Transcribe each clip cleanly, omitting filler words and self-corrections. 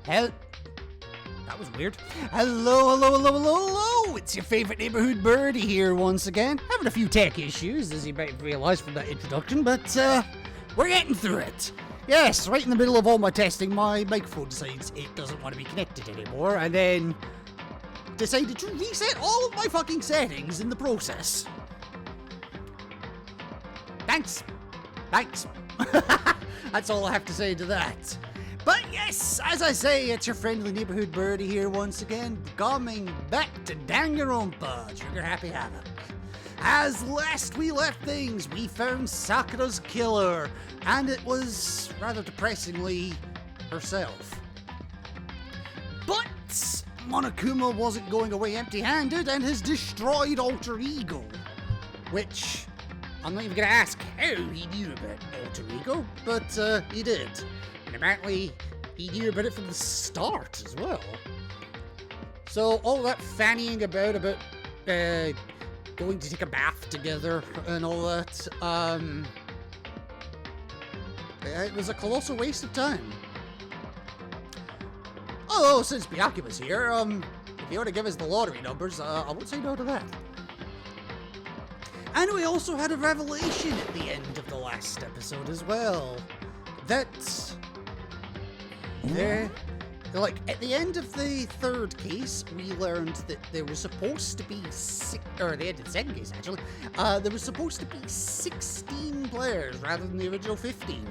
Hell, that was weird. Hello. It's your favorite neighborhood birdie here once again. Having a few tech issues, as you might realize from that introduction, but we're getting through it. Yes, right in the middle of all my testing, my microphone decides it doesn't want to be connected anymore, and then decided to reset all of my fucking settings in the process. Thanks. That's all I have to say to that. But yes, as I say, it's your friendly neighborhood birdie here once again, coming back to Danganronpa, Trigger Happy Havoc. As last we left things, we found Sakura's killer, and it was, rather depressingly, herself. But Monokuma wasn't going away empty-handed and has destroyed Alter Ego, which I'm not even going to ask how he knew about Alter Ego, but he did. And apparently, he knew about it from the start as well. So all that fannying about going to take a bath together and all that, it was a colossal waste of time. Although, since Byakuma's here, if you want to give us the lottery numbers, I won't say no to that. And we also had a revelation at the end of the last episode as well. That at the end of the third case, we learned that there was supposed to be the end of the second case actually, there was supposed to be 16 players rather than the original 15.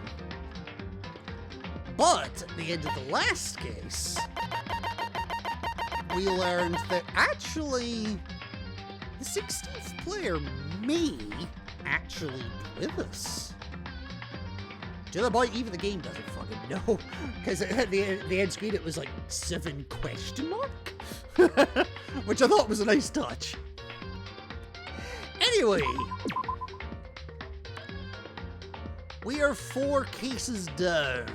But at the end of the last case, we learned that actually the 16th player may actually be with us. To the point, even the game doesn't fucking know. Because at the end screen, it was like 7 question mark? Which I thought was a nice touch. Anyway. We are 4 cases down.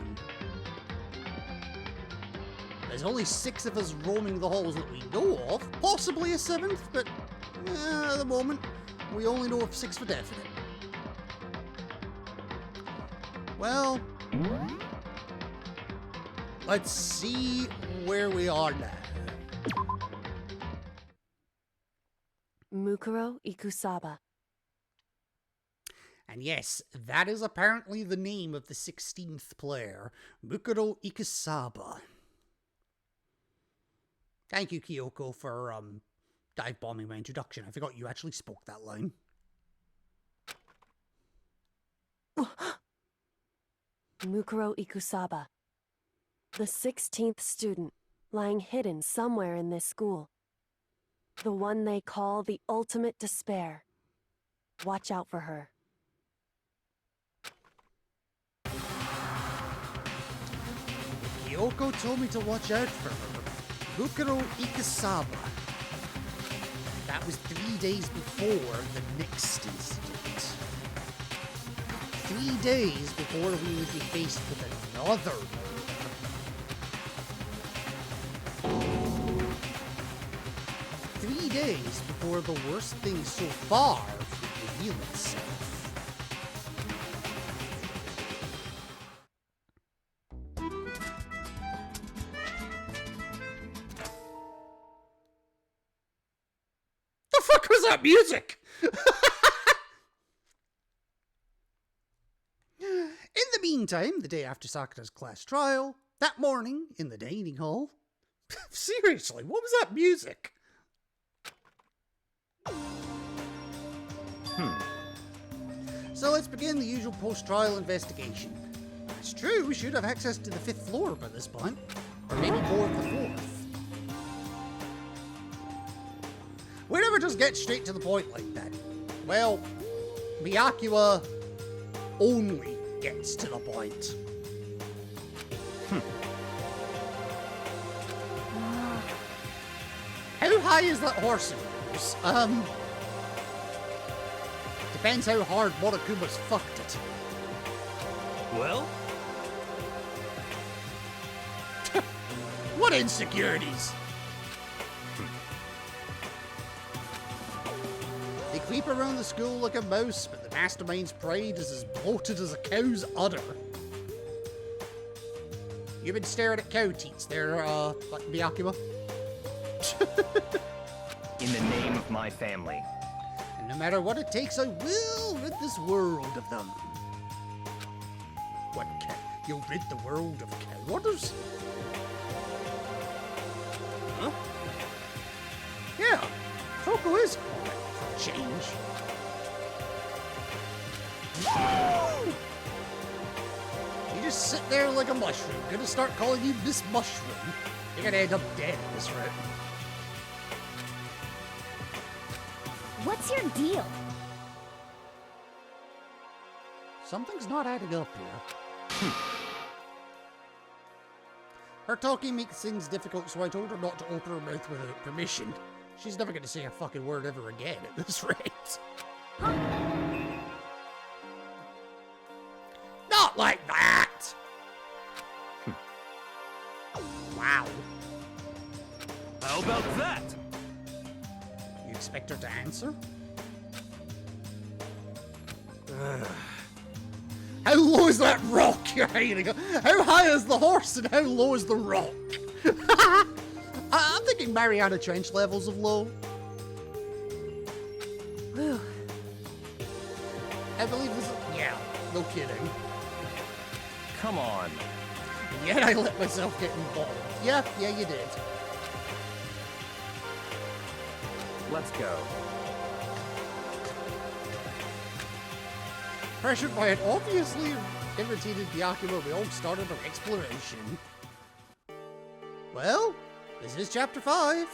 There's only 6 of us roaming the halls that we know of. Possibly a 7th, but at the moment, we only know of 6 for definite. Well, let's see where we are now. Mukuro Ikusaba. And yes, that is apparently the name of the 16th player, Mukuro Ikusaba. Thank you, Kyoko, for dive bombing my introduction. I forgot you actually spoke that line. Mukuro Ikusaba. The 16th student, lying hidden somewhere in this school. The one they call the ultimate despair. Watch out for her. Kyoko told me to watch out for her. Mukuro Ikusaba. That was 3 days before the next incident. 3 days before we would be faced with another murder. 3 days before the worst thing so far would reveal itself. The fuck was that music? In the meantime, the day after Sakura's class trial, that morning in the dining hall. Seriously, what was that music? So let's begin the usual post-trial investigation. It's true, we should have access to the 5th floor by this point, or maybe more of the 4th. We never just get straight to the point like that. Well, Byakuya only gets to the point. How high is that horse of yours? Depends how hard Monokuma's fucked it. Well? What insecurities? They creep around the school like a mouse, but the mastermind's pride is as bloated as a cow's udder. You've been staring at cow teats there, Byakuya. In the name of my family. And no matter what it takes, I will rid this world of them. What cow? You'll rid the world of cow udders? Huh? Yeah, Toko is correct for a change. You just sit there like a mushroom. Gonna start calling you Miss Mushroom. You're gonna end up dead at this rate. What's your deal? Something's not adding up here. Her talking makes things difficult, so I told her not to open her mouth without permission. She's never gonna say a fucking word ever again at this rate. Not like that! Wow. How about that? You expect her to answer? How low is that rock you're hiding on? How high is the horse and how low is the rock? I'm thinking Mariana Trench levels of low. Whew. I believe this is... Yeah, no kidding. Come on. And yet I let myself get involved. Yeah, you did. Let's go. Pressured by an obviously irritated Byakuya, we all started our exploration. Well, this is chapter 5.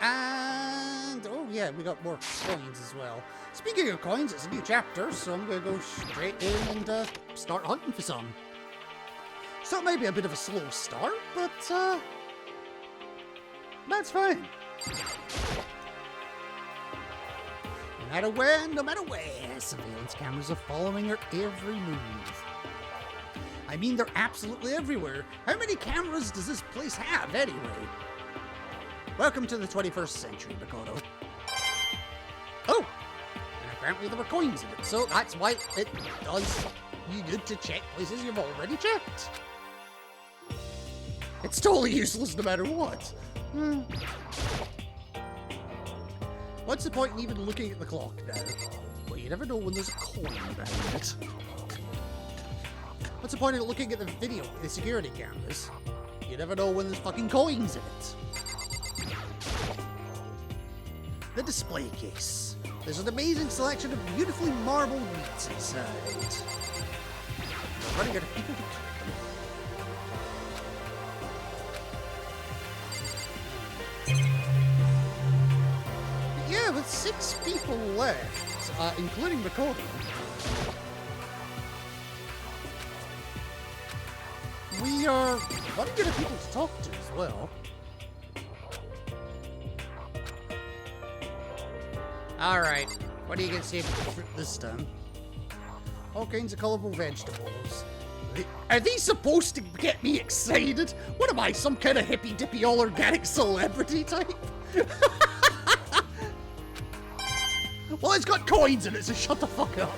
And, oh yeah, we got more coins as well. Speaking of coins, it's a new chapter, so I'm going to go straight in and start hunting for some. So it may be a bit of a slow start, but that's fine. No matter when, no matter where, surveillance cameras are following her every move. I mean, they're absolutely everywhere. How many cameras does this place have, anyway? Welcome to the 21st century, Makoto. Oh! And apparently there were coins in it, so that's why it does you good to check places you've already checked. It's totally useless no matter what. What's the point in even looking at the clock now? Well, you never know when there's a coin behind it. What's the point of looking at the security cameras? You never know when there's fucking coins in it. The display case. There's an amazing selection of beautifully marbled meats inside. I'm running out of people to keep them. Yeah, with 6 people left, including Makoto. We are running out of people to talk to as well. Alright, what are you gonna say about the fruit this time? All kinds of colourful vegetables. Are these supposed to get me excited? What am I, some kind of hippy-dippy all-organic celebrity type? Well, it's got coins in it, so shut the fuck up.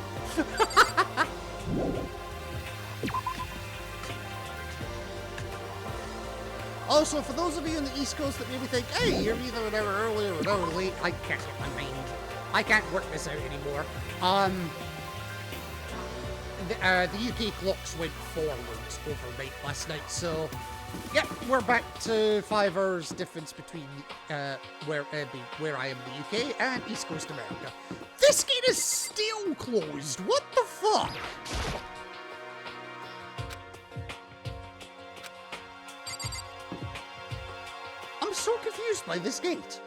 Also, for those of you on the East Coast that maybe think, hey, you're either an hour early or an hour late, I can't get my mind. I can't work this out anymore. The UK clocks went forwards overnight last night, so yeah, we're back to 5 hours difference between where I am in the UK and East Coast America. This gate is still closed. What the fuck? I'm so confused by this gate.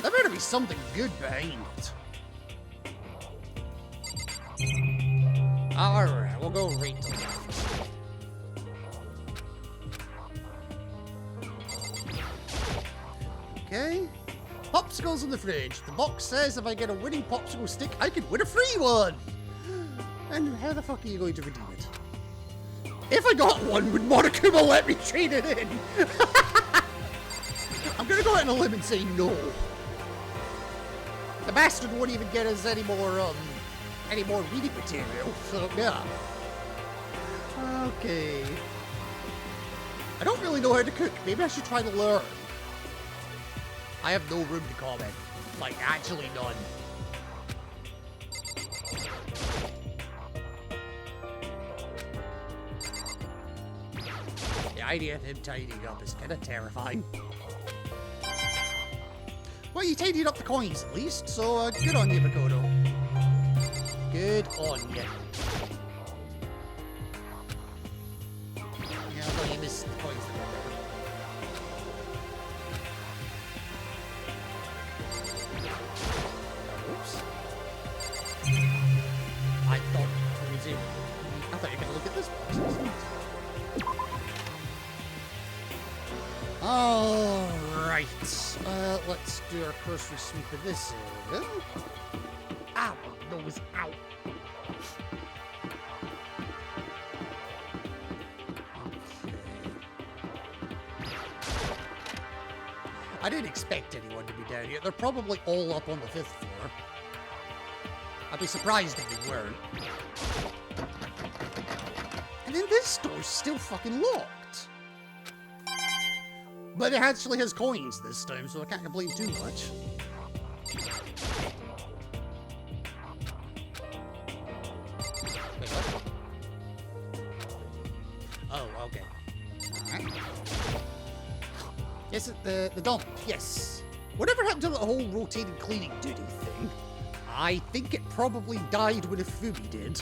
There better be something good behind it. Alright, we'll go right to the left. Okay. Popsicles in the fridge. The box says if I get a winning popsicle stick, I can win a free one! And how the fuck are you going to redeem it? If I got one, would Monokuma let me trade it in? I'm gonna go out on a limb and say no. The bastard won't even get us any more, any more reading material, so yeah. Okay. I don't really know how to cook. Maybe I should try to learn. I have no room to comment. Like, actually none. The idea of him tidying up is kind of terrifying. Well, you tidied up the coins at least, so good on you, Makoto. Good on you. Yeah, although you missed the coins that were there. Oops. I thought you were going to look at this box. Alright, let's do our cursory sweep of this area. Ow, nose, ow. Okay. I didn't expect anyone to be down here. They're probably all up on the 5th floor. I'd be surprised if they weren't. And then this door's still fucking locked. But it actually has coins this time, so I can't complain too much. Wait, what? Oh, okay. Alright. Yes, the dump, yes. Whatever happened to the whole rotating cleaning duty thing? I think it probably died when Ifumi did.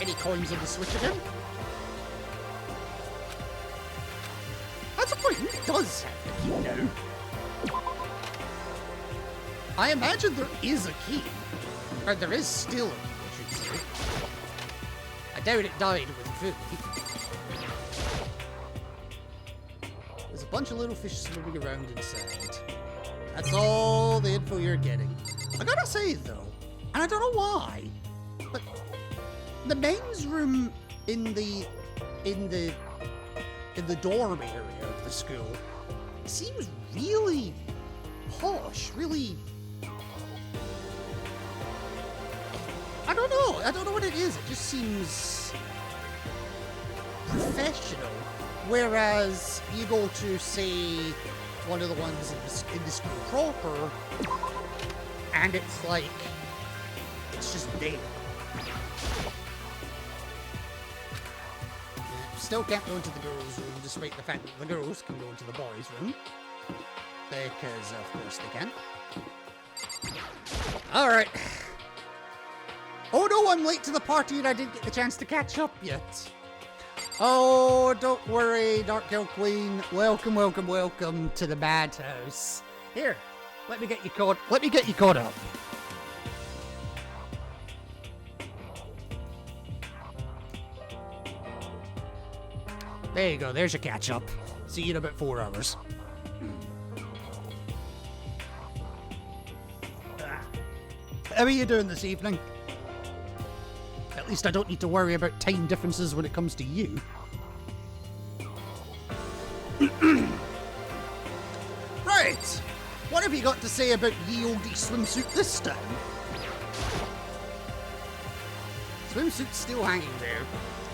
Any coins on the switch again? That's a point. Who does have the key now? I imagine there is a key. Or there is still a key, I should say. I doubt it died with food. There's a bunch of little fish swimming around inside. That's all the info you're getting. I gotta say, though, and I don't know why, but the men's room in the dorm area of the school seems really posh, really. I don't know what it is. It just seems professional. Whereas you go to, say, one of the ones in the school proper, and it's like, it's just there. Still can't go into the girls' room, despite the fact that the girls can go into the boys' room. Because, of course, they can. Alright. Oh no, I'm late to the party and I didn't get the chance to catch up yet. Oh, don't worry, Dark Girl Queen. Welcome, welcome, welcome to the madhouse. Here, let me get you caught up. There you go, there's your catch up. See you in about 4 hours. How are you doing this evening? At least I don't need to worry about time differences when it comes to you. Right! What have you got to say about ye olde swimsuit this time? Swimsuit's still hanging there.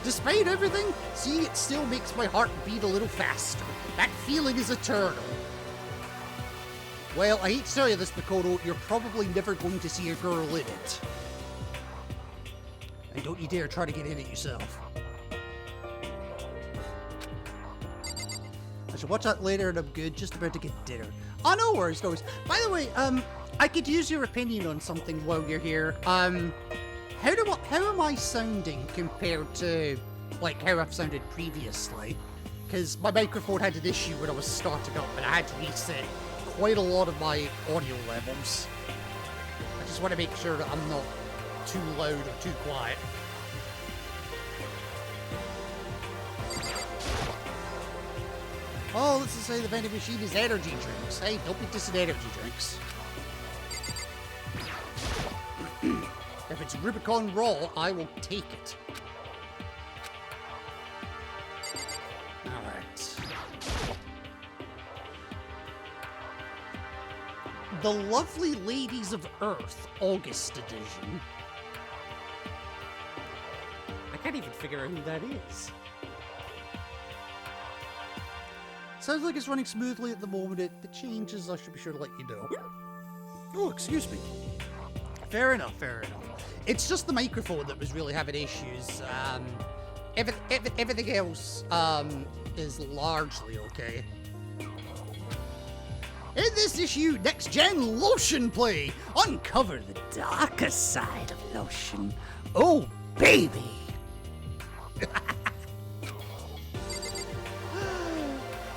Despite everything, seeing it still makes my heart beat a little faster. That feeling is eternal. Well, I hate to tell you this, Makoto, you're probably never going to see a girl in it. And don't you dare try to get in it yourself. I should watch that later and I'm good, just about to get dinner. Oh, no worries, no worries. By the way, I could use your opinion on something while you're here. How am I sounding compared to, like, how I've sounded previously? Because my microphone had an issue when I was starting up and I had to reset quite a lot of my audio levels. I just want to make sure that I'm not too loud or too quiet. Oh, let's just say the vending machine is energy drinks. Hey, don't be dissing energy drinks. If it's Rubicon Raw, I will take it. Alright. The Lovely Ladies of Earth August edition. I can't even figure out who that is. Sounds like it's running smoothly at the moment. It changes, I should be sure to let you know. Oh, excuse me. Fair enough, fair enough. It's just the microphone that was really having issues. Everything else is largely okay. In this issue, Next Gen Lotion Play. Uncover the darker side of lotion. Oh, baby.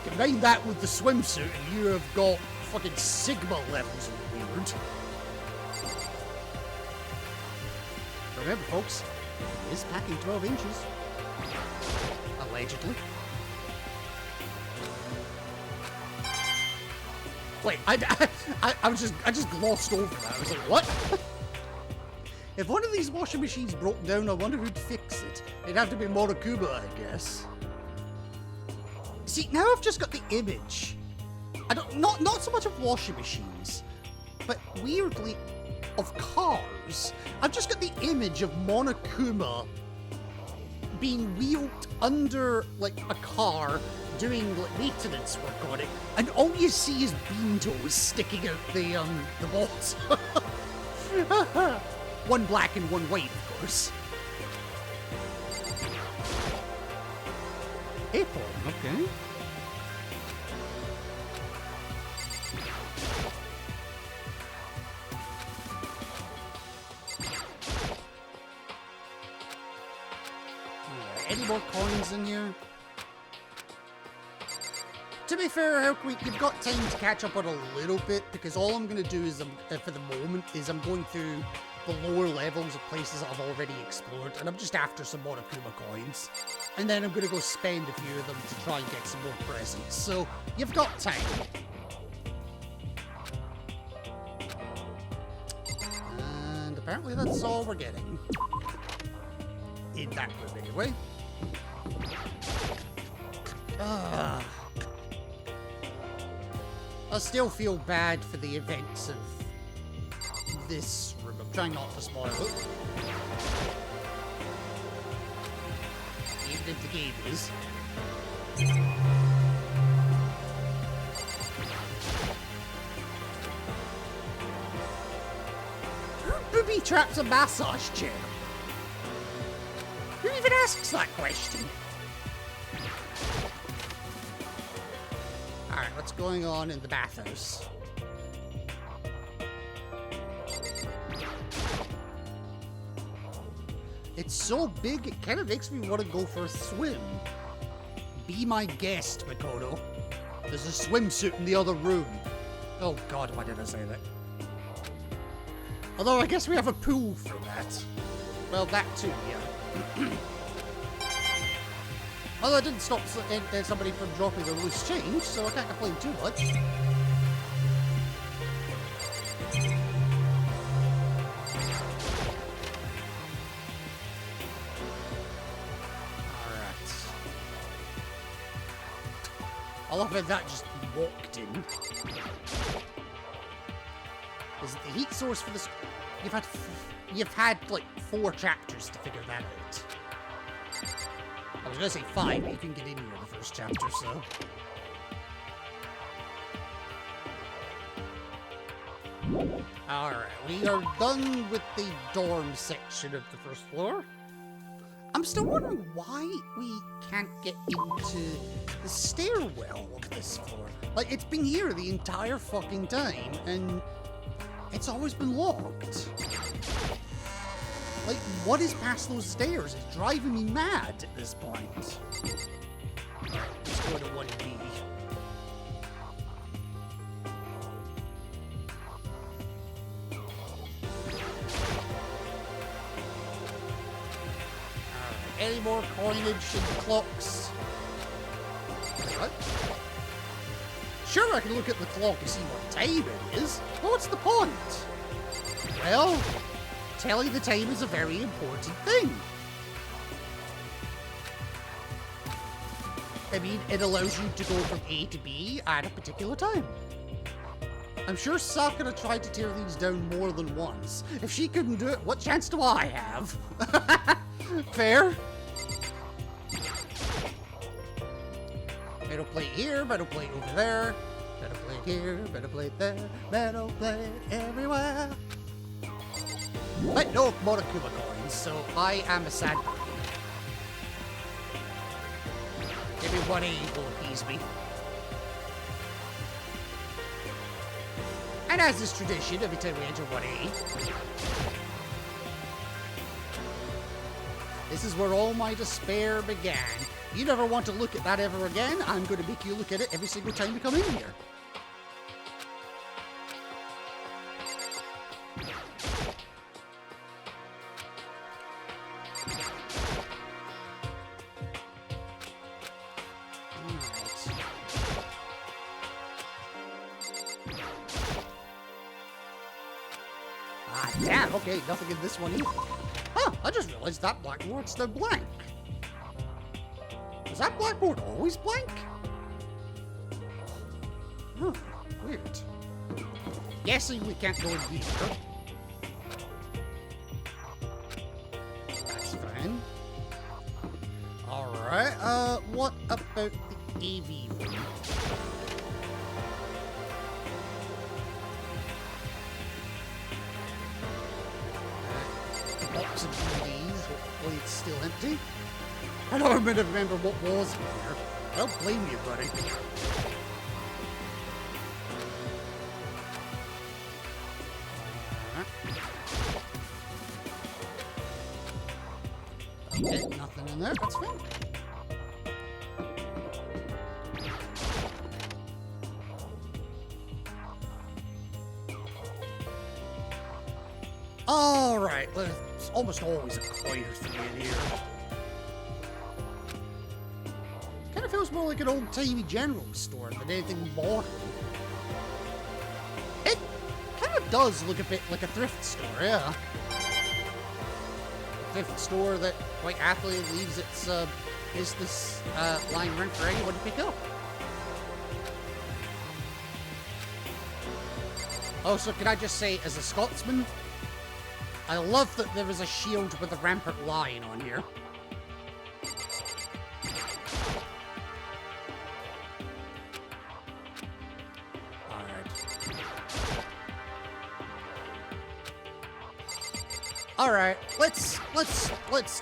Combine that with the swimsuit and you have got fucking Sigma levels of weird. Remember, folks, he is packing 12 inches. Allegedly. Wait, I just glossed over that. I was like, what? If one of these washing machines broke down, I wonder who'd fix it. It'd have to be Monokuma, I guess. See, now I've just got the image. Not so much of washing machines, but weirdly of cars. I've just got the image of Monokuma being wheeled under like a car, doing like maintenance work on it, and all you see is bean toes sticking out the bottom. One black and one white, of course. Apple, okay. Any more coins in here? To be fair, you've got time to catch up on a little bit, because all I'm going to do is, for the moment, is I'm going through the lower levels of places I've already explored, and I'm just after some Monokuma coins. And then I'm going to go spend a few of them to try and get some more presents. So, you've got time. And apparently that's all we're getting. In that room, anyway. I still feel bad for the events of this room. I'm trying not to spoil it. Even if the game is. Who booby traps a massage chair? Who even asks that question? Alright, what's going on in the bathhouse? It's so big, it kind of makes me want to go for a swim. Be my guest, Makoto. There's a swimsuit in the other room. Oh god, why did I say that? Although I guess we have a pool for that. Well, that too, yeah. Although I didn't stop somebody from dropping their loose change, so I can't complain too much. Alright. I love how that just walked in. Is it the heat source for this? You've had like 4 chapters to figure that out. I was gonna say 5, but you can get in here in the first chapter, so. Alright, we are done with the dorm section of the first floor. I'm still wondering why we can't get into the stairwell of this floor. Like, it's been here the entire fucking time, and it's always been locked. Like, what is past those stairs? It's driving me mad at this point. Alright, let's go to 1B. Alright, any more coinage and clocks? What? Sure, I can look at the clock and see what time it is, but what's the point? Well, telling the time is a very important thing. I mean, it allows you to go from A to B at a particular time. I'm sure Sakura tried to tear these down more than once. If she couldn't do it, what chance do I have? Fair. Metal plate here, metal plate over there. Metal plate here, metal plate there. Metal plate everywhere. But no Monokuma coins, so I am a sad bird. Give me 1A will appease me. And as is tradition, every time we enter 1A, this is where all my despair began. You never want to look at that ever again. I'm going to make you look at it every single time you come in here. Ah, damn, okay, nothing in this one either. Huh, I just realized that blackboard's still blank. Was that blackboard always blank? Huh, weird. Guessing we can't go in here. That's fine. Alright, what about the AV room? Box of DVDs, hopefully it's still empty. I don't remember what was in there. I don't blame you, buddy. Okay, nothing in there, that's fine. Alright, there's almost always a coin or three in here. Kind of feels more like an old-timey general store than anything modern. It kind of does look a bit like a thrift store, yeah. A thrift store that quite happily leaves its business lying around for anyone to pick up. Oh, so can I just say, as a Scotsman, I love that there is a shield with a rampant lion on here. Alright, let's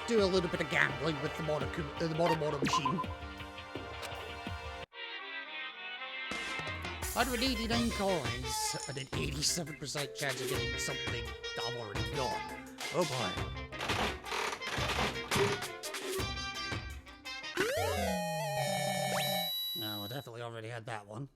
do a little bit of gambling with the Mono machine. 189 coins and an 87% chance of getting something I'm already got. Oh boy. No, I definitely already had that one.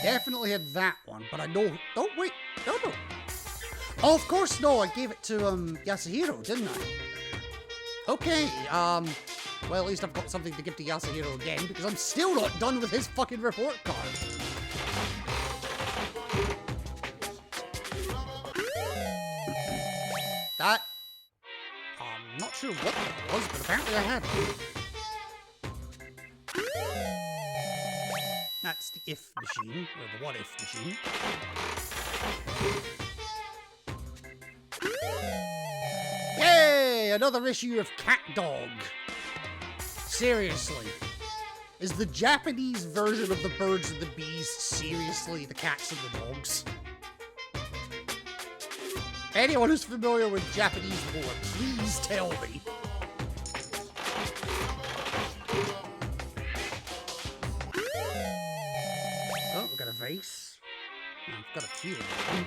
Definitely had that one, but I know... Oh, wait. No. Oh, of course, no. I gave it to, Yasuhiro, didn't I? Okay, well, at least I've got something to give to Yasuhiro again, because I'm still not done with his fucking report card. That... I'm not sure what that was, but apparently I had it. That's the if machine, or the what if machine. Yay! Another issue of Cat Dog. Seriously. Is the Japanese version of the birds and the bees seriously the cats and the dogs? Anyone who's familiar with Japanese lore, please tell me. Oh, we've got a vase. Oh, I've got a few of them.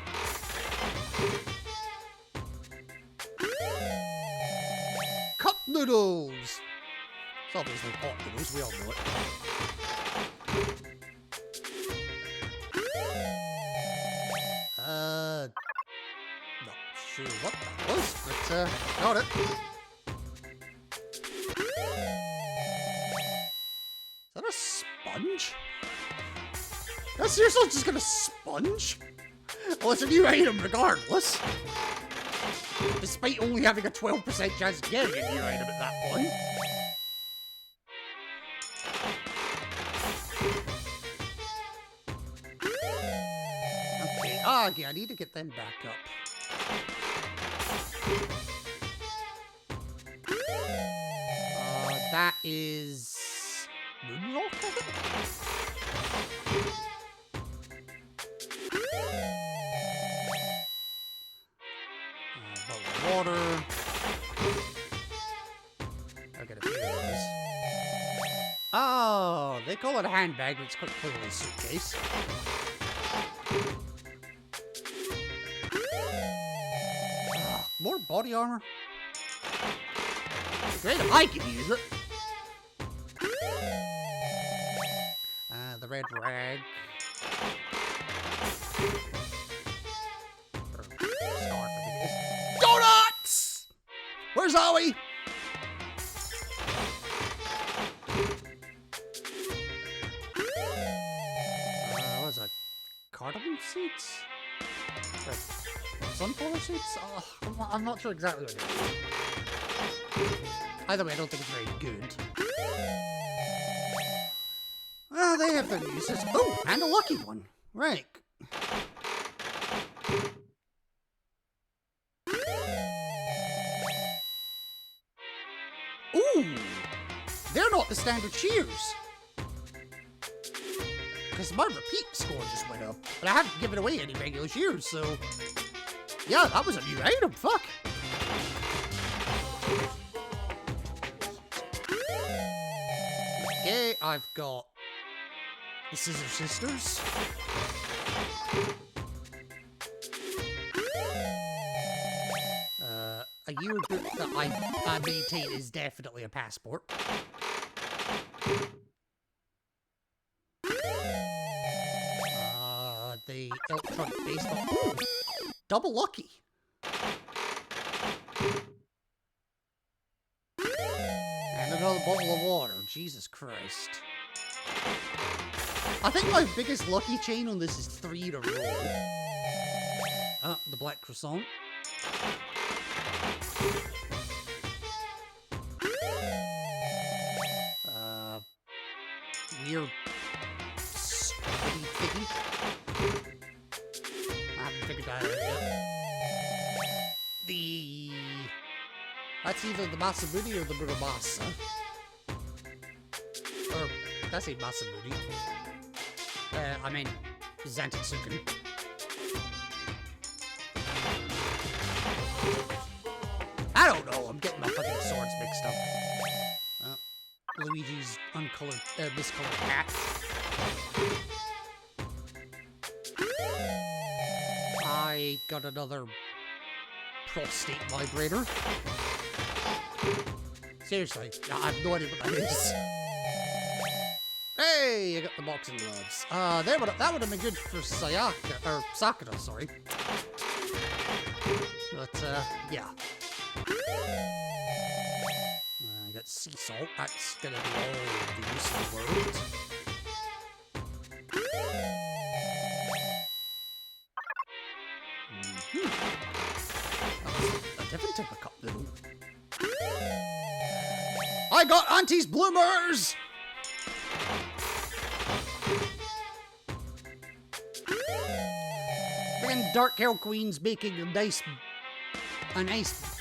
Cup noodles! It's obviously pot noodles, we all know it. Not sure what that was, but, got it. Is that a sponge? That's seriously just got a sponge? Well, it's a new item regardless. Despite only having a 12% chance of getting a new item at that point. Kurosagi. I need to get them back up. That is Moonrock, I think? Bottle of water. I'll get a few of those. Oh, they call it a handbag, but it's quite clearly a suitcase. More body armor. Great if I could use it. The red rag. Or scarf, I think it is. Donuts! Where's Zoe? What's that? Cardamom seeds? Or sunflower seeds? I'm not sure exactly what it is. Either way, I don't think it's very good. Well, they have their uses. Oh, and a lucky one. Right. Ooh! They're not the standard shears. Because my repeat score just went up. But I haven't given away any regular shears, so... Yeah, that was a new item. Fuck. Okay, I've got the Scissor Sisters. A yearbook that I maintain is definitely a passport. The electronic baseball. Ooh, double lucky. And another bottle of water. Jesus Christ. I think my biggest lucky chain on this is 3 in a row. The black croissant. Weird thingy. I haven't figured that out yet. That's either the Masamune or the Muramasa. Or, that's a Masamune. I mean, Zantetsuken. I don't know, I'm getting my fucking swords mixed up. Luigi's uncolored, miscolored hat. I got another prostate vibrator. Seriously, I have no idea what that is. Hey, I got the boxing gloves. That would have been good for Sakura, sorry. But, yeah. I got sea salt. That's gonna be all the use of the world. A different type of cup, though. I got Auntie's Bloomers! Friggin' Dark Hair Queen's making a nice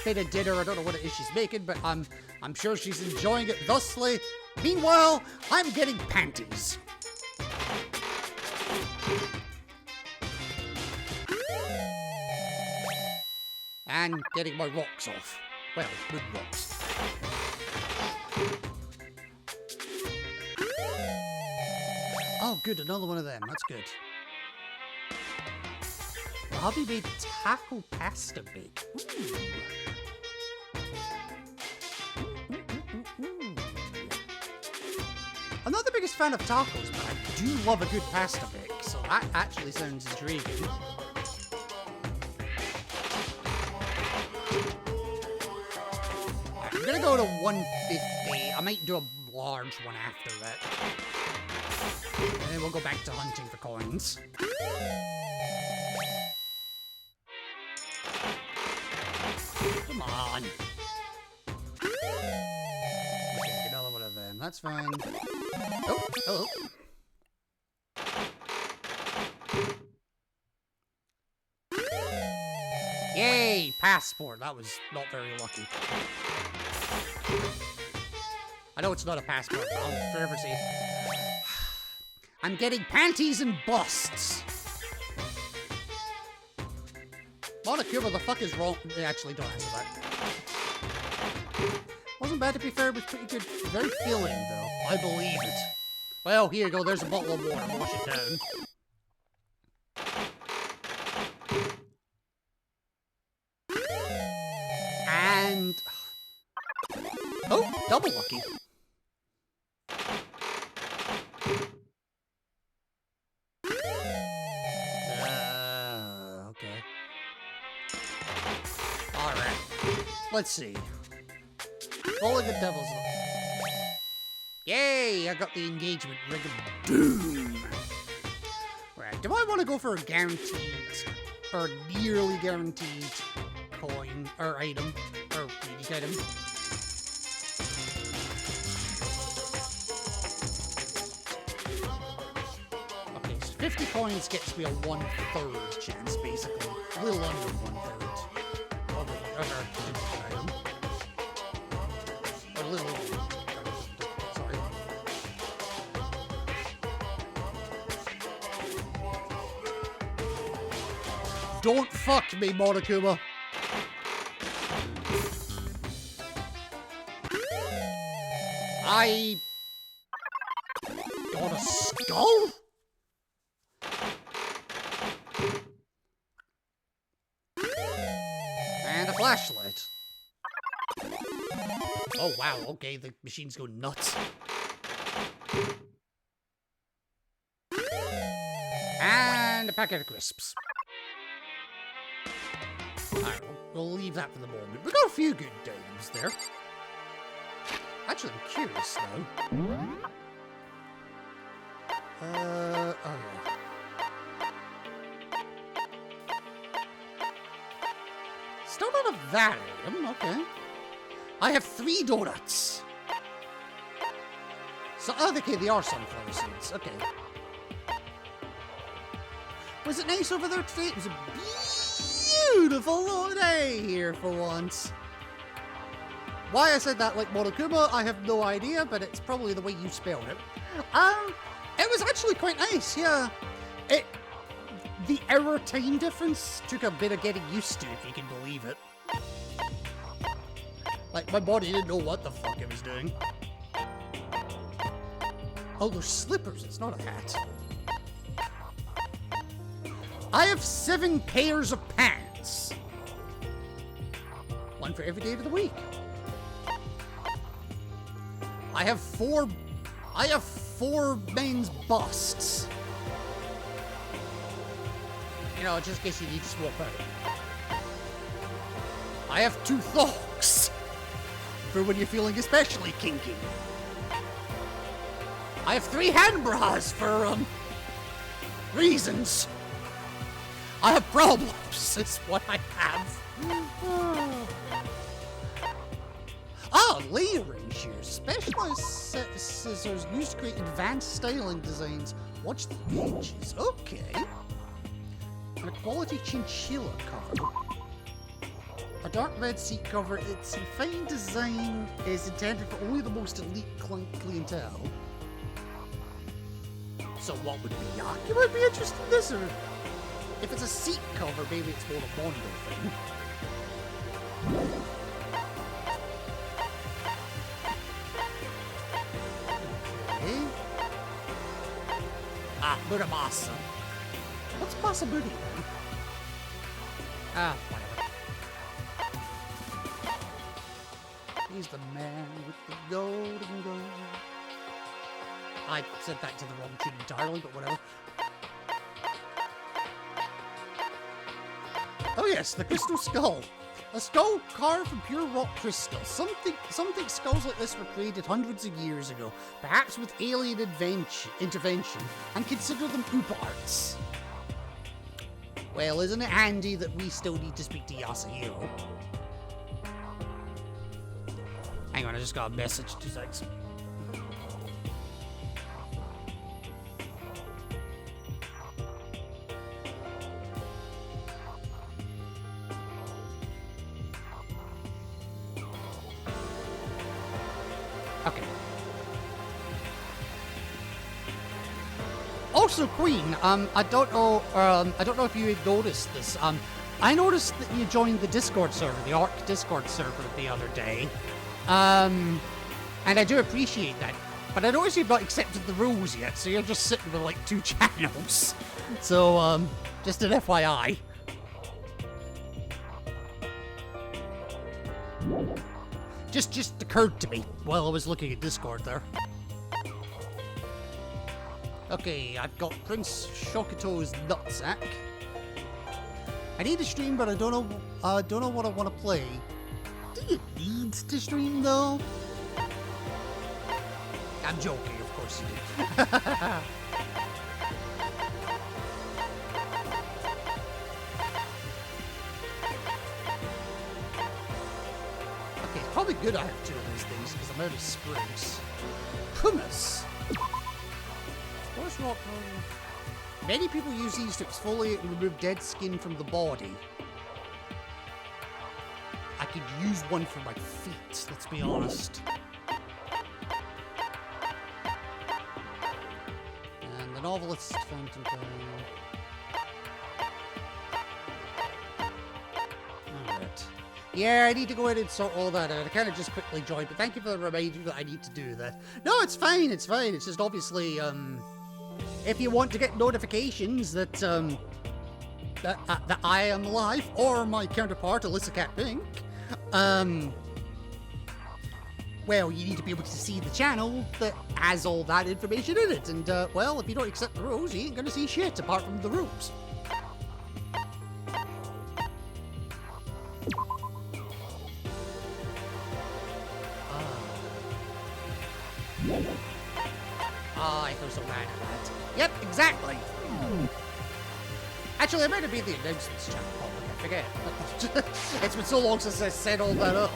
bit of dinner. I don't know what it is she's making, but I'm sure she's enjoying it thusly. Meanwhile, I'm getting panties. And getting my rocks off. Well, good rocks. Oh, good, another one of them. That's good. The hubby made taco pasta bake. Ooh. I'm not the biggest fan of tacos, but I do love a good pasta bake, so that actually sounds intriguing. I'm gonna go to 150. I might do a large one after that. And then we'll go back to hunting for coins. Come on. Okay, another one of them. That's fine. Oh, hello. passport. That was not very lucky. I know it's not a passport, but I'll forever say it. I'm getting panties and busts. Monokuma, what the fuck is wrong? Actually, don't answer that. Wasn't bad, to be fair. It was pretty good. Very filling, though. I believe it. Well, here you go. There's a bottle of water. Wash it down. And... oh, double lucky. Okay. Alright. Let's see. Rolling the Devil's Look. Yay! I got the engagement ring of doom. Right. Do I want to go for a guaranteed, or nearly guaranteed coin, or item, or unique item? Okay, so 50 coins gets me a 1/3 chance, basically. A little under 1/3. Of an item. Or a little over. Sorry. Don't fuck me, Monokuma. I got a skull? And a flashlight. Oh wow, okay, the machine's going nuts. And a packet of crisps. Alright, we'll leave that for the moment. We got a few good items there. Actually, I'm curious now. Oh yeah. Still not a that item, okay. I have 3 donuts. So, oh, okay, they are sunflower seeds, okay. Was it nice over there today? It was a beautiful day here for once. Why I said that like Monokuma, I have no idea, but it's probably the way you spelled it. It was actually quite nice, yeah. The hour time difference took a bit of getting used to, if you can believe it. Like, my body didn't know what the fuck it was doing. Oh, they're slippers, it's not a hat. I have 7 pairs of pants. 1 for every day of the week. I have 4 men's busts. You know, just in case you need to swap out. I have 2 thongs. For when you're feeling especially kinky. I have 3 hand bras for, reasons. I have problems, is what I have. Layering shears. Specialized scissors used to create advanced styling designs. Watch the pages. Okay. And a quality chinchilla cover. A dark red seat cover. Its refined design is intended for only the most elite clientele. So what would it be? You might be interested in this, or if it's a seat cover, maybe it's more a Mondo thing. Okay. Muramasa. What's Masamune then? Whatever. He's the man with the golden gun. I said that to the wrong tune entirely, but whatever. Oh yes, the crystal skull. A skull carved from pure rock crystal. Some think skulls like this were created hundreds of years ago, perhaps with alien intervention, and consider them poop arts. Well, isn't it handy that we still need to speak to Yasuhiro? Hang on, I just got a message. 2 seconds. Okay. Also, Queen, I don't know if you had noticed this. I noticed that you joined the Discord server, the Arc Discord server the other day. And I do appreciate that. But I noticed you've not accepted the rules yet, so you're just sitting with like 2 channels. So, just an FYI. Just occurred to me while I was looking at Discord there. Okay, I've got Prince Shokuto's Nutsack. I need to stream, but I don't know what I want to play. Do you need to stream though? I'm joking, of course you do. Okay, it's probably good I have 2 of these things because I'm out of sprigs. Pumice. Forest rock. Many people use these to exfoliate and remove dead skin from the body. I could use one for my feet, let's be honest. And the novelist fountain pen. Alright. Yeah, I need to go ahead and sort all that out. I kind of just quickly joined, but thank you for the reminder that I need to do that. No, it's fine, it's fine. It's just obviously, if you want to get notifications that, that I am live, or my counterpart, Alyssa Cat Pink, well, you need to be able to see the channel that has all that information in it. And, well, if you don't accept the rules, you ain't gonna see shit apart from the rules. I feel so bad at that. Yep, exactly. Actually, I might have been the announcements channel public, I forget. It's been so long since I set all that up.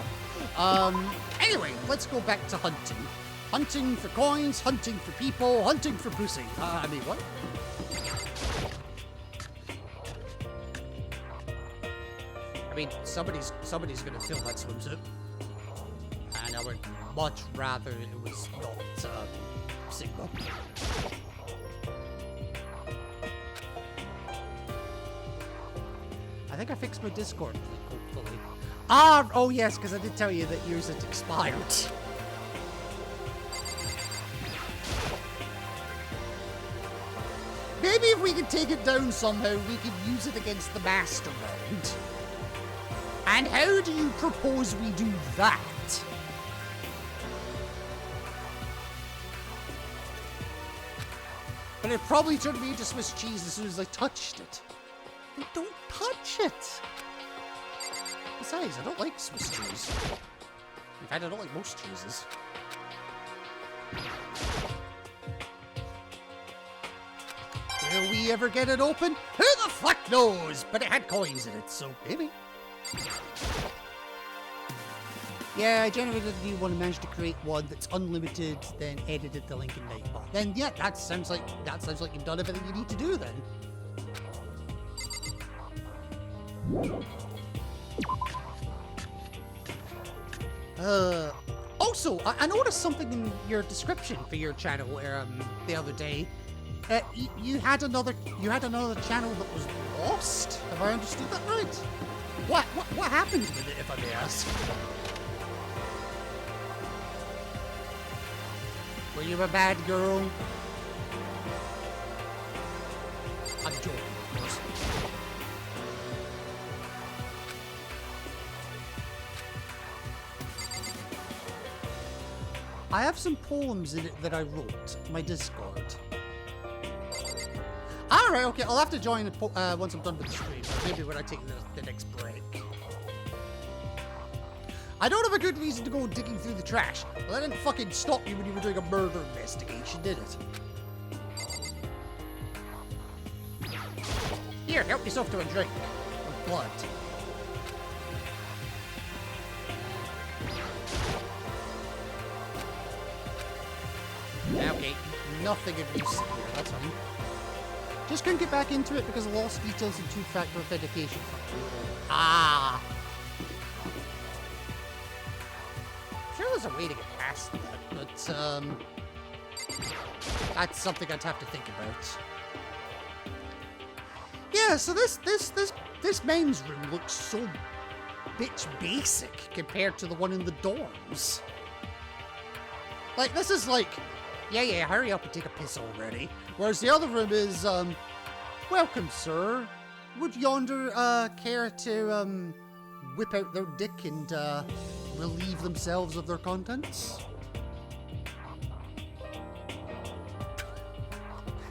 Anyway, let's go back to hunting. Hunting for coins, hunting for people, hunting for pussy. I mean, what? I mean, somebody's gonna fill that swimsuit. And I would much rather it was not, Sigma. I think I fixed my Discord link, hopefully. Oh yes, because I did tell you that yours had expired. Maybe if we could take it down somehow, we could use it against the Mastermind. And how do you propose we do that? But it probably turned me into Swiss cheese as soon as I touched it. I don't touch it! Besides, I don't like Swiss cheese. In fact, I don't like most cheeses. Will we ever get it open? Who the fuck knows? But it had coins in it, so maybe. Yeah, I generated a new one and managed to create one that's unlimited, then edited the link in Nightbot. Then yeah, that sounds like you've done everything you need to do then. Also, I noticed something in your description for your channel the other day. You had another channel that was lost. Have I understood that right? What happened with it, if I may ask? Were you a bad girl? I'm joking, of course. I have some poems in it that I wrote. My Discord. Alright, okay, I'll have to join once I'm done with the stream. Or maybe when I take the next break. I don't have a good reason to go digging through the trash. Well, that didn't fucking stop you when you were doing a murder investigation, did it? Here, help yourself to a drink. Of blood. Okay, nothing of use here, that's fine. Just couldn't get back into it because I lost details and two-factor authentication. Ah! sure there's a way to get past that, but, that's something I'd have to think about. Yeah, so this men's room looks so bitch basic compared to the one in the dorms. Like, this is like, yeah, hurry up and take a piss already. Whereas the other room is, welcome, sir. Would yonder, care to, whip out their dick and, relieve themselves of their contents?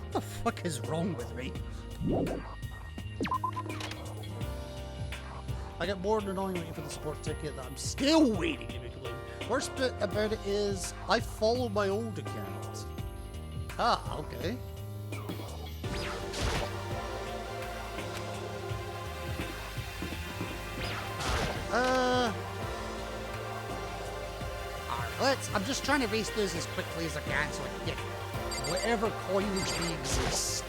What the fuck is wrong with me? I get bored and annoying waiting for the support ticket that I'm still waiting to be clean. Worst bit about it is I follow my old account. Ah, okay. Alright, I'm just trying to race those as quickly as I can so I can get whatever coinage may exist.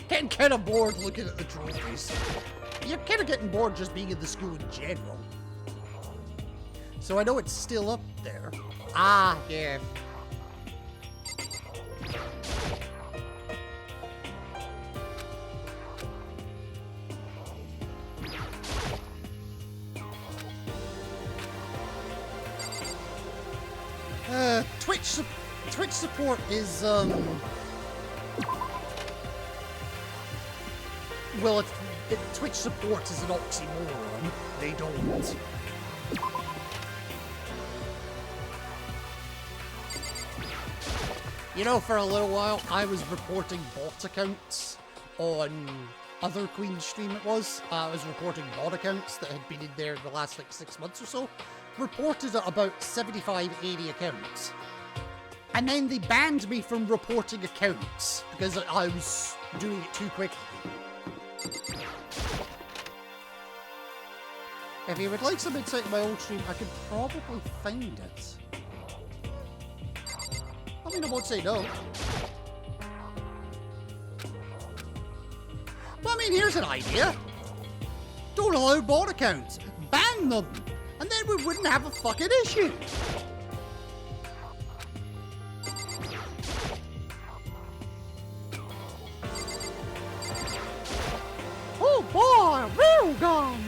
Getting kind of bored looking at the trophies. You're kind of getting bored just being in the school in general. So I know it's still up there. Ah, yeah. Twitch support is, well, Twitch support is an oxymoron. They don't. You know, for a little while, I was reporting bot accounts on other Queen's stream it was. I was reporting bot accounts that had been in there the last, like, 6 months or so. Reported about 75, 80 accounts. And then they banned me from reporting accounts because I was doing it too quickly. If you would like some insight in my old stream, I could probably find it. I mean, I won't say no. But I mean, here's an idea. Don't allow bot accounts. Ban them. And then we wouldn't have a fucking issue. Oh boy, real gun.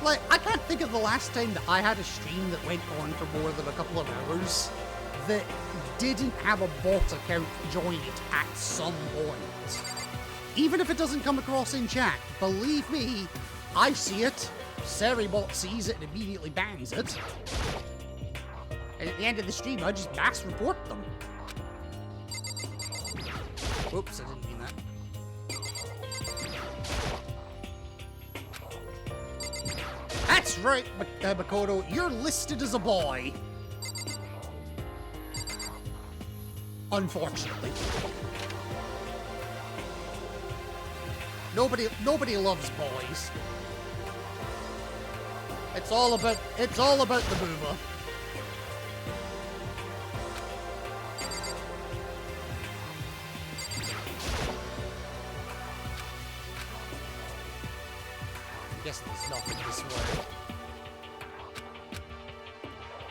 Like, I can't think of the last time that I had a stream that went on for more than a couple of hours that didn't have a bot account join it at some point. Even if it doesn't come across in chat, believe me, I see it. Seribot sees it and immediately bans it. And at the end of the stream, I just mass report them. Oops, I didn't mean that. That's right, Makoto, you're listed as a boy. Unfortunately. Nobody loves boys. It's all about the boomer. I guess there's nothing this way.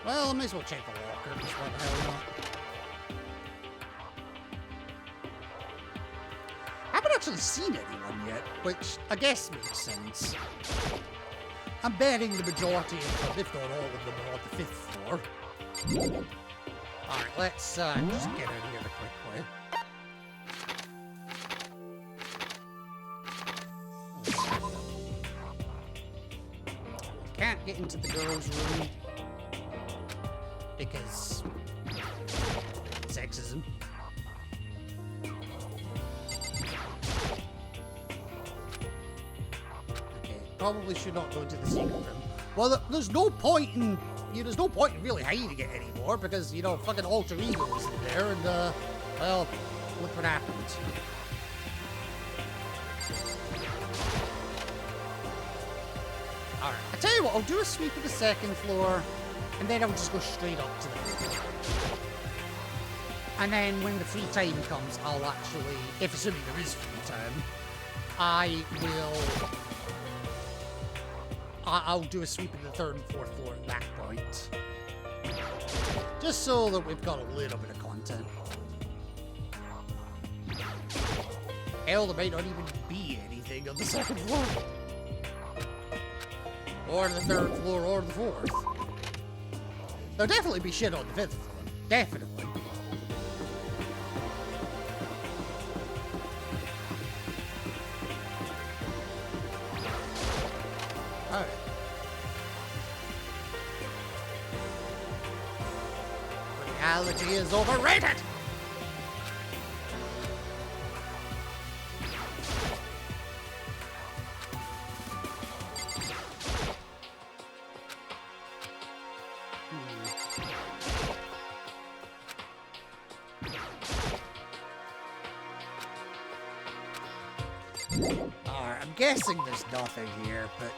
Well, I may as well check the locker, just why the hell not. I haven't actually seen anyone yet, which I guess makes sense. I'm betting the majority of them, if not all of them, are on the 5th floor. Alright, let's just get out of here the quick way. Can't get into the girls' room because sexism. Probably should not go into the secret room. Well, there's no point in really hiding it anymore because, you know, fucking alter ego is in there and, well, look what happened. Alright, I tell you what, I'll do a sweep of the 2nd floor and then I'll just go straight up to the 5th. And then when the free time comes, I'll actually, if assuming there is free time, I'll do a sweep of the 3rd and 4th floor at that point. Just so that we've got a little bit of content. Hell, there might not even be anything on the 2nd floor. Or the 3rd floor, or the 4th. There'll definitely be shit on the 5th floor. Definitely. Alright. Reality is overrated! Alright, I'm guessing there's nothing here, but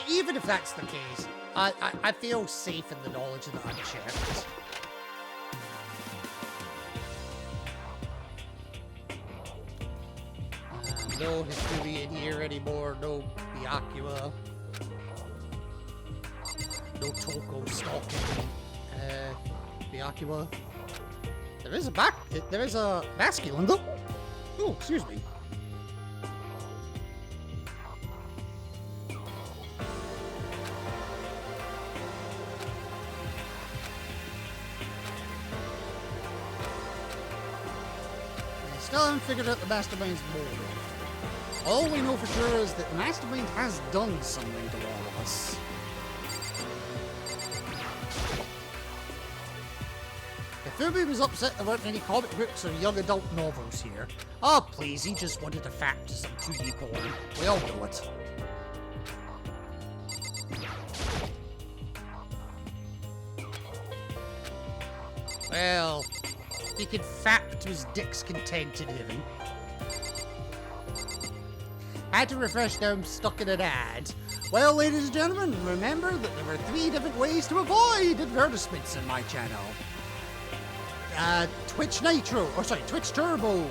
even if that's the case, I feel safe in the knowledge that I've checked. No Hifumi in here anymore, no Byakuya. No Toko stalking Byakuya. There is a masculine though. Oh, excuse me. Still haven't figured out the Mastermind's motive. All we know for sure is that the Mastermind has done something to all of us. Hifumi was upset there weren't any comic books or young adult novels here. Oh please, he just wanted to fact to some 2D porn. We all know it. Well, he could fap to his dick's content in heaven. Had to refresh now, I'm stuck in an ad. Well, ladies and gentlemen, remember that there are 3 different ways to avoid advertisements in my channel. Twitch Nitro, Twitch Turbo.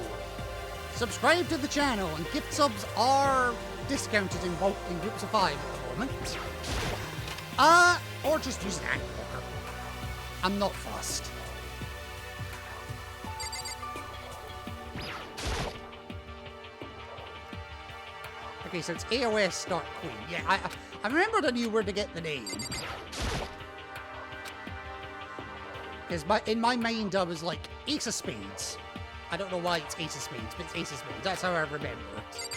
Subscribe to the channel, and gift subs are discounted in bulk in groups of 5 at the moment. Or just use an ad blocker. I'm not fussed. Okay, so it's AOS Start Queen. Yeah, I remembered I knew where to get the name. Because in my mind I was like, Ace of Spades. I don't know why it's Ace of Spades, but it's Ace of Spades. That's how I remember it.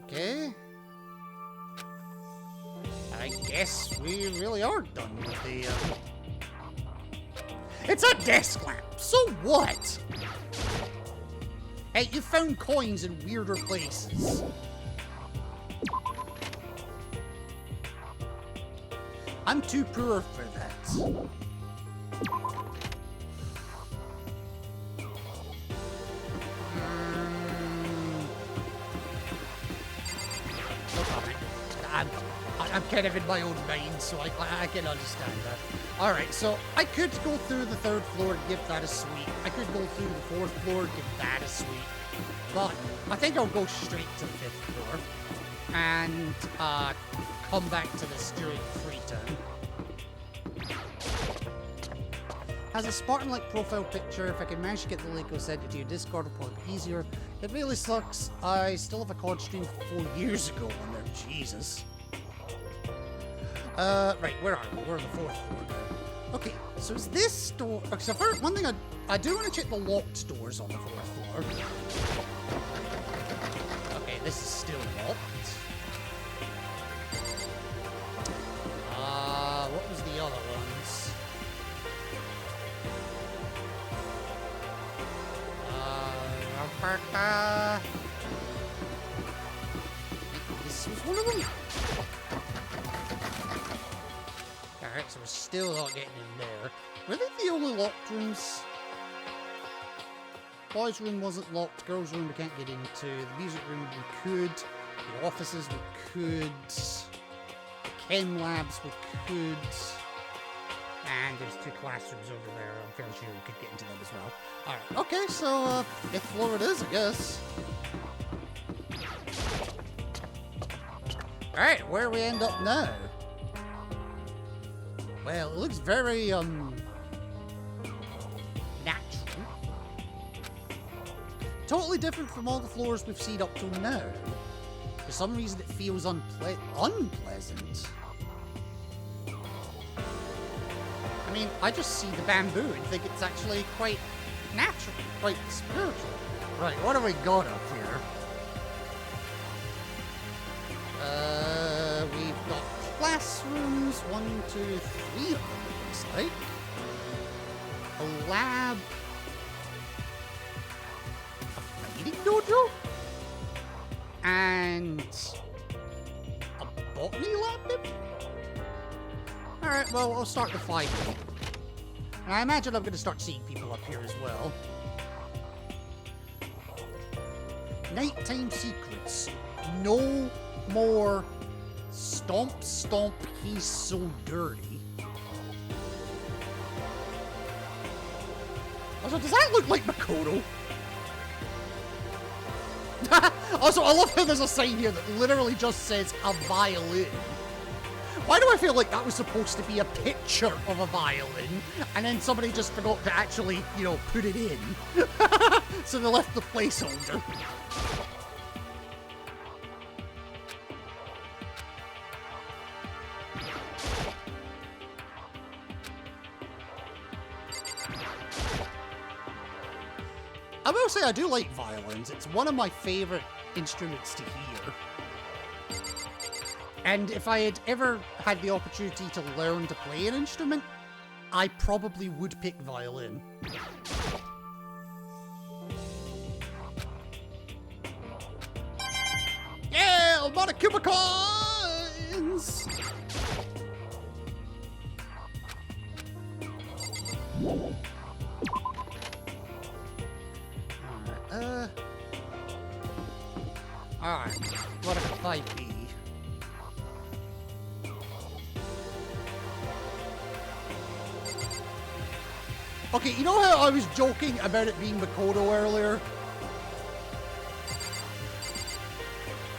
Okay. I guess we really are done with the... It's a desk lamp! So what? Hey, you found coins in weirder places. I'm too poor for that. No comment. I'm kind of in my own mind, so I can understand that. Alright, so I could go through the 3rd floor and give that a sweep. I could go through the 4th floor and give that a sweep. But I think I'll go straight to the 5th floor. And come back to this during free time. Has a Spartan-like profile picture. If I can manage to get the link, I'll send it to your Discord, it'll probably be easier. It really sucks. I still have a COD stream 4 years ago on there. Jesus. Right, where are we? We're on the 4th floor now. Okay, so is this door... So first, one thing I do want to check the locked doors on the 4th floor. Okay, this is still locked. What was the other ones? This was one of them. Alright, so we're still not getting in there. Were they the only locked rooms? Boys' room wasn't locked, girls' room we can't get into, the music room we could, the offices we could, the chem labs we could. And there's 2 classrooms over there. I'm fairly sure we could get into them as well. Alright, okay, so 5th floor it is, I guess. Alright, where we end up now? Well, it looks very, natural. Totally different from all the floors we've seen up till now. For some reason it feels unpleasant. I mean, I just see the bamboo and think it's actually quite natural, quite spiritual. Right, what have we got up here? We've got classrooms, 1, 2, 3 of them, it looks like. A lab. A fighting dojo? And a botany lab, maybe? Alright, well, I'll start with 5. And I imagine I'm going to start seeing people up here as well. Nighttime secrets. No more stomp, stomp, he's so dirty. Also, does that look like Makoto? Also, I love how there's a sign here that literally just says a violin. Why do I feel like that was supposed to be a picture of a violin, and then somebody just forgot to actually, you know, put it in? So they left the placeholder. I will say I do like violins. It's one of my favorite instruments to hear. And if I had ever had the opportunity to learn to play an instrument, I probably would pick violin. Yeah, Monokuma coins! Alright, what if 5B? Okay, you know how I was joking about it being Makoto earlier?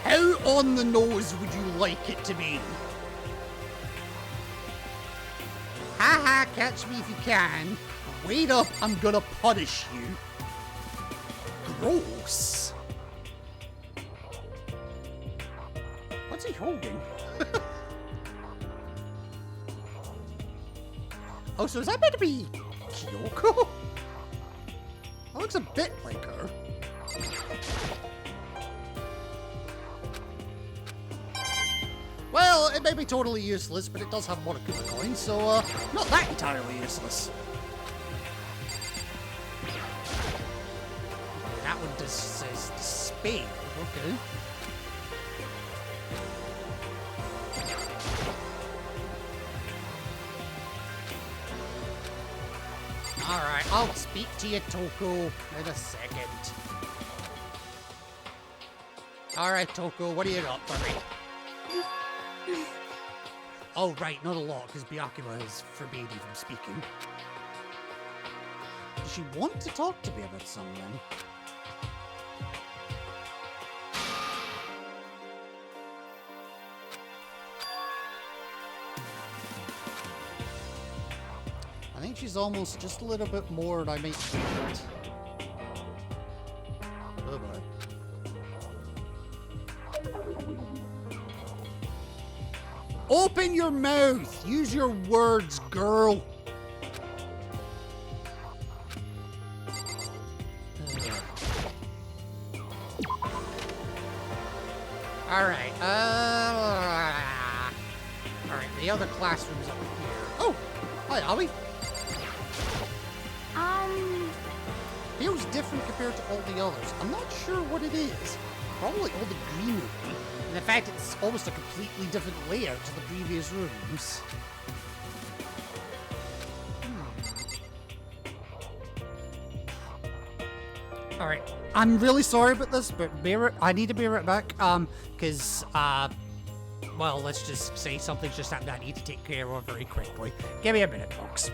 How on the nose would you like it to be? Haha, catch me if you can. Wait up, I'm gonna punish you. Gross. What's he holding? Oh, so is that meant to be Kyoko? That looks a bit like her. Well, it may be totally useless, but it does have Monokuma coins, so not that entirely useless. That one just says despair. Okay. Alright, I'll speak to you, Toko, in a second. Alright, Toko, what do you got for me? Oh, right, not a lot, because Byakuya has forbade you from speaking. Does she want to talk to me about something? I think she's almost just a little bit more than I might think. Oh boy. Open your mouth! Use your words, girl! Alright, alright, the other classroom's up here. Oh! Hi, Abby! Feels different compared to all the others. I'm not sure what it is. Probably all the greenery. And in fact, it's almost a completely different layout to the previous rooms. Alright, I'm really sorry about this, but I need to be right back, because, well, let's just say something's just something I need to take care of very quickly. Give me a minute, folks.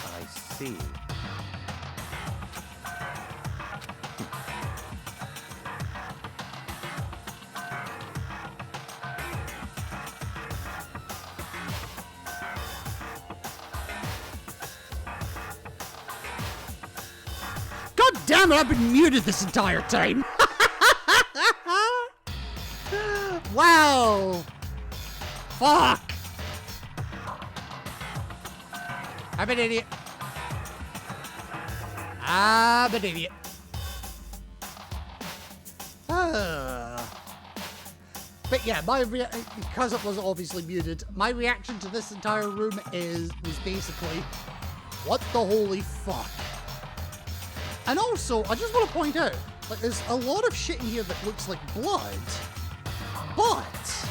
I see. God damn it, I've been muted this entire time. Wow. Fuck. I'm an idiot. I'm an idiot. But yeah, because it was obviously muted, my reaction to this entire room was basically, what the holy fuck? And also, I just want to point out, like, there's a lot of shit in here that looks like blood, but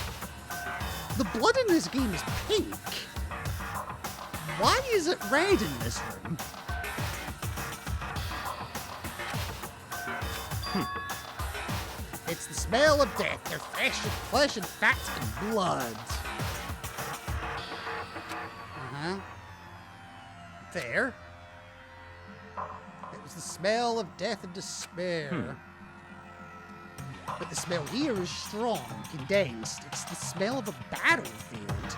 the blood in this game is pink. Why is it red in this room? It's the smell of death. There's flesh and fat and blood. There. It was the smell of death and despair. But the smell here is strong, condensed. It's the smell of a battlefield.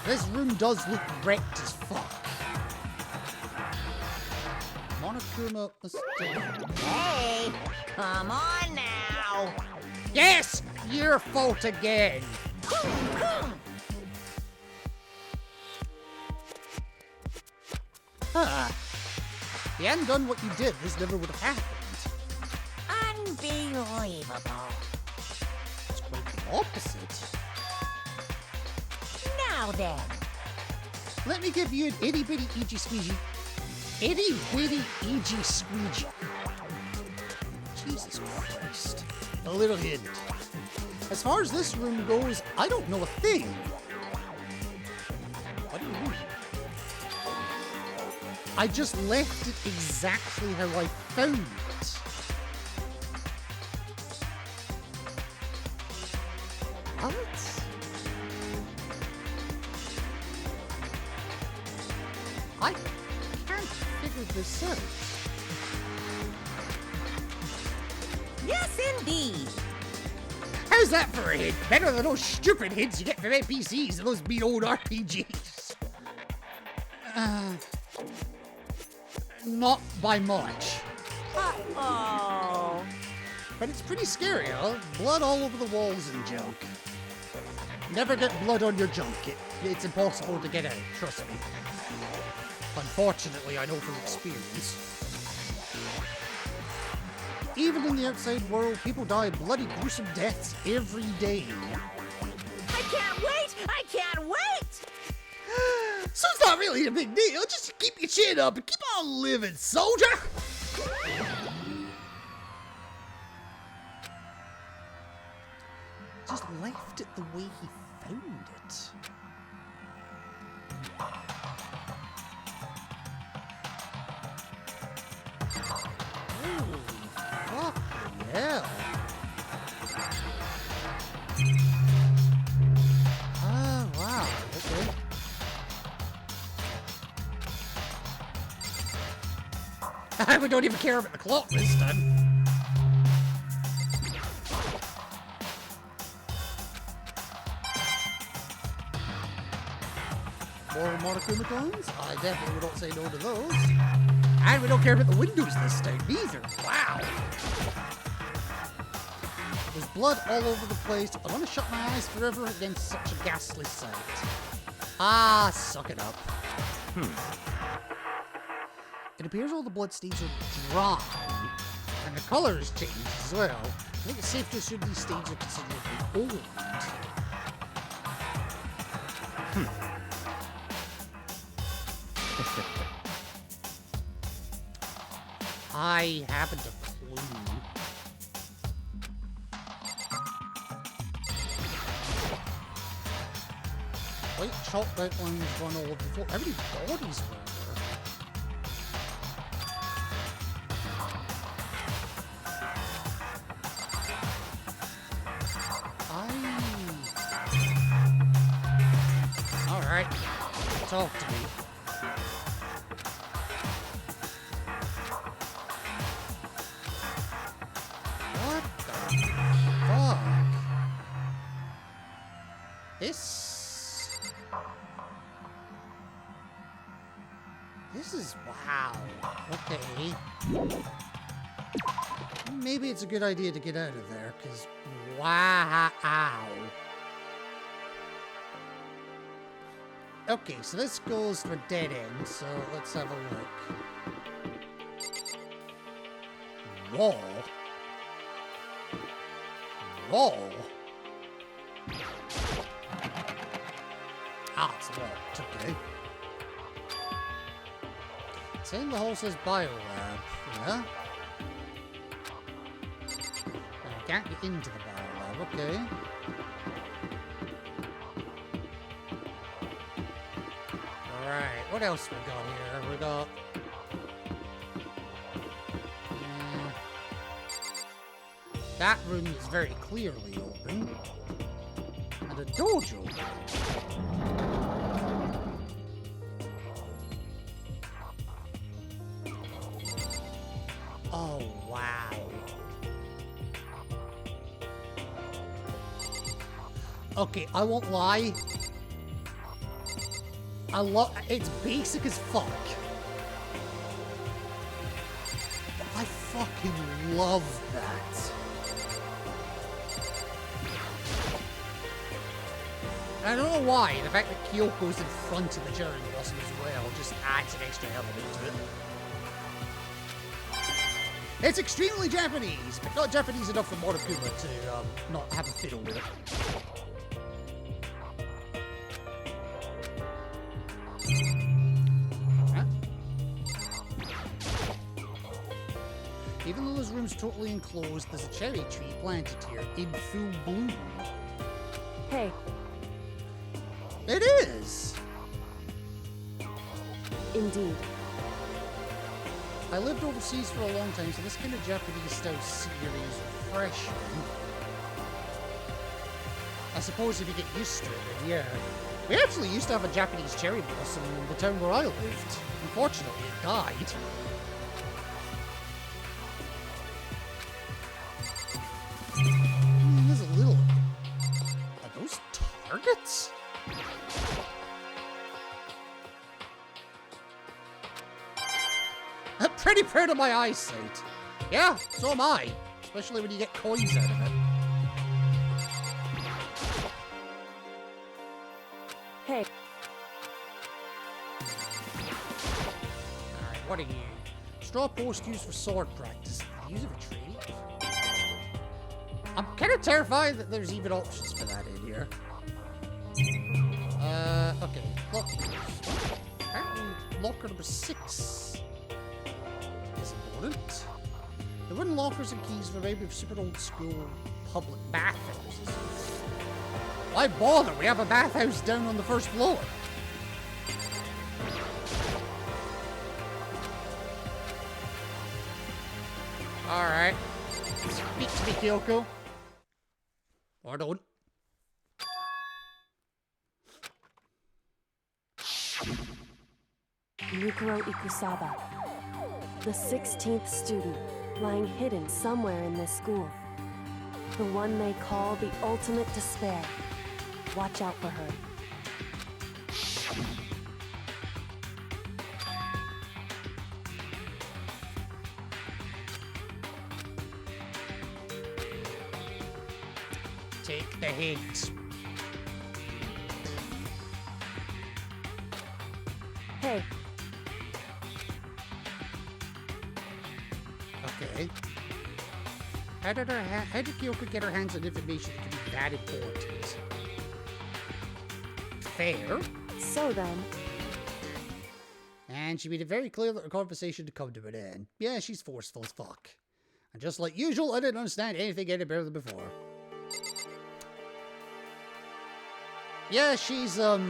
This room does look wrecked as fuck. Monokuma, let's do it. Hey, come on now. Yes! Your fault again! If you hadn't done what you did, this never would have happened. Unbelievable. It's quite the opposite. Now then. Let me give you an itty-bitty EG squeegee. Itty-bitty EG squeegee. Jesus Christ. A little hint. As far as this room goes, I don't know a thing. What do you mean? I just left it exactly how I found it. What? I can't figure this out. Yes, indeed. How's that for a hint? Better than those stupid hints you get from NPCs and those mean old RPGs. Not by much. Uh-oh. But it's pretty scary, huh? Blood all over the walls and junk. Never get blood on your junk. It's impossible to get out, trust me. Unfortunately, I know from experience. Even in the outside world, people die bloody gruesome deaths every day. I can't wait! I can't wait! So it's not really a big deal. Just keep your chin up and keep on living, soldier! Just left it the way he found it. Holy fucking hell. Oh, wow. Okay. We don't even care about the clock this time. More Monokuma coins? I definitely don't say no to those. And we don't care about the windows this time either. Wow. There's blood all over the place. I want to shut my eyes forever against such a ghastly sight. Ah, suck it up. It appears all the blood stains are dry, and the colour has changed as well. I think it's safe to assume these stains are considerably old. I haven't a clue. White chalk outlines run all over the floor. How many bodies were there? Alright. Talk to me. What the fuck? This is wow. Okay. Maybe it's a good idea to get out of there, because wow. Okay, so this goes for dead end, so let's have a look. Wall. Wall? Ah, it's locked, okay. Saying the hole says biolab, yeah? I can't get into the biolab, okay. Alright, what else we got here? We got... that room is very clearly open. And a dojo. Oh, wow. Okay, I won't lie. It's basic as fuck. But I fucking love that. And I don't know why, the fact that Kyoko's in front of the cherry blossom as well just adds an extra element to it. It's extremely Japanese, but not Japanese enough for Monokuma to not have a fiddle with it. Huh? Even though this room's totally enclosed, there's a cherry tree planted here in full bloom. Hey, It is! indeed. I lived overseas for a long time, so this kind of Japanese-style scenery is refreshing. I suppose if you get used to it, then yeah. We actually used to have a Japanese cherry blossom in the town where I lived. Unfortunately, it died. There's a little... Are those targets? I'm pretty proud of my eyesight. Yeah, so am I. Especially when you get coins out of it. Hey, Alright, what are you? Straw post used for sword practice. Use of a tree? I'm kind of terrified that there's even options for that in here. Okay. Lockers. Apparently, locker number 6 is important. The wooden lockers and keys remind me of super old school public bathhouses. Why bother? We have a bathhouse down on the first floor. Alright. Speak to me, Kyoko. Or don't. Mukuro Ikusaba, the 16th student, lying hidden somewhere in this school. The one they call the ultimate despair. Watch out for her. take the hint. Hey, Okay. How did Kyoko get her hands on information that could be that important? Fair. so then, And she made it very clear that her conversation had come to an end. Yeah, she's forceful as fuck. And just like usual, I didn't understand anything any better than before. Yeah, she's, well,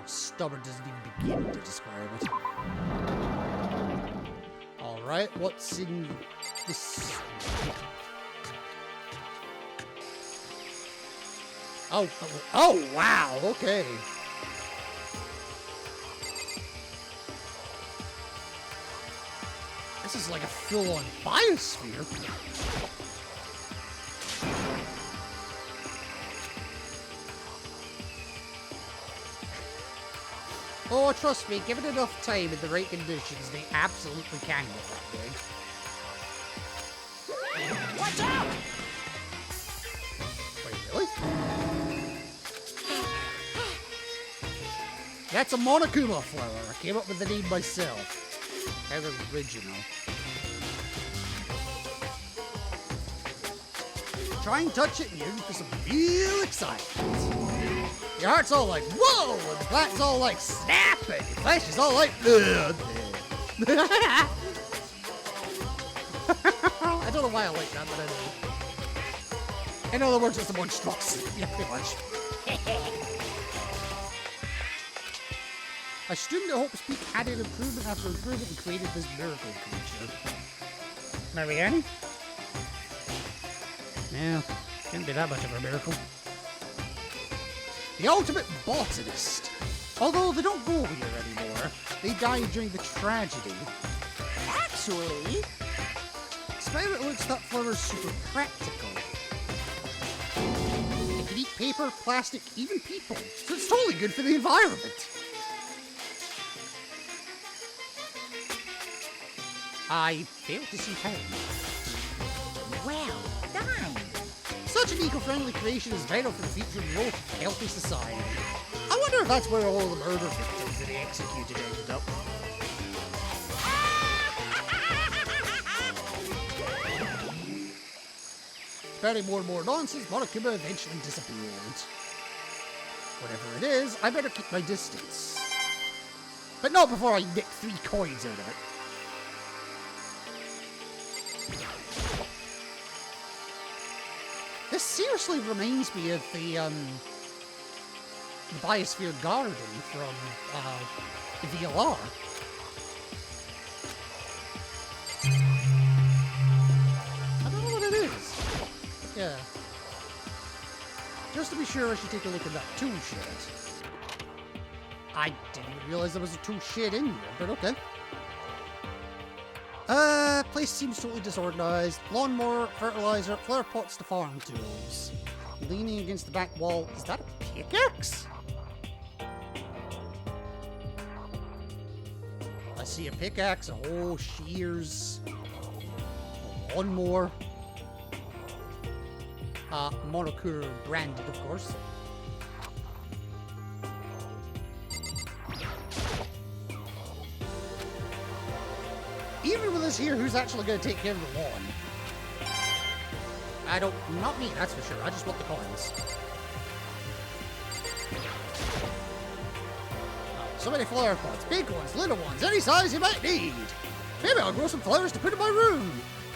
stubborn doesn't even begin to describe it. Alright, what's in this? Oh, wow, okay. This is like a full-on biosphere. Oh, trust me, given enough time and the right conditions, they absolutely can get that big. Watch out! Wait, really? That's a Monokuma flower. I came up with the name myself. How original. Try and touch it and you're for some real excitement. Your heart's all like, whoa! And the plant's all like, snap! And your flesh is all like, ugh. I don't know why I like that, but I do. In other words, it's a monstrosity. Yeah, pretty much. A student at Hope's Peak added improvement after improvement and created this miracle creature. Marianne? Yeah, can't be that much of a miracle. The ultimate botanist. Although they don't go here anymore. They died during the tragedy. Actually, Spirit looks that flower's super practical. It can eat paper, plastic, even people. So it's totally good for the environment. I fail to see how. well done. Such an eco-friendly creation is vital for the future of a healthy society. I wonder if that's where all the murder victims that he executed ended up. Spreading more and more nonsense, Monokuma eventually disappeared. Whatever it is, I better keep my distance. But not before I nick 3 coins out of it. This seriously reminds me of the Biosphere Garden from the VLR. I don't know what it is. Yeah. Just to be sure, I should take a look at that tool shed. I didn't even realize there was a tool shed in here, but okay. Place seems totally disorganized. Lawnmower, fertilizer, flower pots to farm tools. Leaning against the back wall. Is that a pickaxe? I see a pickaxe, a whole shears, a lawnmower. Monokuma branded, of course. Even with this here, who's actually going to take care of the lawn? Not me, that's for sure. I just want the coins. So many flower pots, big ones, little ones, any size you might need. Maybe I'll grow some flowers to put in my room.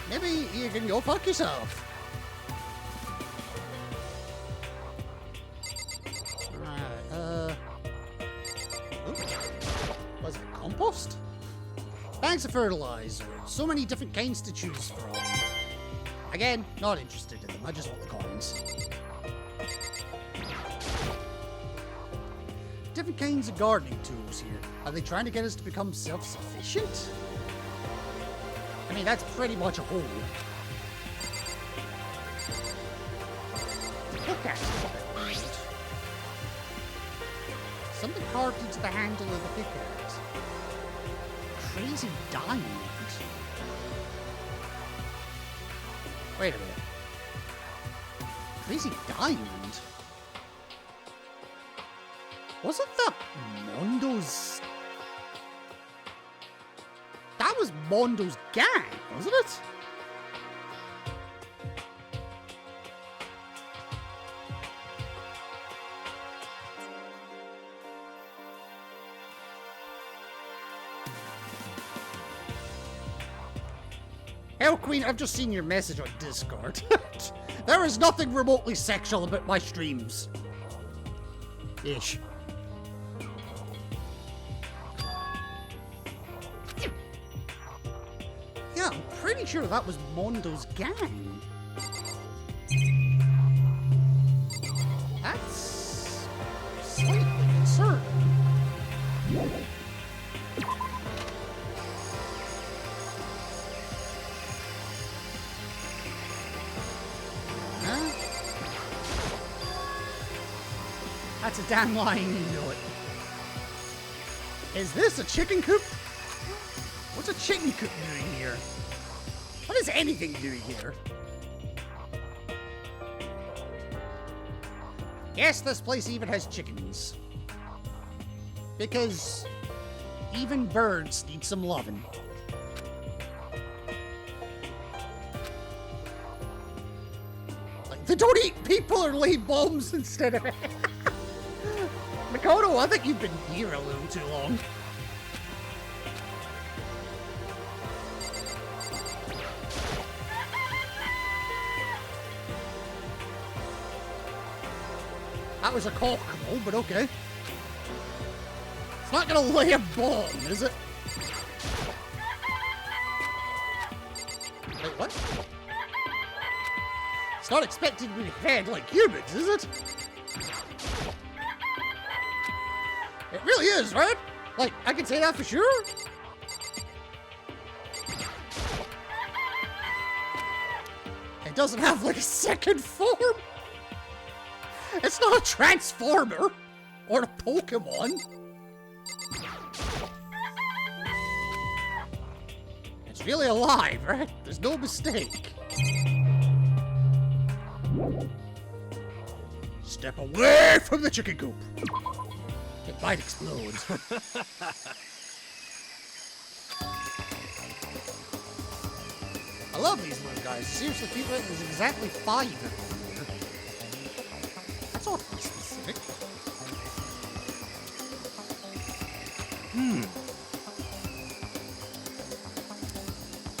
Maybe you can go fuck yourself. Alright, was it compost? Bags of fertilizer. So many different kinds to choose from. Again, not interested in them. I just want the coins. Different kinds of gardening tools here. Are they trying to get us to become self-sufficient? I mean, that's pretty much a whole. Pickaxe is a bit weird. Something carved into the handle of the pickaxe. Crazy diamond. Wait a minute. Crazy Diamond? Wasn't that Mondo's... That was Mondo's gang, wasn't it? Hell, Queen, I've just seen your message on Discord. There is nothing remotely sexual about my streams. Ish. Yeah, I'm pretty sure that was Mondo's gang. That's slightly concerning. Huh? That's a damn lying you know it. Is this a chicken coop? What's a chicken coop doing here? What is anything doing here? Guess this place even has chickens. Because even birds need some loving. Like, they don't eat people or lay bombs instead of it. Makoto, I think you've been here a little too long. That was a cockable, but okay. It's not gonna lay a bomb, is it? Wait, what? It's not expected to be fed like humans, is it? It really is, right? Like, I can say that for sure? It doesn't have, like, a second form? It's not a Transformer! Or a Pokemon! It's really alive, right? There's no mistake. Step away from the chicken coop! It might explode. I love these little guys. Seriously, people, there's exactly 5 of them here. That's awfully specific.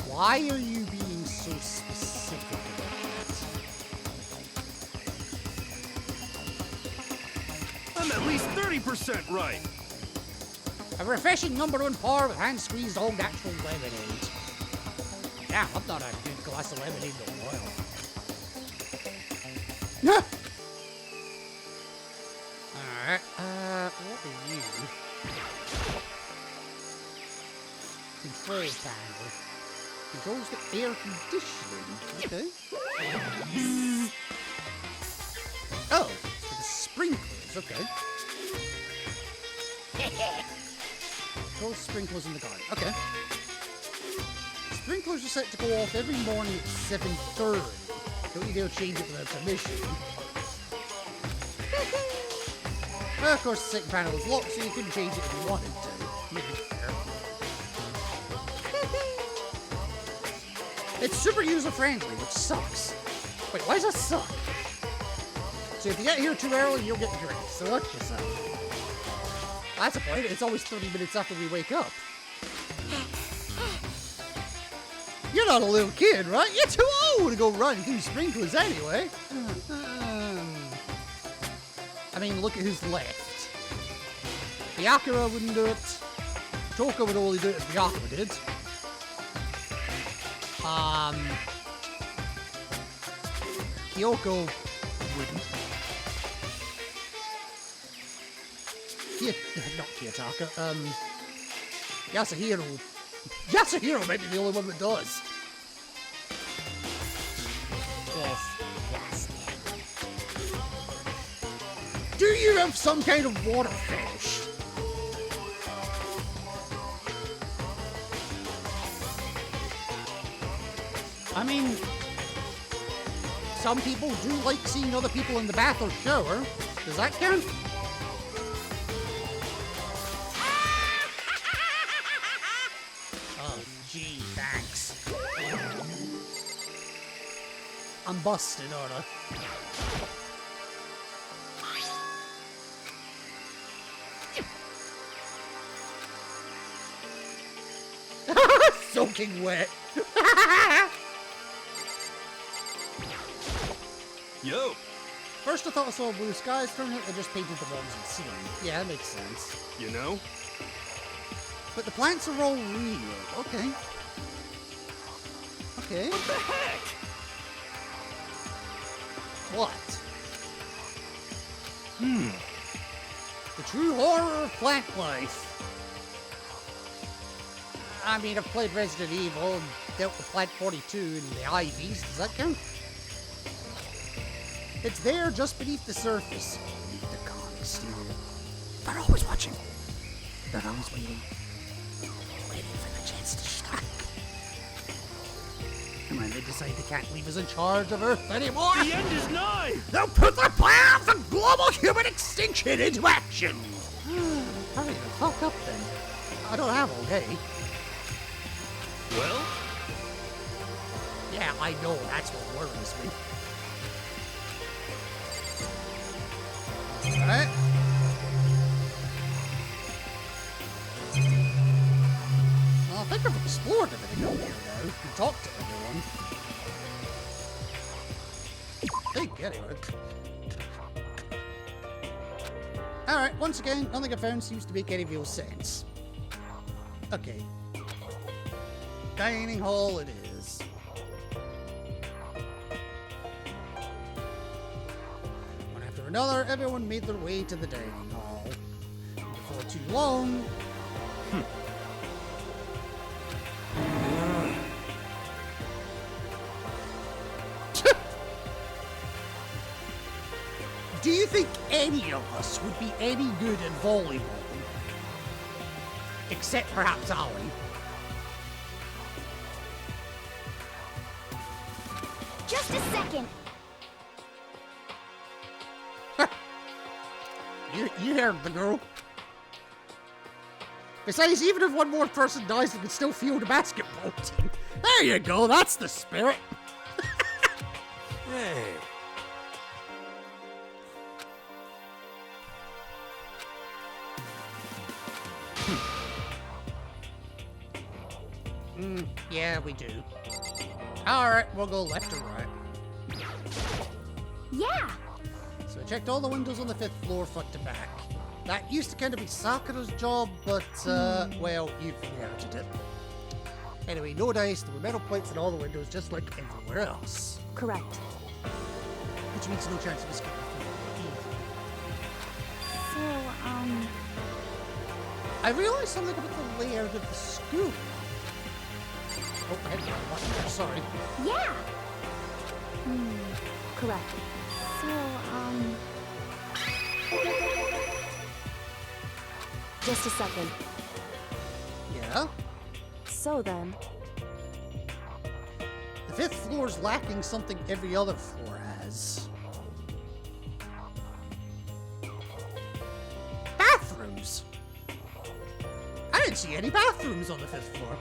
Why are you being so specific about that? I'm at least 30% right. A refreshing #1 par with hand-squeezed all natural lemonade. Yeah, I've not had a good glass of lemonade in a while. Alright, what are you? Control panel. Controls the air conditioning. Okay. Oh, for the sprinklers, okay. Control sprinklers in the garden, okay. Sprinklers are set to go off every morning at 7:30. Don't you dare change it without permission. Well, of course, the second panel is locked, so you couldn't change it if you wanted to. Maybe fair. It's super user-friendly, which sucks. Wait, why does that suck? So if you get here too early, you'll get drinks. So watch yourself. That's a point. It's always 30 minutes after we wake up. You're not a little kid, right? You're too old to go running through sprinklers anyway. I mean, look at who's left. Byakuya wouldn't do it. Toko would only do it if Byakuya did. Kyoko wouldn't. Not Kiyotaka. Yasuhiro. Yasuhiro might be the only one that does. Yes. Do you have some kind of water fetish? I mean, some people do like seeing other people in the bath or shower. Does that count? Oh, gee, thanks. I'm busted, aren't I? Soaking wet. Yo, First I thought I saw blue skies, turned out they just painted the ones in ceiling. Yeah, that makes sense. you know? But the plants are all real. Okay. Okay. What the heck? What? The true horror of plant life. I mean, I've played Resident Evil and dealt with Plant 42 and the Ivies. Does that count? It's there just beneath the surface. Beneath the calm exterior. They're always watching. They're always waiting. Waiting for the chance to strike. And when they decide they can't leave us in charge of Earth anymore, The end is nigh! they'll put their plan for global human extinction into action! Hurry the fuck up then. I don't have all day. Well, Yeah, I know, that's what worries me. Alright. Well, I think I've explored everything out here now. And talked to everyone. I think, anyway. Alright, once again, nothing I found seems to make any real sense. Okay. Dining hall it is. One after another, everyone made their way to the dining hall. And before too long... Do you think any of us would be any good at volleyball? Except perhaps Ollie. Just a second. You heard the girl. Besides, even if one more person dies, we can still field a basketball team. There you go, that's the spirit. hey. Yeah, we do. Alright, we'll go left or right. Yeah. So I checked all the windows on the 5th floor front to back. That used to kind of be Sakura's job, but, well, you've inherited it. Anyway, no dice, there were metal plates in all the windows, just like everywhere else. Correct. Which means no chance of escaping. So, I realized something about the layout of the school. Oh, I had the wrong button there, sorry. yeah. Correct. So, Just a second. Yeah? So then, The 5th floor's lacking something every other floor has. Bathrooms! I didn't see any bathrooms on the 5th floor.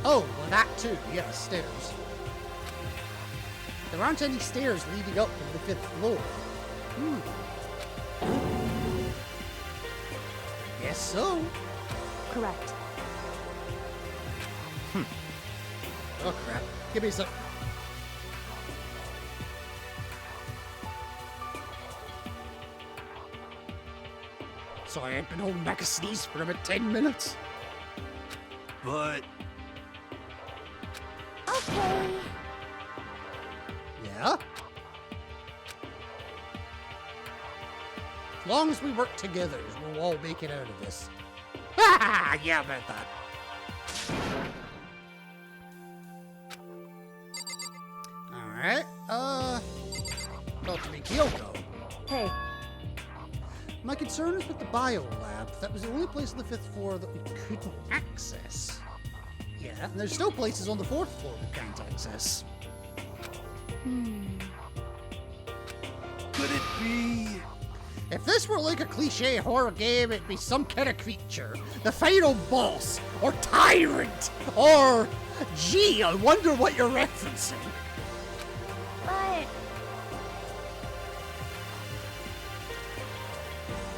Oh, well that too, yeah, stairs. There aren't any stairs leading up to the 5th floor. Guess so. correct. Oh crap. Give me a sec. Sorry, I've been holding back a sneeze for about 10 minutes. But okay. Yeah? As long as we work together, we'll all make it out of this. Ha! Yeah, about that. Alright, talk to me, Kyoko. Hey, My concern is with the bio lab. That was the only place on the 5th floor that we couldn't access. Yeah, and there's still places on the 4th floor we can't access. Could it be? If this were like a cliche horror game, it'd be some kind of creature. The final boss, or tyrant, or... Gee, I wonder what you're referencing. But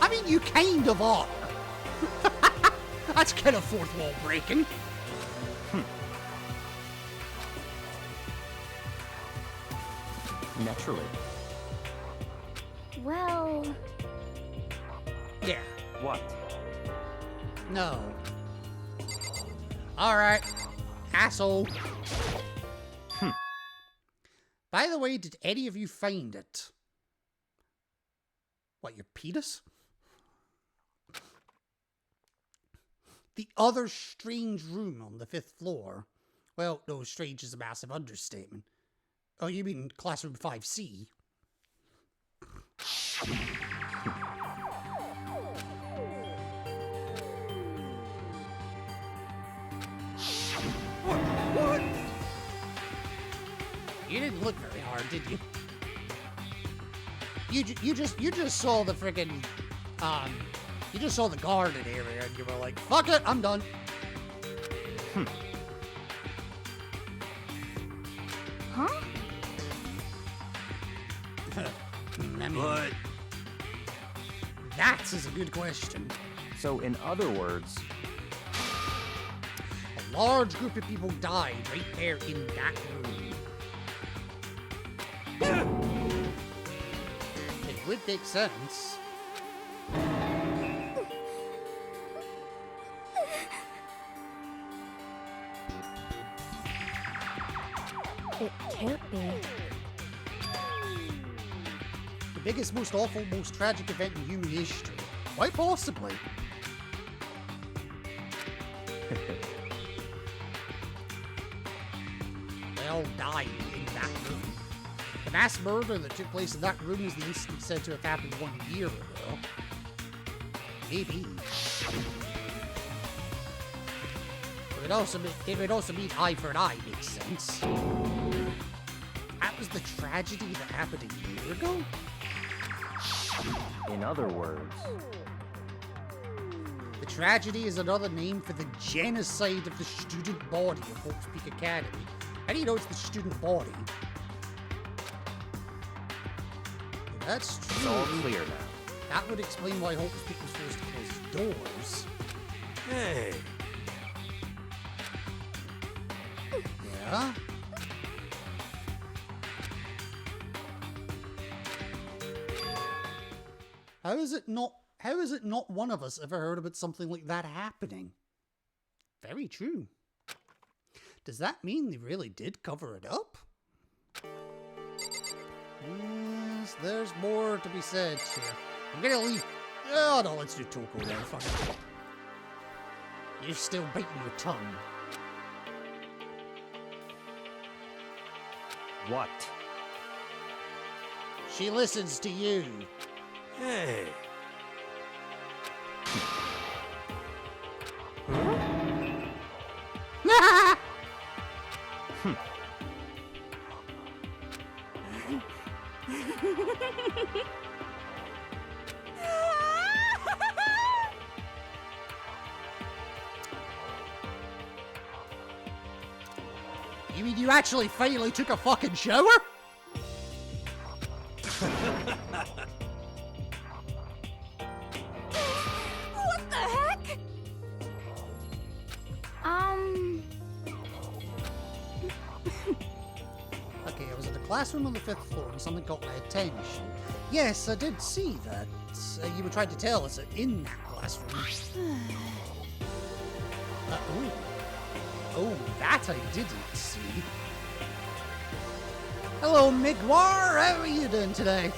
I mean, you kind of are. That's kind of fourth wall breaking. Naturally. well, Yeah. What? No. Alright. Asshole. By the way, did any of you find it? What, your penis? The other strange room on the 5th floor. Well, no, strange is a massive understatement. Oh, you mean classroom 5C? What? You didn't look very hard, did you? You just saw the friggin' you just saw the garden area and you were like, fuck it, I'm done. huh? I mean, But that is a good question. So, in other words, A large group of people died right there in that room. It would make sense. It can't be. The biggest, most awful, most tragic event in human history. Quite possibly. They all died in that room. The mass murder that took place in that room is the incident said to have happened 1 year ago. Maybe. It would also mean eye for an eye makes sense. That was the tragedy that happened a year ago? in other words, The tragedy is another name for the genocide of the student body of Hawks Peak Academy. How do you know it's the student body? That's it's true. all clear now. That would explain why Hawks Peak was forced to close doors. hey, Yeah? How is it not one of us ever heard about something like that happening? Very true. Does that mean they really did cover it up? Yes, there's more to be said here. I'm gonna leave. Oh no, let's do Toko then. Fuck it. You're still biting your tongue. What? She listens to you. hey. You mean you actually finally took a fucking shower? What the heck? Okay, I was in a classroom on the 5th floor and something caught my attention. Yes, I did see that. You were trying to tell us that in that classroom. Oh. Oh, that I didn't see. Hello, Migwar. How are you doing tonight?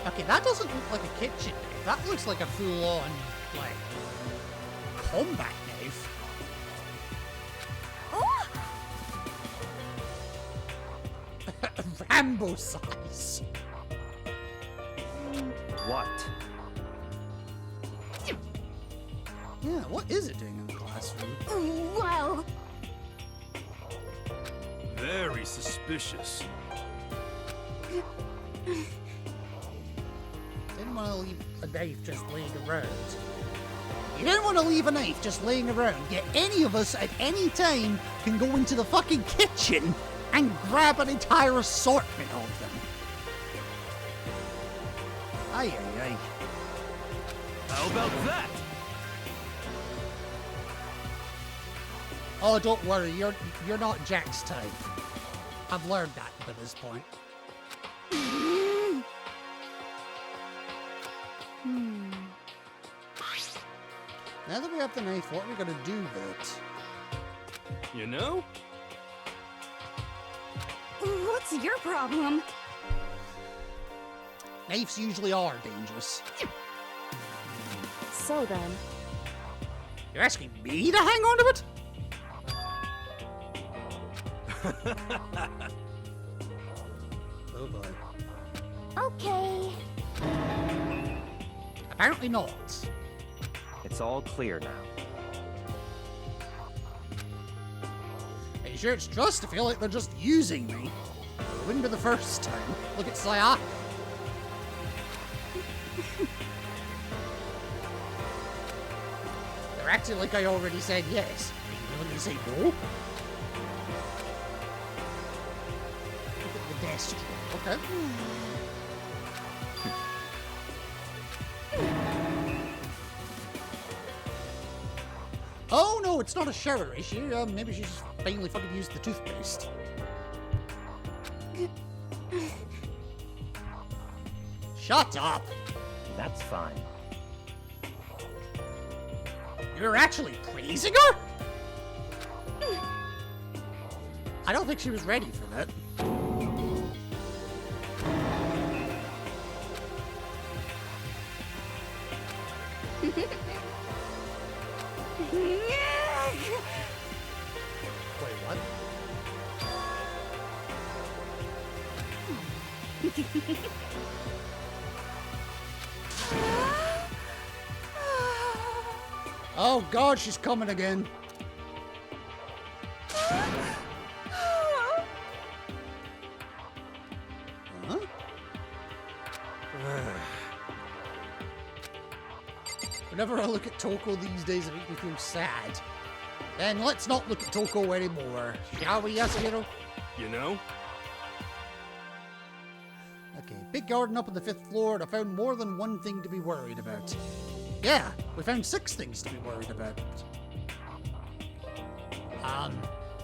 Okay, that doesn't look like a kitchen knife. That looks like a full-on, like, combat knife. Rambo size. What? Yeah, what is it doing in the classroom? Well, Very suspicious. Didn't want to leave a knife just laying around. You didn't want to leave a knife just laying around, yet any of us at any time can go into the fucking kitchen and grab an entire assortment of them. Aye, aye, aye. How about that? Oh, don't worry, you're not Jack's type. I've learned that by this point. Now that we have the knife, what are we gonna do with it? You know? what's your problem? Knives usually are dangerous. So then, You're asking me to hang on to it? Oh boy. Okay. Apparently not. It's all clear now. Are you sure it's trust? I feel like they're just using me. It wouldn't be the first time. Look at Sayaka. They're acting like I already said yes. Are you willing to say no? Look at the desk. Okay. Oh no, it's not a shower issue. Maybe she just finally fucking used the toothpaste. Shut up! That's fine. You're actually praising her? I don't think she was ready for that. Wait, what? Oh god, she's coming again. Huh? Whenever I look at Toko these days, it makes me feel sad. Then let's not look at Toko anymore, shall we, Yasuhiro? You know? Okay, big garden up on the 5th floor, and I found more than one thing to be worried about. Yeah, we found 6 things to be worried about.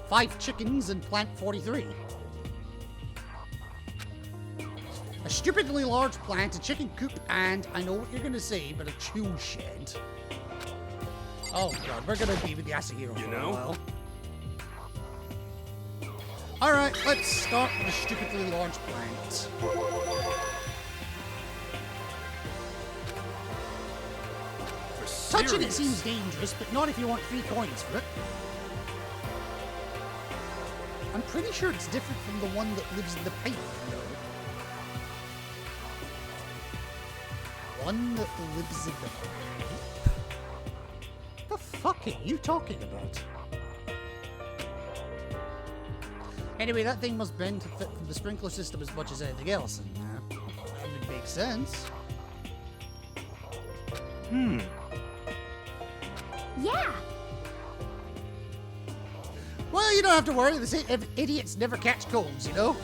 5 chickens and plant 43. A stupidly large plant, a chicken coop, and I know what you're gonna say, but a tool shed. Oh god, we're gonna be with Yasuhiro You for know? a while. Alright, let's start with a stupidly large plant. For Touching it serious. seems dangerous, but not if you want 3 coins for it. I'm pretty sure it's different from the one that lives in the pipe, though. One that lives in the pipe? The fuck are you talking about? Anyway, that thing must bend to fit from the sprinkler system as much as anything else, and that would make sense. Yeah. Well, you don't have to worry. The idiots never catch colds, you know?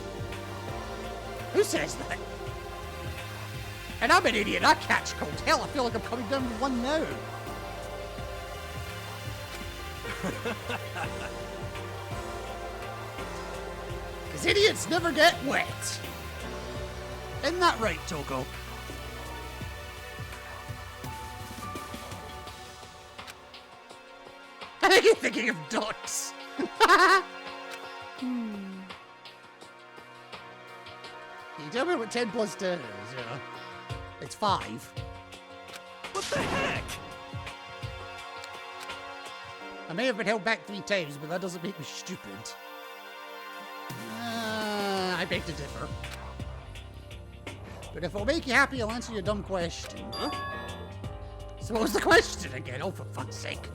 Who says that? And I'm an idiot. I catch colds. Hell, I feel like I'm coming down with one now. Because idiots never get wet. Isn't that right, Toko? I think you're thinking of ducks. Can you tell me what 10 plus 10 is? Yeah. It's 5. What the heck? I may have been held back 3 times, but that doesn't make me stupid. I beg to differ. But if it'll make you happy, I'll answer your dumb question. Huh? So what was the question again? Oh, for fuck's sake.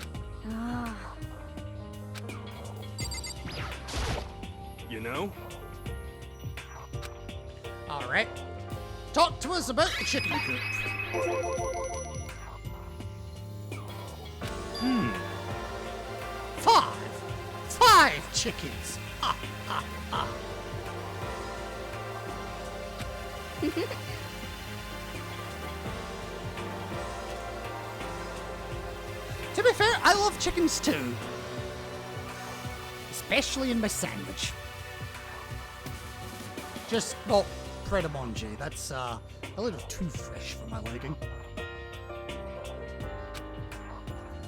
Ah. You know? Alright. Talk to us about the chicken coop. Five chickens. Ha, ha, ha. To be fair, I love chickens too. Especially in my sandwich. Just, well, Pret a Manger. That's a little too fresh for my liking.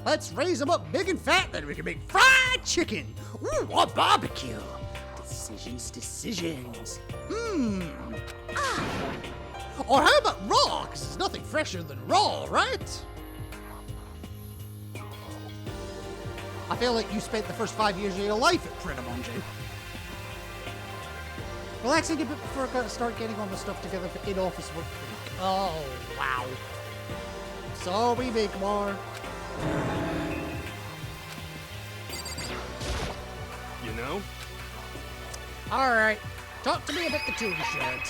Let's raise them up big and fat, then we can make fried chicken. Ooh, or barbecue. Decisions. Or how about raw? Because there's nothing fresher than raw, right? I feel like you spent the first 5 years of your life at Pret a Manger. Relaxing a bit before I start getting all my stuff together for in-office work week. Oh, wow. So we make more. You know? Alright, talk to me about the tool shed.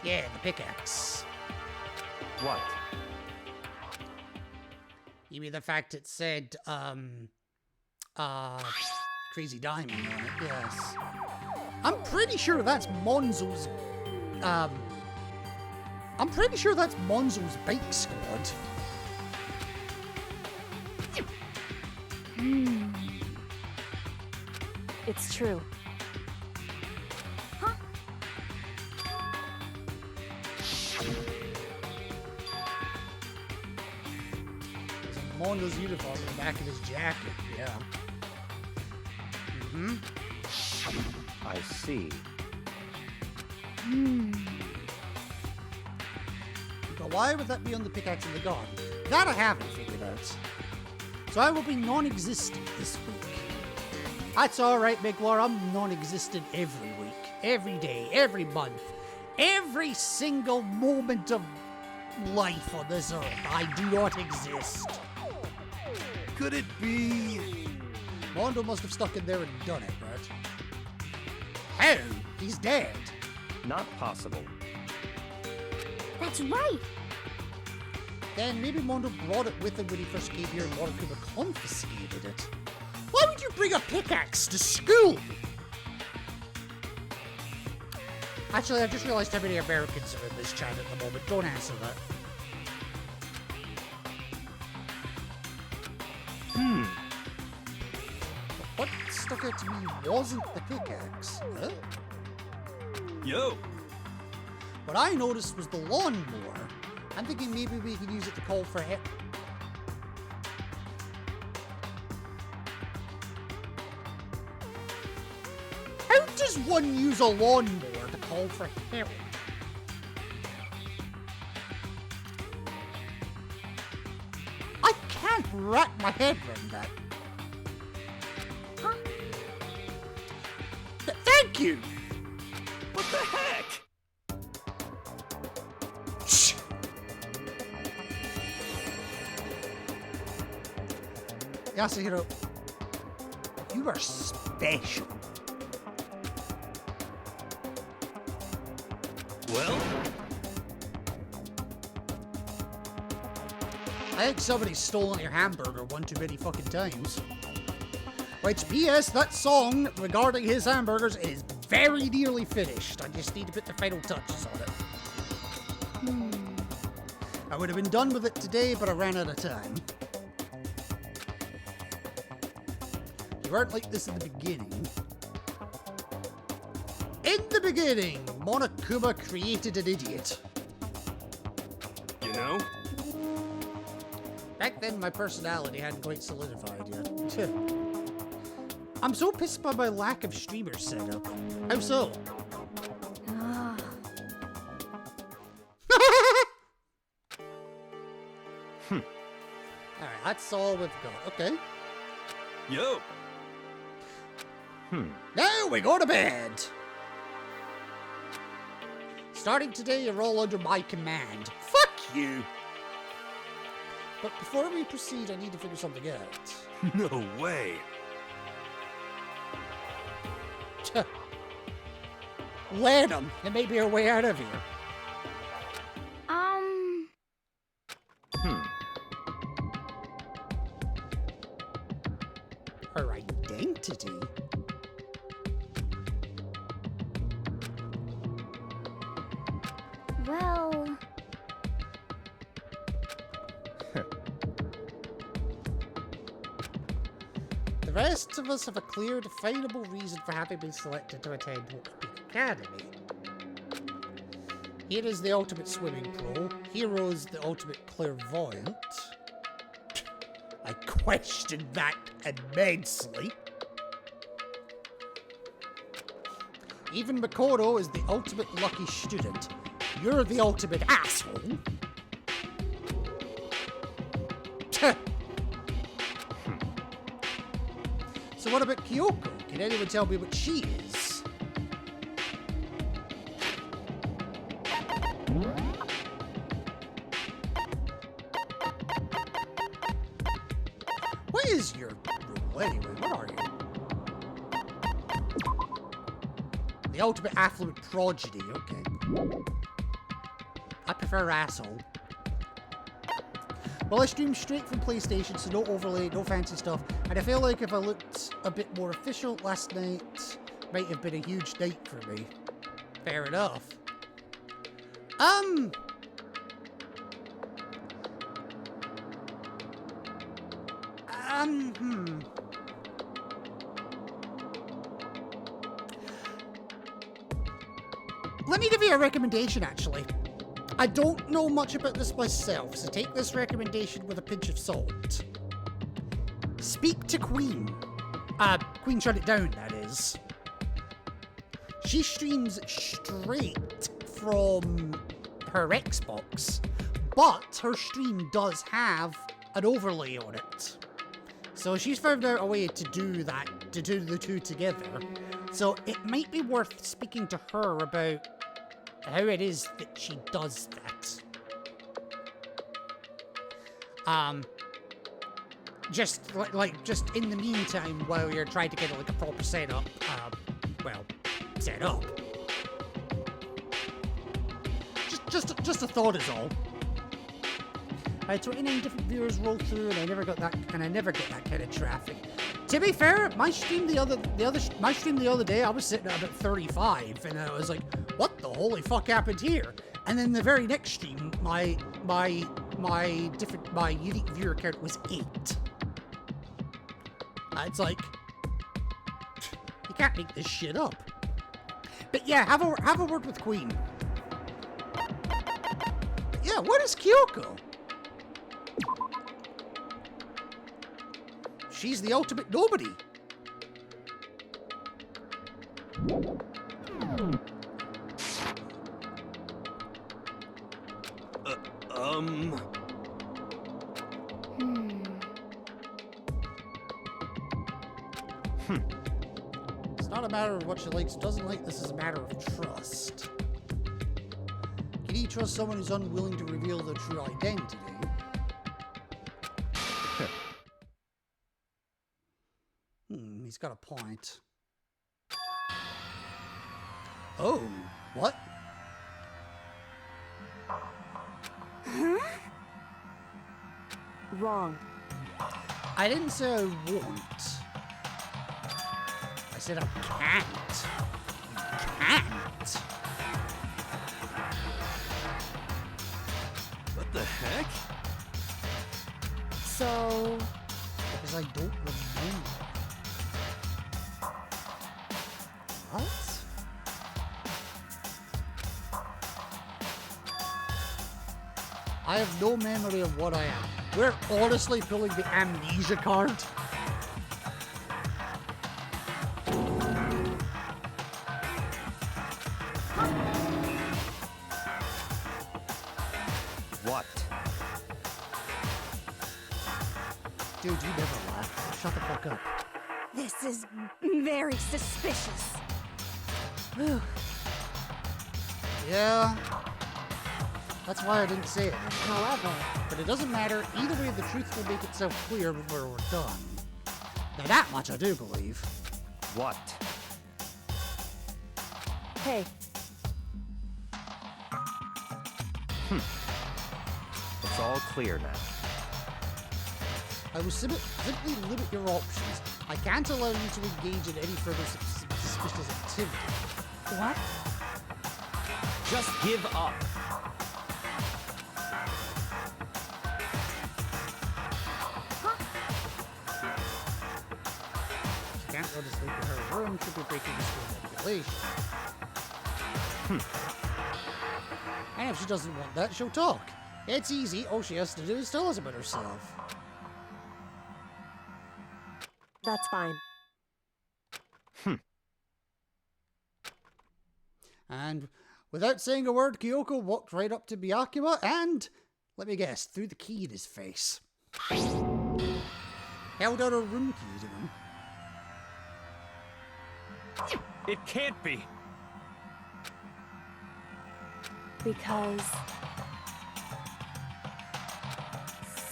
Yeah, the pickaxe. What? You mean the fact it said, Crazy Diamond on it, yes. I'm pretty sure that's Monzo's, I'm pretty sure that's Monzo's bike squad. It's true. Huh? Mondo's uniform in the back of his jacket, yeah. I see. But why would that be on the pickaxe in the garden? That I haven't figured out. So I will be non-existent this week. That's alright, Biglar. I'm non-existent every week, every day, every month, every single moment of life on this earth. I do not exist. Could it be? Mondo must have stuck in there and done it, right? How? He's dead. Not possible. That's right. Then maybe Mondo brought it with him when he first came here and Monokuma confiscated it. Why would you bring a pickaxe to school? Actually, I just realized how many Americans are in this chat at the moment. Don't answer that. What stuck out to me wasn't the pickaxe. Huh? Yo! What I noticed was the lawnmower. I'm thinking maybe we could use it to call for help. How does one use a lawnmower to call for help? I can't wrap my head around that. Huh? Thank you! What the heck? Shh. Yasuhiro, you are special. Well? I think somebody's stolen your hamburger one too many fucking times. Which, P.S., that song regarding his hamburgers is very nearly finished. I just need to put the final touches on it. I would have been done with it today, but I ran out of time. You weren't like this in the beginning. In the beginning, Monokuma created an idiot. You know? Back then, my personality hadn't quite solidified yet. I'm so pissed by my lack of streamer setup. How so? Ah. Alright, that's all we've got. Okay. Yo! Now we go to bed. Starting today, you're all under my command. Fuck you! But before we proceed, I need to figure something out. No way. Let him. It may be our way out of here. Her identity? Well, The rest of us have a clear, definable reason for having been selected to attend Hawke's Peak Academy. Here is the ultimate swimming pro. Hero's the ultimate clairvoyant. I questioned that immensely. Even Makoto is the ultimate lucky student. You're the ultimate asshole. So what about Kyoko? Can anyone tell me what she is? What is your role anyway? What are you? The ultimate affluent prodigy, okay. I prefer asshole. Well, I streamed straight from PlayStation, so no overlay, no fancy stuff. And I feel like if I looked a bit more official last night, might have been a huge night for me. Fair enough. Let me give you a recommendation, actually. I don't know much about this myself, so take this recommendation with a pinch of salt. Speak to Queen. Queen Shut It Down, that is. She streams straight from her Xbox, but her stream does have an overlay on it. So she's found out a way to do that, to do the two together. So it might be worth speaking to her about how it is that she does that. Just just in the meantime, while you're trying to get like a proper setup, set up. Just a thought is all. I had 29 different viewers roll through, and I never get that kind of traffic. To be fair, my stream the other day, I was sitting at about 35, and I was like, "What the holy fuck happened here?" And then the very next stream, my unique viewer count was 8. It's like, you can't make this shit up. But yeah, have a word with Queen. But yeah, what is Kyoko? She's the ultimate nobody. It's not a matter of what she likes or doesn't like, this is a matter of trust. Can you trust someone who's unwilling to reveal their true identity? He's got a point. Oh, what? Huh? Wrong. I didn't say I won't. I said I can't. Can't. What the heck? So... Because I don't remember. What? I have no memory of what I am. We're honestly pulling the amnesia card. What? Dude, you never laugh. Shut the fuck up. this is very suspicious. Whew. Yeah. That's why I didn't say it. However, But it doesn't matter. Either way, the truth will make itself clear before we're done. Now that much I do believe. What? hey, It's all clear now. I will simply limit your options. I can't allow you to engage in any further suspicious activity. what? Just give up. She can't go to sleep in her room. She'll be breaking the school regulation. And if she doesn't want that, she'll talk. It's easy. All she has to do is tell us about herself. That's fine. And without saying a word, Kyoko walked right up to Byakuya and, let me guess, threw the key in his face. Held out her room key to him. It can't be. Because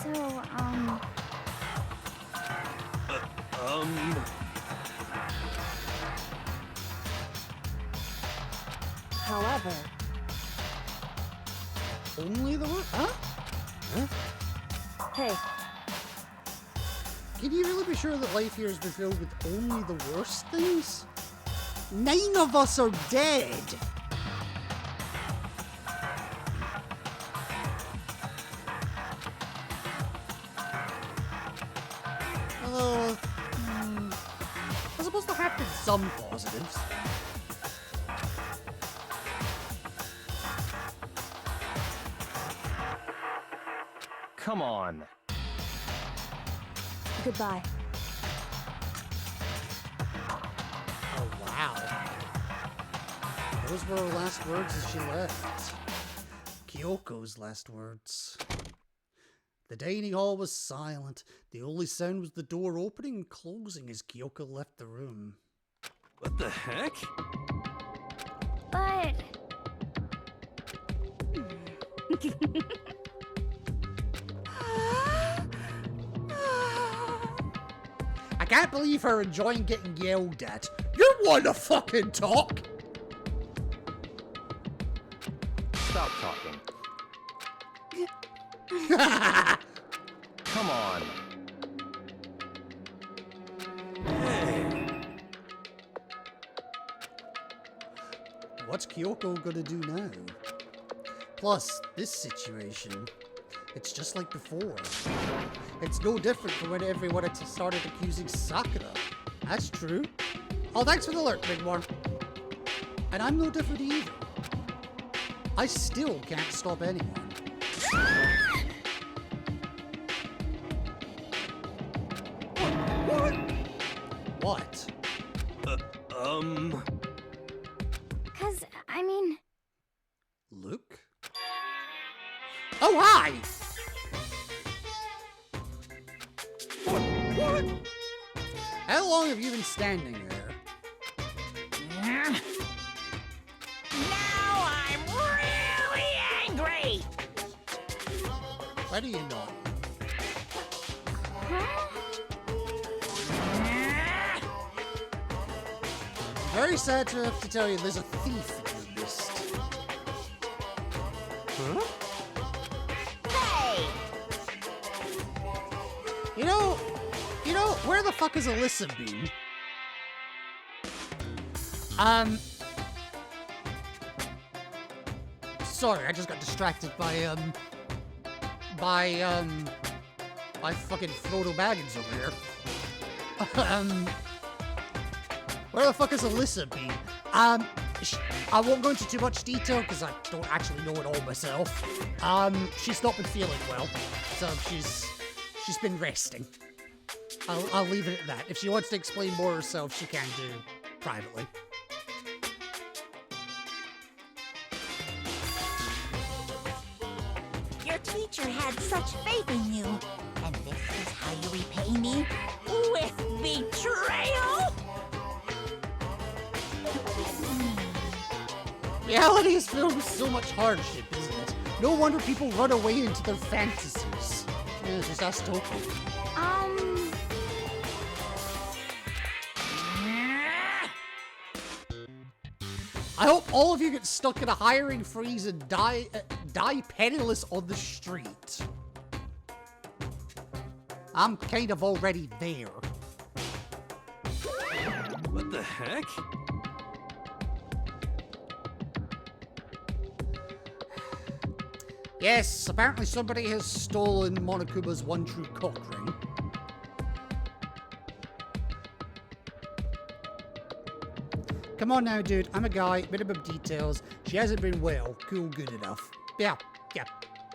So, however, Only the word? Huh? hey, Can you really be sure that life here has been filled with only the worst things? 9 of us are dead! Although, I suppose there have been some positives. Come on. goodbye. Oh, wow. Those were her last words as she left. Kyoko's last words. The dining hall was silent. The only sound was the door opening and closing as Kyoko left the room. What the heck? but I can't believe her enjoying getting yelled at. You wanna fucking talk? Stop talking. Come on. What's Kyoko gonna do now? Plus, this situation, it's just like before. It's no different from when everyone had started accusing Sakura. That's true. Oh, thanks for the alert, Big One. And I'm no different either. I still can't stop anyone. What? cause I mean, Luke? Oh, hi! What? How long have you been standing there? Now I'm really angry! Why do you know? Very sad to have to tell you there's a thief in your midst. Hey! You know, where the fuck has Alyssa been? Sorry, I just got distracted by fucking Frodo Baggins over here. Where the fuck has Alyssa been? I won't go into too much detail because I don't actually know it all myself. She's not been feeling well, so she's been resting. I'll leave it at that. If she wants to explain more herself, she can do privately. Your teacher had such faith in you. And this is how you repay me? With betrayal? Reality is filled with so much hardship, isn't it? No wonder people run away into their fantasies. Yeah, it's just us talking. I hope all of you get stuck in a hiring freeze and die penniless on the street. I'm kind of already there. What the heck? Yes, apparently somebody has stolen Monokuma's one true cock ring. Come on now, dude. I'm a guy. Minimum details. She hasn't been well. Cool, good enough. Yeah.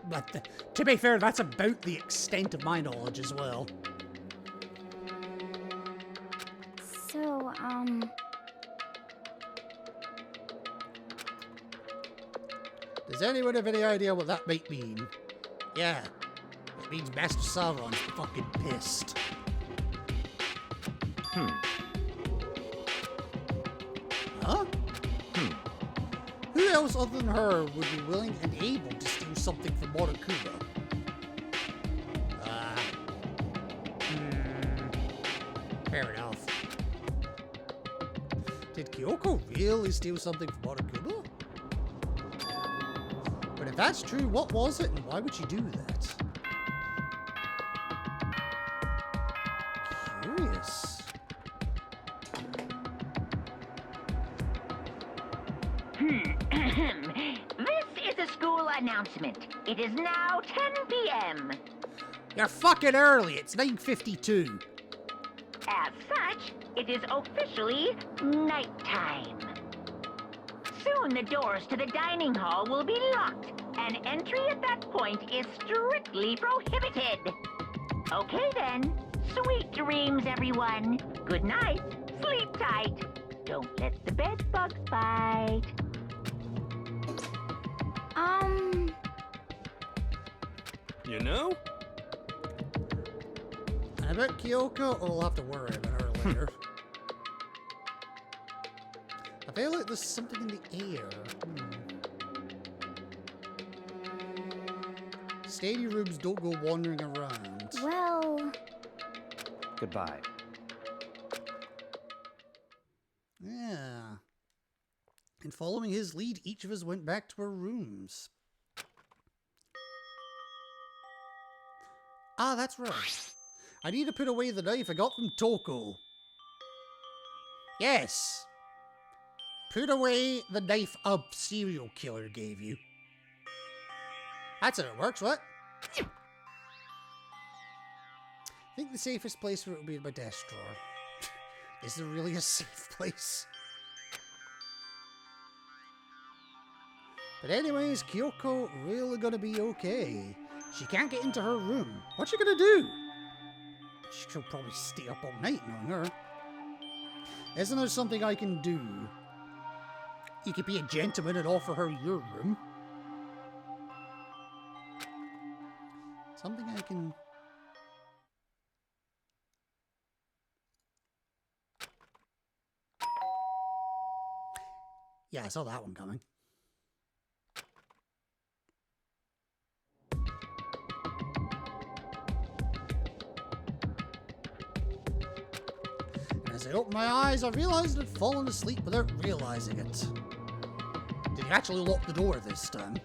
But to be fair, that's about the extent of my knowledge as well. So, Does anyone have any idea what that might mean? Yeah. It means Master Sauron's fucking pissed. Huh? Who else other than her would be willing and able to steal something from Monokuma? Fair enough. Did Kyoko really steal something from Monokuma? But if that's true, what was it and why would she do that? Curious. This is a school announcement. It is now 10 p.m. You're fucking early. It's 9:52. As such, it is officially nighttime. Soon the doors to the dining hall will be locked, and entry at that point is strictly prohibited. Okay then. Sweet dreams, everyone. Good night. Sleep tight. Don't let the bed bugs bite. You know? And about Kyoko, we'll have to worry about her later. I feel like there's something in the air. Study rooms don't go wandering around. well, Goodbye. Yeah. And following his lead, each of us went back to our rooms. Ah, that's right. I need to put away the knife I got from Toko. Yes. Put away the knife a serial killer gave you. That's how it works, what? I think the safest place for it would be in my desk drawer. Is there really a safe place? But anyways, Kyoko really gonna be okay. She can't get into her room. What's she gonna do? She'll probably stay up all night knowing her. Isn't there something I can do? You could be a gentleman and offer her your room. Something I can... Yeah, I saw that one coming. And as I opened my eyes, I realized I'd fallen asleep without realizing it. Did you actually lock the door this time?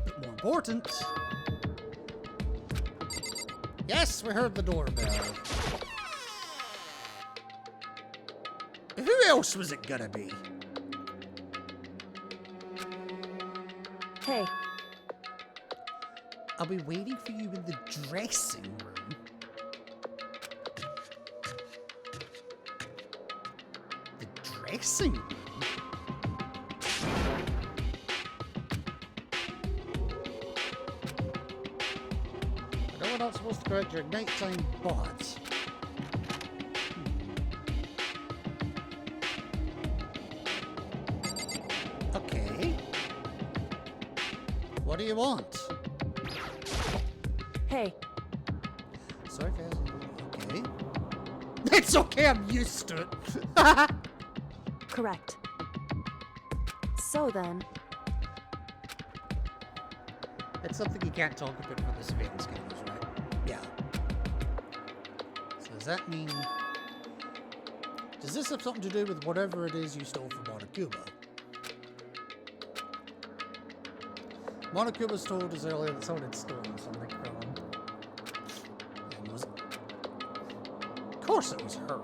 But more important... Yes, we heard the doorbell. Who else was it gonna be? Hey, I'll be waiting for you in the dressing room. The dressing room? I know we're not supposed to go out your nighttime pods. Okay. What do you want? hey, Sorry, guys. Okay. It's okay, I'm used to it. correct. So then, It's something you can't talk about for the surveillance cameras, right? Yeah. So does that mean... Does this have something to do with whatever it is you stole from Monokuma? Monokuma told us earlier that someone had stolen something from him. And was it? Of course it was her.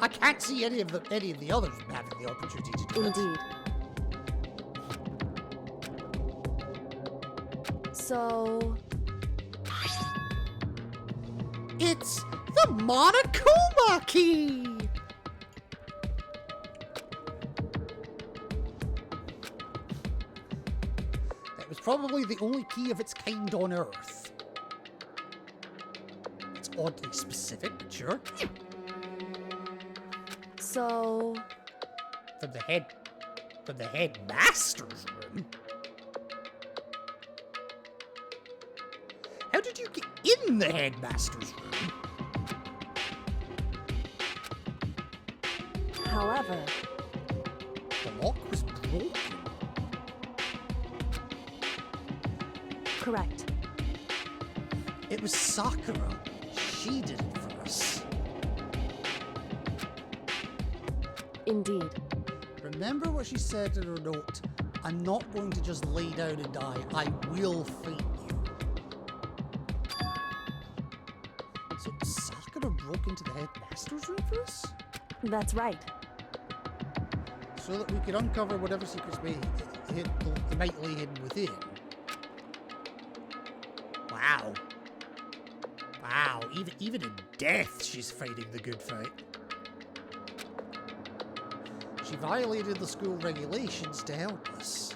I can't see any of the others having the opportunity to do it. indeed. So, It's the Monokuma key! It was probably the only key of its kind on Earth. It's oddly specific, but sure. so, From the headmaster's room? How did you get in the headmaster's room? however, The lock was broken. correct. It was Sakura. She did it for us. Indeed. Remember what she said in her note? I'm not going to just lay down and die. I will fight you. So Sakura broke into the headmaster's room for us? That's right. So that we could uncover whatever secrets might lay hidden within. Wow. Wow, even in death she's fighting the good fight. She violated the school regulations to help us.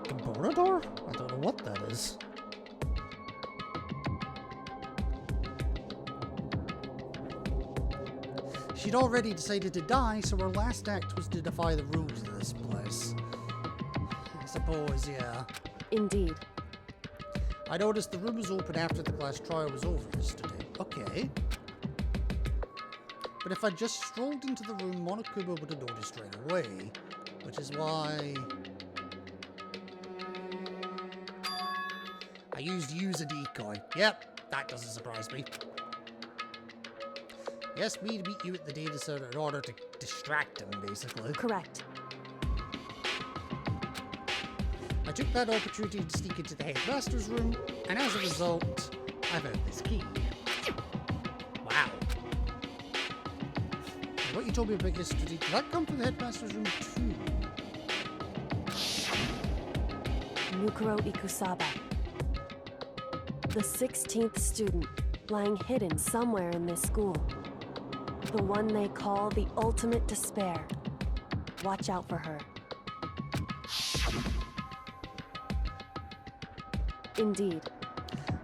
Gamborador? I don't know what that is. She'd already decided to die, so her last act was to defy the rules of this place. I suppose, yeah. Indeed. I noticed the room was open after the class trial was over yesterday. Okay. But if I just strolled into the room, Monokuma would have noticed right away. Which is why... I used use a decoy. Yep, that doesn't surprise me. He asked me to meet you at the data center in order to distract him, basically. Correct. I took that opportunity to sneak into the headmaster's room, and as a result, I found this key. Wow. What you told me about yesterday, did that come from the headmaster's room too? Mukuro Ikusaba. The 16th student, lying hidden somewhere in this school. The one they call the ultimate despair. Watch out for her. Indeed.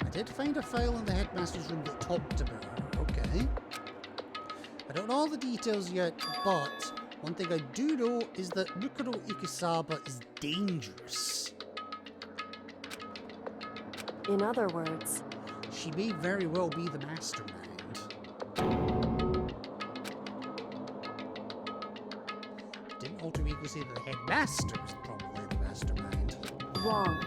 I did find a file in the headmaster's room that talked about her, okay. I don't know all the details yet, but one thing I do know is that Mukuro Ikusaba is dangerous. In other words, She may very well be the mastermind. Didn't Alter Ego say that the headmaster was probably the mastermind? wrong.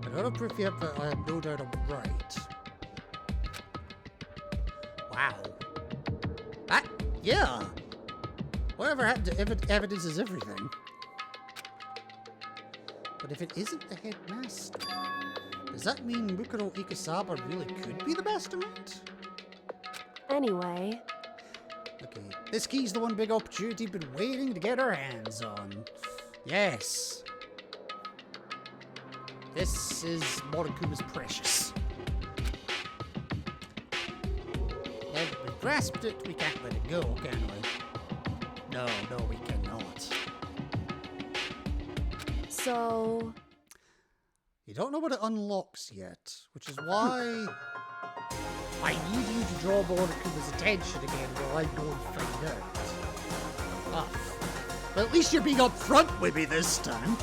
I don't have proof yet, but I have no doubt I'm right. Wow. That, yeah. Whatever happened to evidence is everything. But if it isn't the headmaster, does that mean Mukuro Ikusaba really could be the mastermind? Anyway, Okay, this key's the one big opportunity we've been waiting to get our hands on. Yes. This is Monokuma's precious. Now that we've grasped it, we can't let it go, can we? No, we cannot. so You don't know what it unlocks yet, which is why I need you to draw Monokuma's attention again while I go and find out. Ah, well, at least you're being upfront with me this time.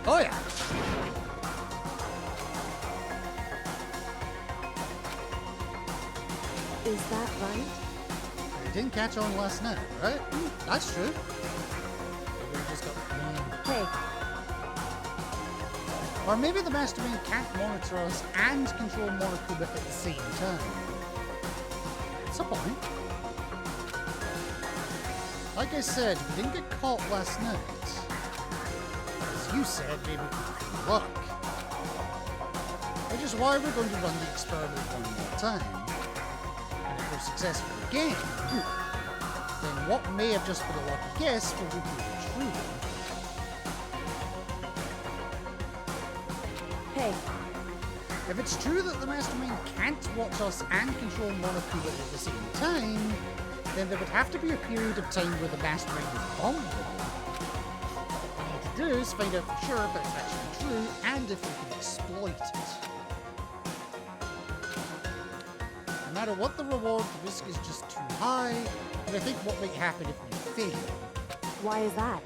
Oh yeah. Is that right? You didn't catch on last night, right? That's true. Maybe we just got... Hey, Or maybe the Mastermind can't monitor us and control Monokuma at the same time. It's a point. Like I said, we didn't get caught last night. As you said, maybe with luck. Which is why we're going to run the experiment one more time. And if we're successful again, then what may have just been a lucky guess will be proven true. hey, If it's true that the Mastermind can't watch us and control Monokuma at the same time, then there would have to be a period of time where the Mastermind is vulnerable. What we need to do is find out for sure if it's actually true and if we can exploit it. No matter what the reward, the risk is just too high, and I think what might happen if we fail. why is that?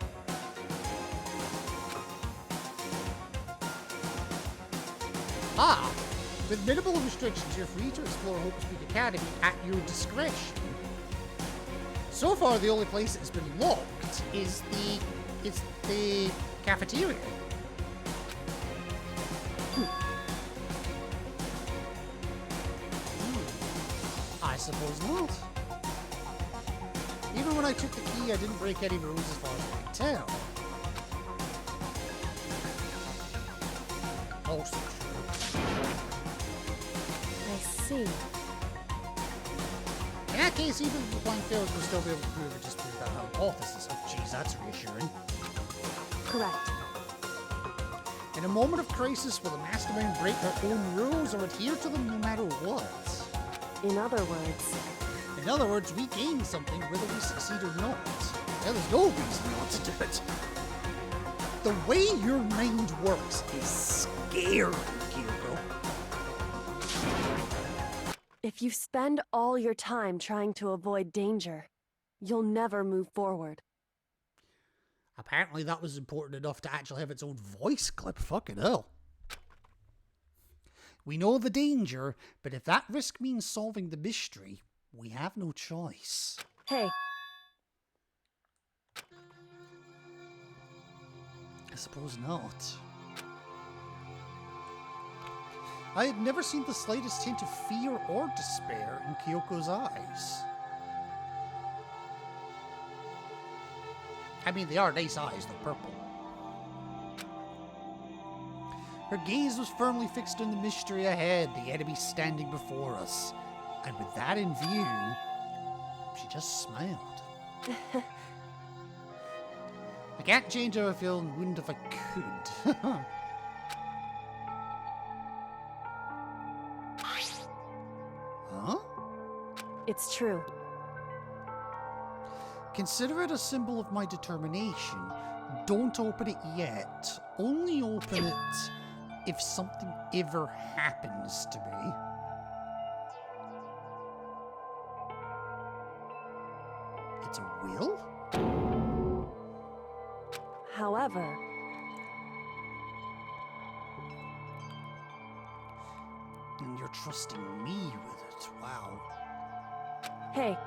Ah! With minimal restrictions, you're free to explore Hope Speak Academy at your discretion. So far, the only place that's been locked is the cafeteria. I suppose not. Even when I took the key, I didn't break any rules as far as I can tell. Also true. I see. In that case, even if the plan fails, we'll still be able to prove or disprove that hypothesis. Oh, jeez, that's reassuring. Correct. In a moment of crisis, will the Mastermind break their own rules or adhere to them no matter what? In other words, In other words, we gain something whether we succeed or not. Well, there's no reason not to do it. The way your mind works is scary, Kyoko. if you spend all your time trying to avoid danger, you'll never move forward. Apparently that was important enough to actually have its own voice clip. Fucking hell. We know the danger, but if that risk means solving the mystery, we have no choice. Hey, I suppose not. I had never seen the slightest hint of fear or despair in Kyoko's eyes. I mean, they are nice eyes, they're purple. Her gaze was firmly fixed on the mystery ahead, the enemy standing before us. And with that in view, she just smiled. I can't change how I feel and wouldn't if I could. Huh? it's true. Consider it a symbol of my determination. Don't open it yet. Only open it if something ever happens to me. It's a will? However, And you're trusting me with it. Wow. hey,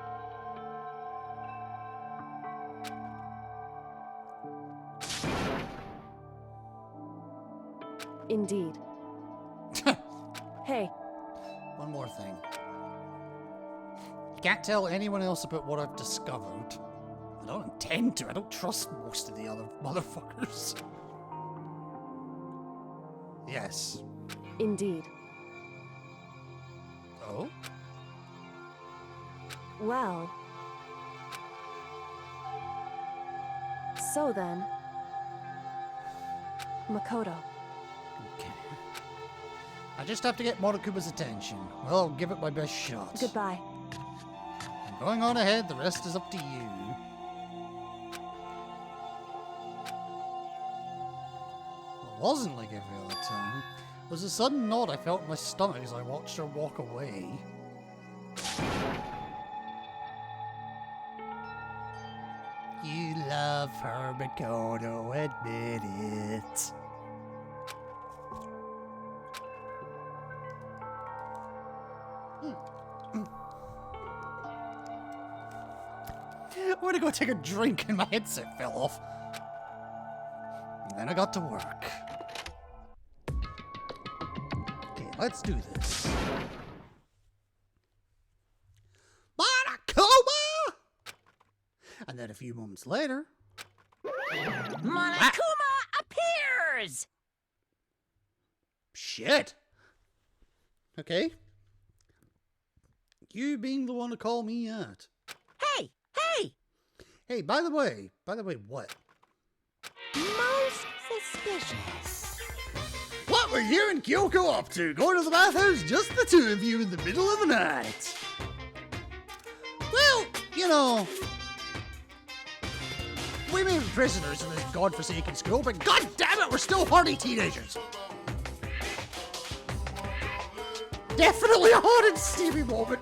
indeed. Hey, One more thing. You can't tell anyone else about what I've discovered. I don't intend to. I don't trust most of the other motherfuckers. Yes. indeed. Oh? Well. So then. Makoto. Okay. I just have to get Monokuma's attention. Well, I'll give it my best shot. Goodbye. I'm going on ahead, the rest is up to you. It wasn't like every other time. There was a sudden knot I felt in my stomach as I watched her walk away. You love her, Makoto, admit it. went to go take a drink and my headset fell off. And then I got to work. Okay, let's do this. Monokuma! And then a few moments later... Monokuma appears! Shit! Okay. You being the one to call me out. Hey, hey! Hey, by the way, what? Most suspicious. What were you and Kyoko up to? Going to the bathhouse, just the two of you in the middle of the night? Well, you know, we may be prisoners in this godforsaken school, but god damn it, we're still hardy teenagers. Definitely a hot and steamy moment.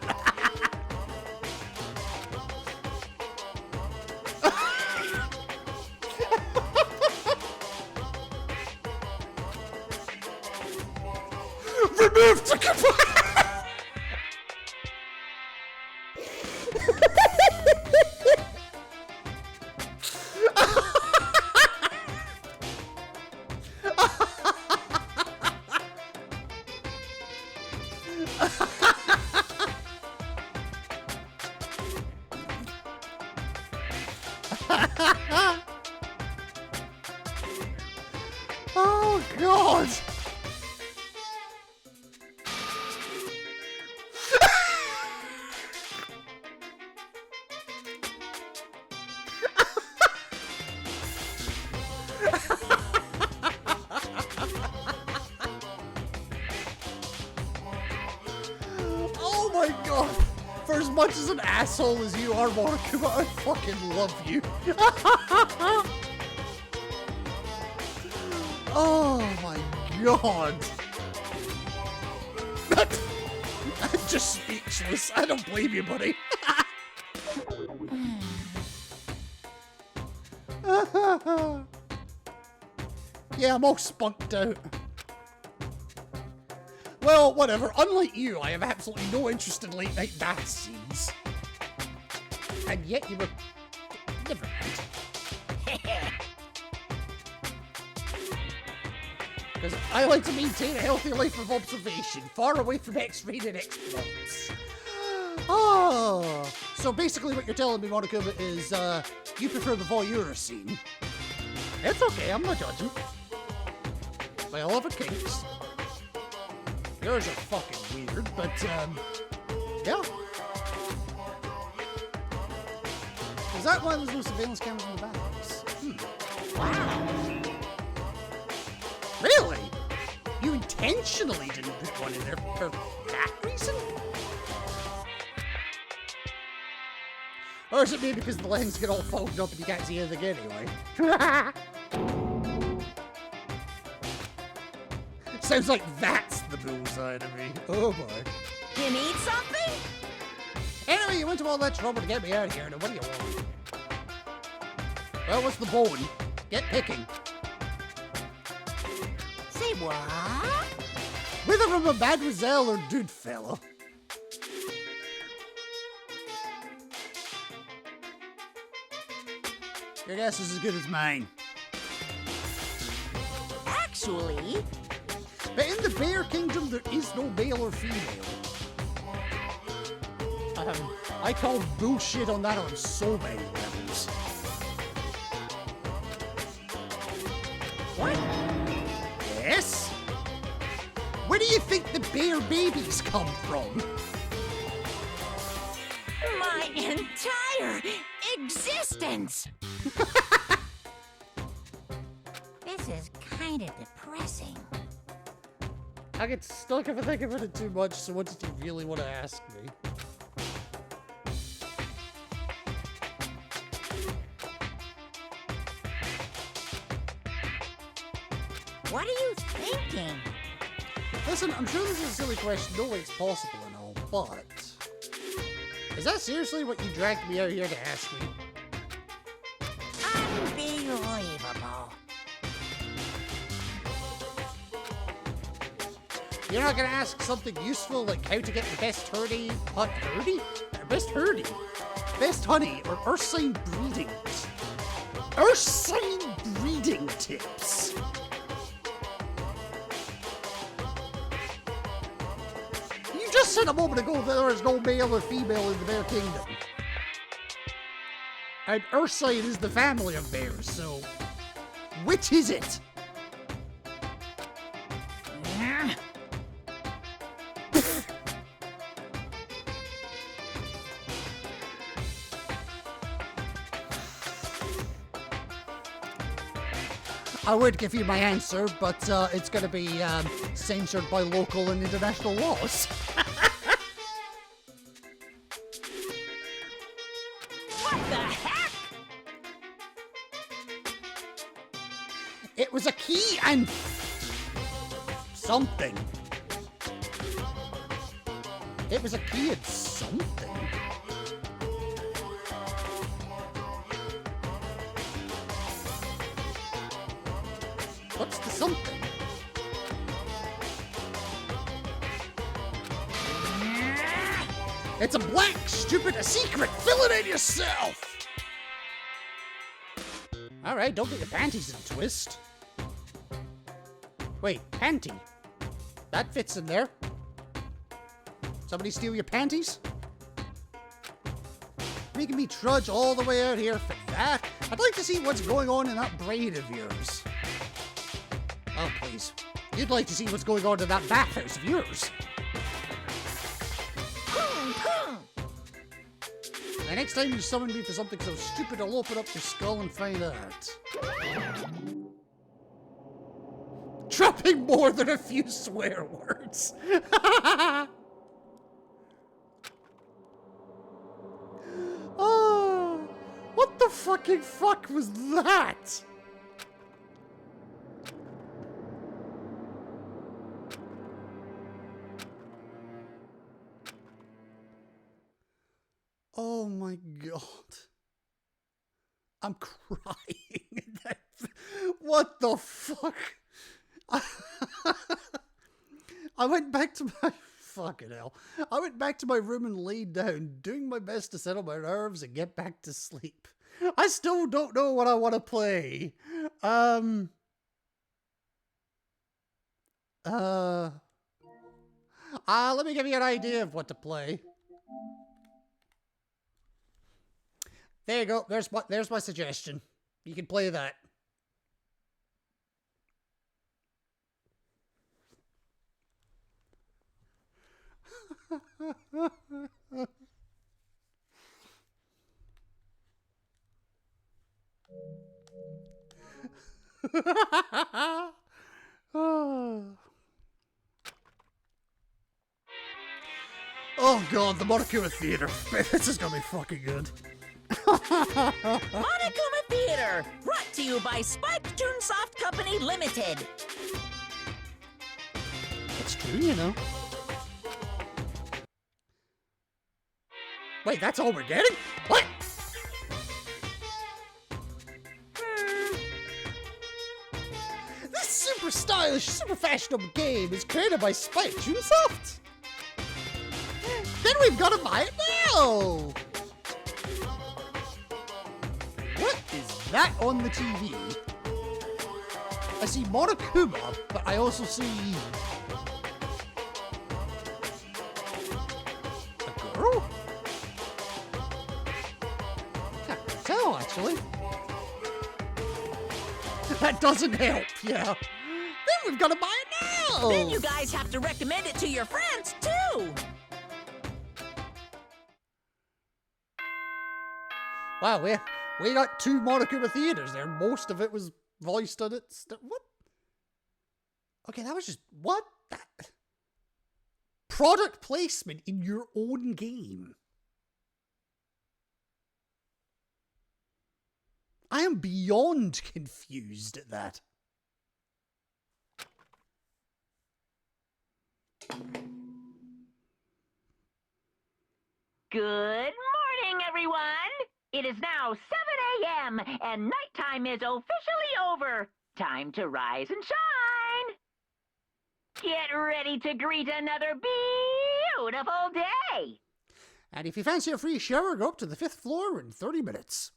Remove to Oh, God. Oh my god! For as much as an asshole as you are, Monokuma, I fucking love you. Oh my god! I'm just speechless. I don't blame you, buddy. Yeah, I'm all spunked out. Well, whatever. Unlike you, I have absolutely no interest in late night bath scenes. And yet you were... Never mind. Because I like to maintain a healthy life of observation, far away from X-rated exploits. Oh, so basically what you're telling me, Monokuma, is you prefer the voyeur scene. It's okay, I'm not judging. I love it, kinks. Yours are fucking weird, but yeah. Is that why there's no surveillance cameras in the bathhouse? Wow. Really? You intentionally didn't put one in there for that reason? Or is it maybe because the lens get all fogged up and you can't see anything anyway? Sounds like that's the bullseye to me. Oh boy. You need something? Anyway, you went to all that trouble to get me out of here. Now what do you want? Well, what's the bone? Get picking. Say what? Whether I'm a mademoiselle or dude fella. Your guess is as good as mine. Actually... But in the Bear Kingdom, there is no male or female. I call bullshit on that on so many levels. What? Yes? Where do you think the bear babies come from? My entire existence! This is kind of depressing. I get stuck if I think about it too much, so what did you really want to ask me? What are you thinking? Listen, I'm sure this is a silly question, no way it's possible and all, but... Is that seriously what you dragged me out here to ask me? Unbelievable. You're not gonna ask something useful like how to get the best hurdy? Best hurdy? best honey or ursine breeding. Ursine breeding tips. You just said a moment ago that there is no male or female in the bear kingdom. And Ursine is the family of bears, so which is it? I would give you my answer, but it's going to be censored by local and international laws. What the heck? It was a key and something. It was a key and something. What's the something? It's a blank, stupid, a secret. Fill it in yourself. All right, don't get your panties in a twist. Wait, panty. That fits in there. Somebody steal your panties? Making me trudge all the way out here for that? I'd like to see what's going on in that braid of yours. Oh, please. You'd like to see what's going on in that bathhouse of yours. The next time you summon me for something so stupid, I'll open up your skull and find out. Dropping more than a few swear words. Oh, what the fucking fuck was that? Oh my god. I'm crying. What the fuck? I went back to my... Fucking hell. I went back to my room and laid down, doing my best to settle my nerves and get back to sleep. I still don't know what I want to play. Let me give you an idea of what to play. There you go. There's my suggestion. You can play that. Oh god, the Monokuma Theater. This is gonna be fucking good. Monokuma Theater, brought to you by Spike Toonsoft Company Limited. It's true, you know. Wait, that's all we're getting? What? This super stylish, super fashionable game is created by Spike Toonsoft. Then we've got to buy it now. What is that on the TV? I see Monokuma, but I also see a girl? Can't tell, actually. That doesn't help, yeah. Then we've got to buy it now. Then you guys have to recommend it to your friends, too. Wow, we got 2 Monokuma theaters there. Most of it was voiced on it. What? Okay, that was just... What? That... Product placement in your own game. I am beyond confused at that. Good morning, everyone! It is now 7 a.m. and nighttime is officially over. Time to rise and shine! Get ready to greet another beautiful day! And if you fancy a free shower, go up to the 5th floor in 30 minutes.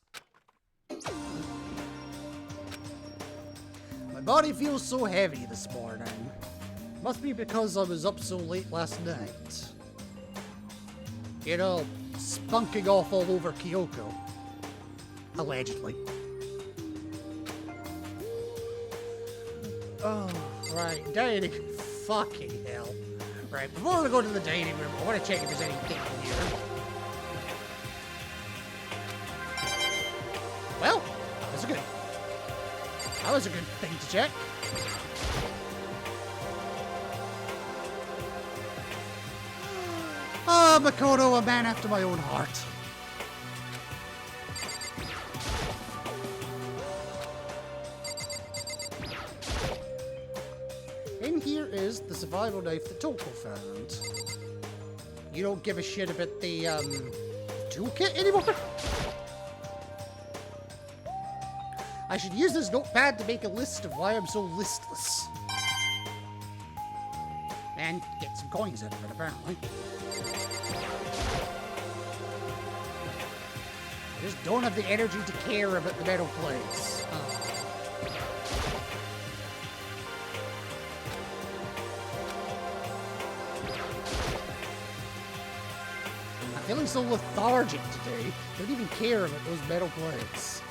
My body feels so heavy this morning. Must be because I was up so late last night. You know, spunking off all over Kyoko. Allegedly. Oh, right, dining. Fucking hell. Right, before we go to the dining room, I want to check if there's anything in here. Well, that was a good thing to check. Ah, Makoto, a man after my own heart. In here is the survival knife that Toko found. You don't give a shit about the, toolkit anymore? I should use this notepad to make a list of why I'm so listless. And get some coins out of it, apparently. I just don't have the energy to care about the metal plates. I'm feeling so lethargic today. I don't even care about those metal plates.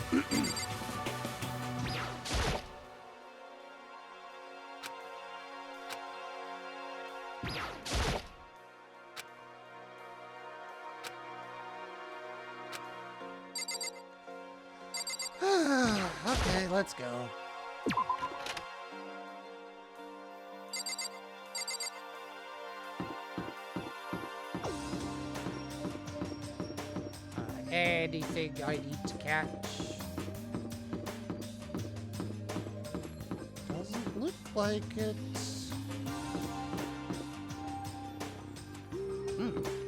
Okay, let's go. Anything I need to catch? Doesn't look like it.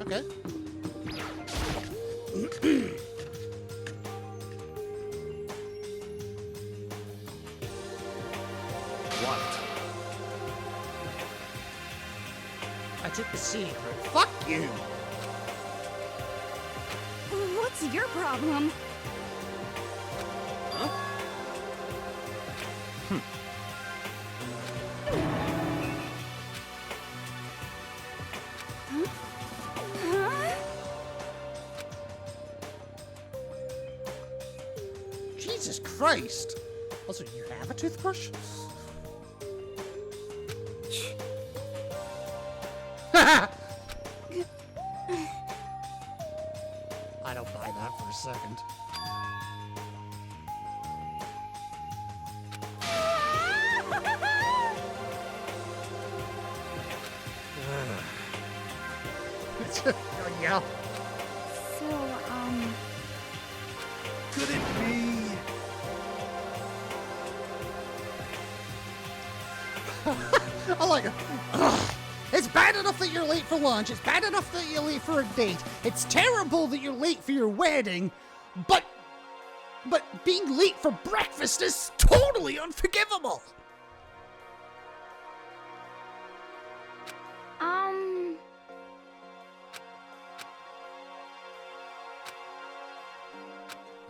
Okay. I took the secret. Fuck you! What's your problem? Jesus Christ! Also, do you have a toothbrush? I don't buy that for a second. Yeah. So, Could it be? I like it. Ugh. It's bad enough that you're late for lunch. It's bad enough that you're late for a date. It's terrible that you're late for your wedding. But being late for breakfast is totally unforgivable.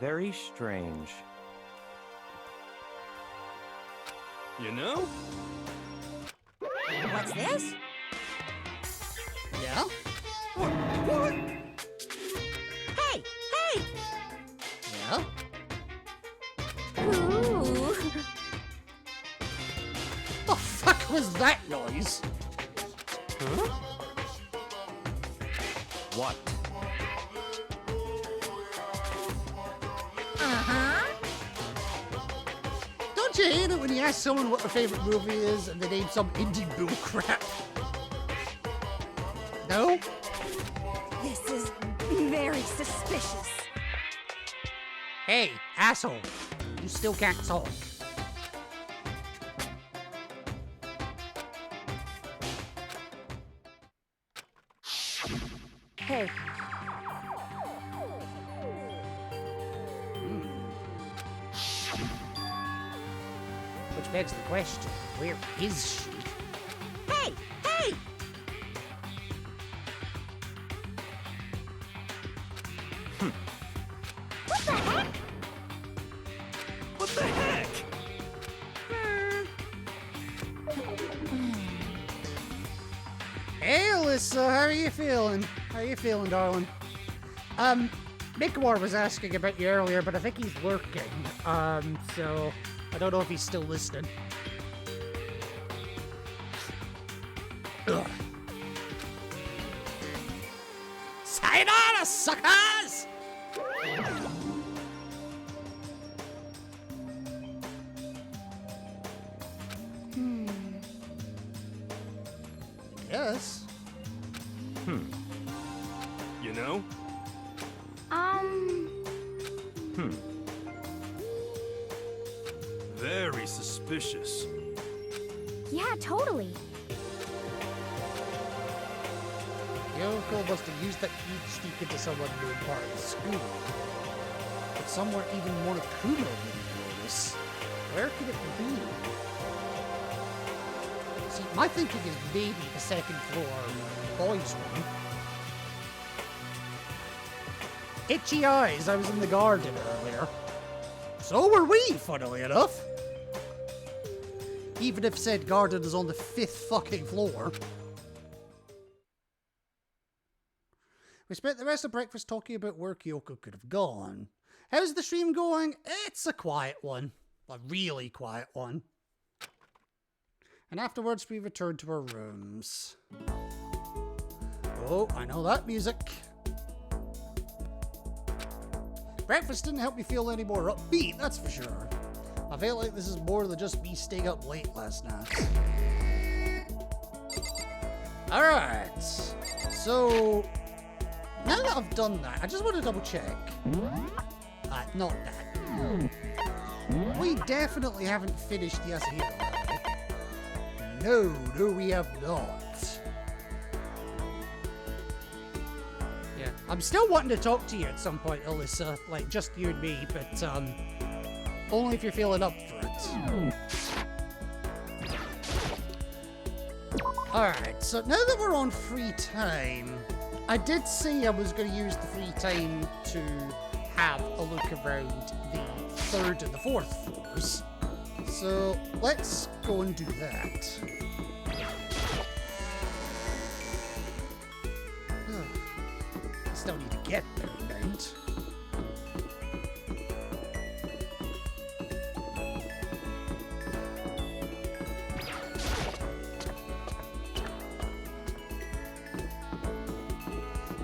Very strange. You know? What's this? Yeah? What? Hey! Hey! Yeah? ooh. The fuck was that noise? Huh? What? Uh-huh. Don't you hate it when you ask someone what their favorite movie is and they name some indie bull crap? No? This is very suspicious. Hey, asshole. You still can't talk. Hey, Which begs the question, where is she? Hey! Hey! What the heck? What the heck? Hey, Alyssa, how are you feeling? How are you feeling, darling? Mikawar was asking about you earlier, but I think he's working. So I don't know if he's still listening. Ugh. Sayonara, suckers! Yes. You know? Very suspicious. Yeah, totally. Kyoko must have used that heat sneak into someone new part of the school. But somewhere even Monokuma wouldn't notice. Where could it be? See, my thinking is maybe the second floor boys' room. Itchy eyes, I was in the garden earlier. So were we, funnily enough. Even if said garden is on the 5th fucking floor. We spent the rest of breakfast talking about where Kyoko could have gone. How's the stream going? It's a quiet one. A really quiet one. And afterwards we returned to our rooms. Oh, I know that music. Breakfast didn't help me feel any more upbeat, that's for sure. I feel like this is more than just me staying up late last night. Alright, so now that I've done that, I just want to double check. Not that. We definitely haven't finished the Yasuhiro, have we? No, we have not. Yeah, I'm still wanting to talk to you at some point, Alyssa. Like, just you and me, but, only if you're feeling up for it. Alright, so now that we're on free time, I did say I was going to use the free time to have a look around the 3rd and the 4th floors. So let's go and do that. Still need to get there, right?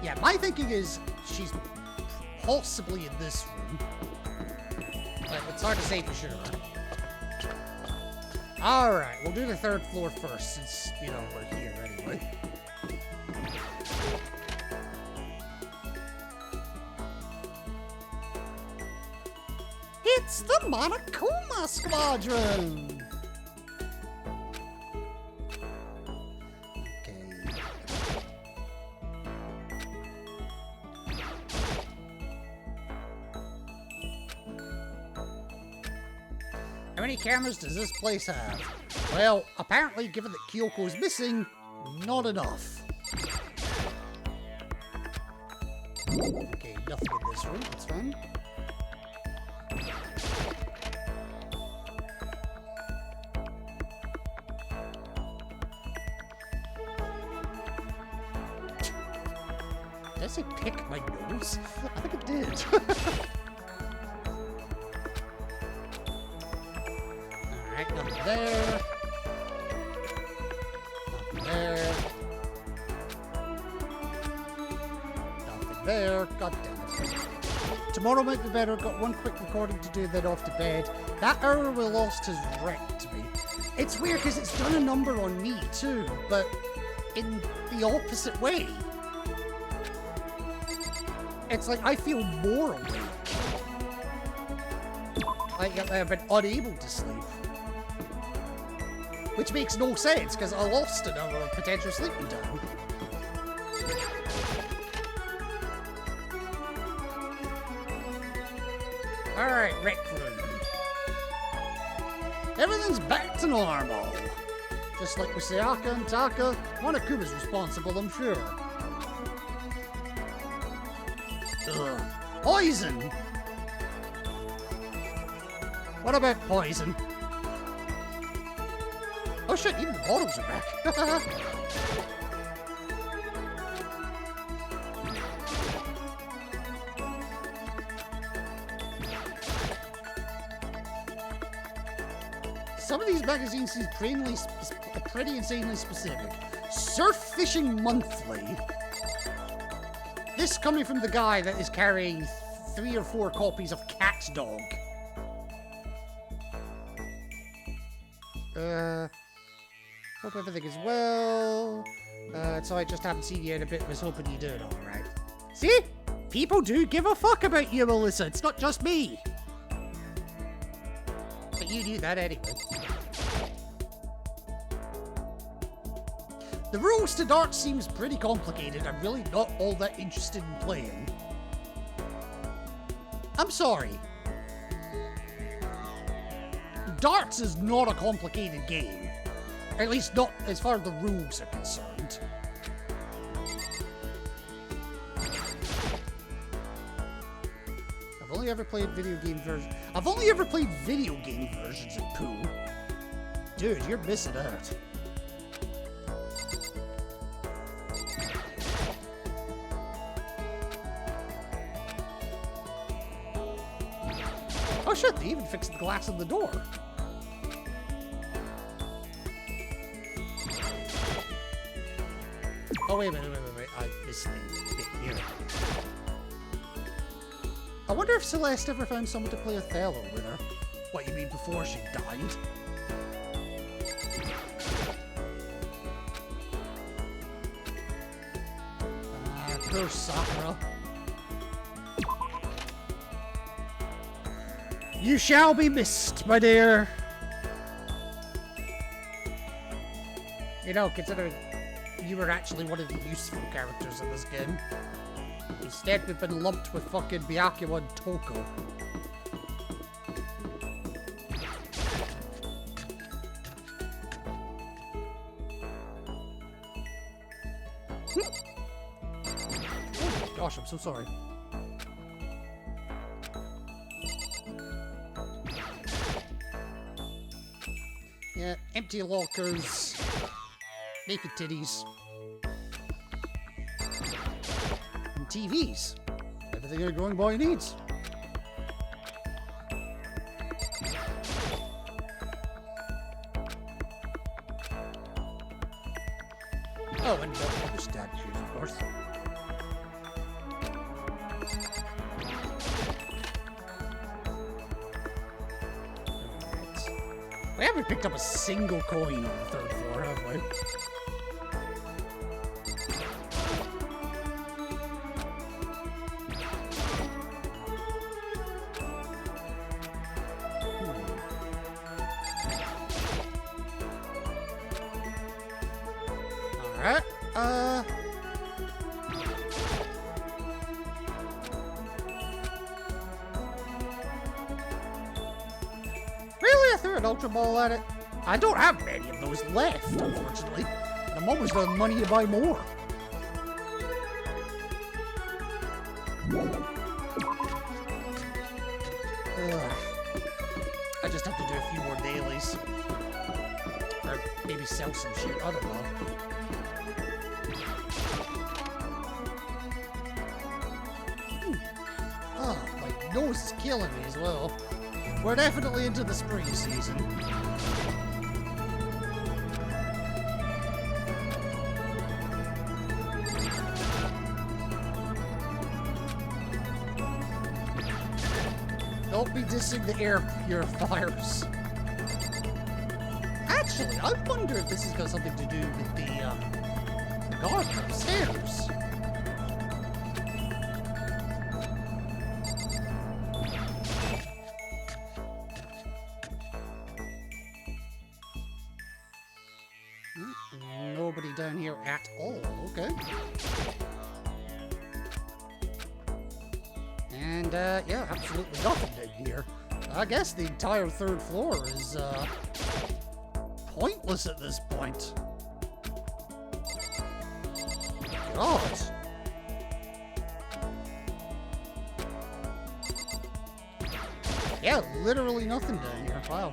Yeah, my thinking is she's possibly in this room. But it's hard to say for sure. Alright, we'll do the 3rd floor first since, you know, we're here anyway. It's the Monokuma Squadron! Okay. How many cameras does this place have? Well, apparently, given that Kyoko is missing, not enough. Okay, nothing in this room, that's fine. Did I say pick my nose? I think it did. Alright, nothing there. Nothing there. Nothing there. God damn it. Tomorrow might be better. Got one quick recording to do, then off to bed. That hour we lost has wrecked me. It's weird because it's done a number on me too, but in the opposite way. It's like I feel more awake. Like I've been unable to sleep. Which makes no sense, because I lost an hour of potential sleeping time. Alright, rec room. Everything's back to normal. Just like with Sayaka and Taka, Monokuma's responsible, I'm sure. Ugh. Poison! What about poison? Oh shit, even the bottles are back. Some of these magazines seem pretty insanely specific. Surf Fishing Monthly. This coming from the guy that is carrying 3 or 4 copies of Cat's Dog. Hope everything is well. So I just haven't seen you in a bit. Was hoping you did all right. See? People do give a fuck about you, Melissa. It's not just me. But you knew that anyway. The rules to darts seems pretty complicated. I'm really not all that interested in playing. I'm sorry. Darts is not a complicated game. At least not as far as the rules are concerned. I've only ever played video game versions. I've only ever played video game versions of Pooh. Dude, you're missing out. Oh shit, they even fixed the glass on the door. Oh wait a minute, I missed the bit here. I wonder if Celeste ever found someone to play Othello with her. What, you mean before she died? Poor Sakura. You shall be missed, my dear. You know, considering you were actually one of the useful characters in this game. Instead, we've been lumped with fucking Byakuya and Toko. Oh gosh, I'm so sorry. Yeah, empty lockers, naked titties, and TVs. Everything a growing boy needs. Oh, and other statues, of course. We haven't picked up a single coin on the 3rd floor, have we? Alright, Really? I threw an Ultra Ball at it? I don't have many of those left, unfortunately. And I'm almost out of money to buy more. Ugh. I just have to do a few more dailies. Or maybe sell some shit, I don't know. Oh, my nose is killing me as well. We're definitely into the spring season. Don't be dissing the air purifiers. Actually, I wonder if this has got something to do with the garden upstairs. Nobody down here at all, okay. And, yeah, absolutely nothing in here. I guess the entire 3rd floor is, pointless at this point. God. Yeah, literally nothing down here. Wow.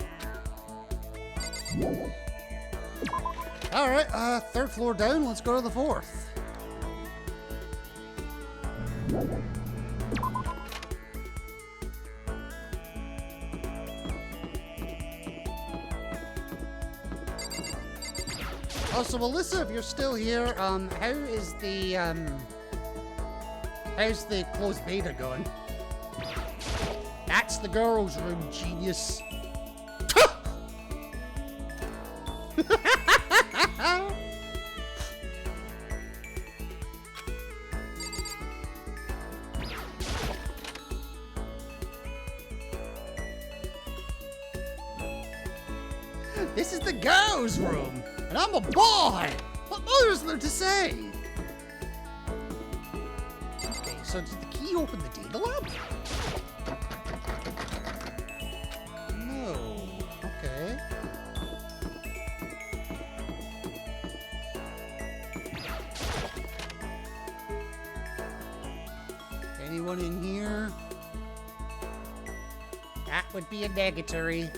Alright, third floor down. Let's go to the fourth. Oh, so Melissa, if you're still here, how's the closed beta going? That's the girls' room, genius. This is the girls' room, and I'm a boy. What more is there to say? Okay, so did the key open the data lab? No. Okay. Anyone in here? That would be a negatory.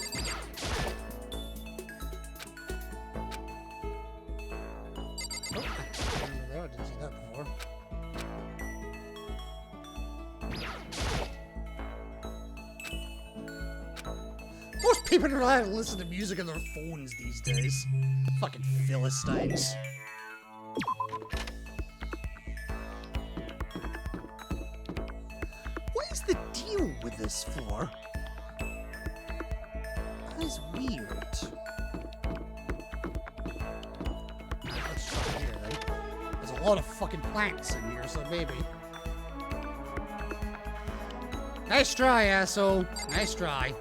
Most people don't know how to listen to music on their phones these days. Fucking Philistines. What is the deal with this floor? That is weird. Let's try here then. There's a lot of fucking plants in here, so maybe. Nice try, asshole. Nice try.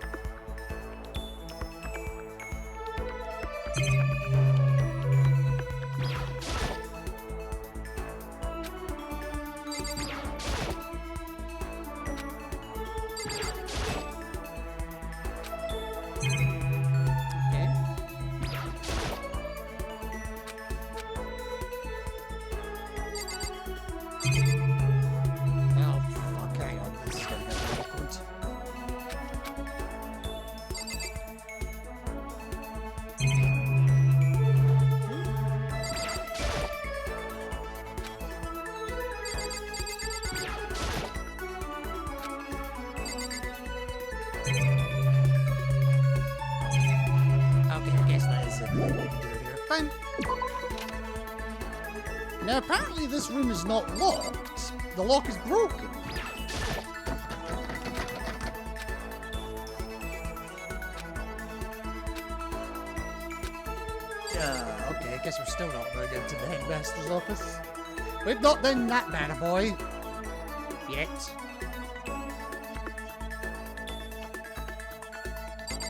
Fine. Now, apparently this room is not locked. The lock is broken. Okay, I guess we're still not going into the headmaster's office. We've not done that bad a boy. Yet.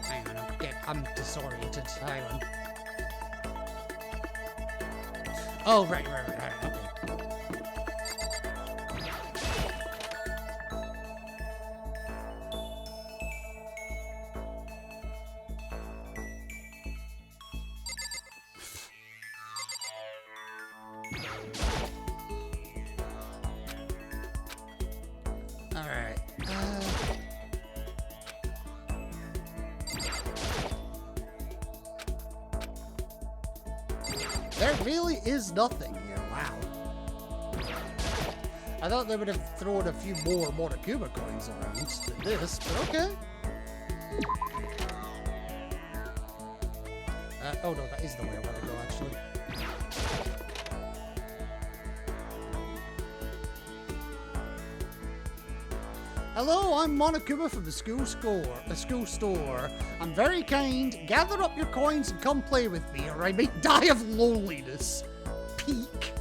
Hang on, I'm disoriented. Hang on. Oh, right, okay. All right. There really is nothing here. Wow. I thought they would have thrown a few more Monokuma coins around than this, but okay. Oh no, that is the way I want to go, actually. Hello, I'm Monokuma from the school store. I'm very kind. Gather up your coins and come play with me, or I may die of loneliness. Peek.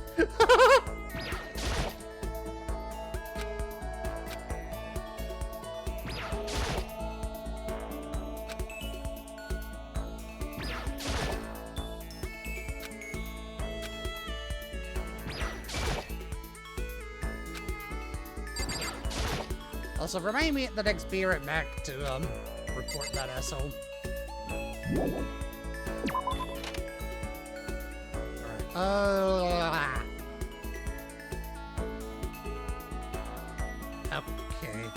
Also, remind me at the next beer at Mac to report that asshole. Alright. Okay.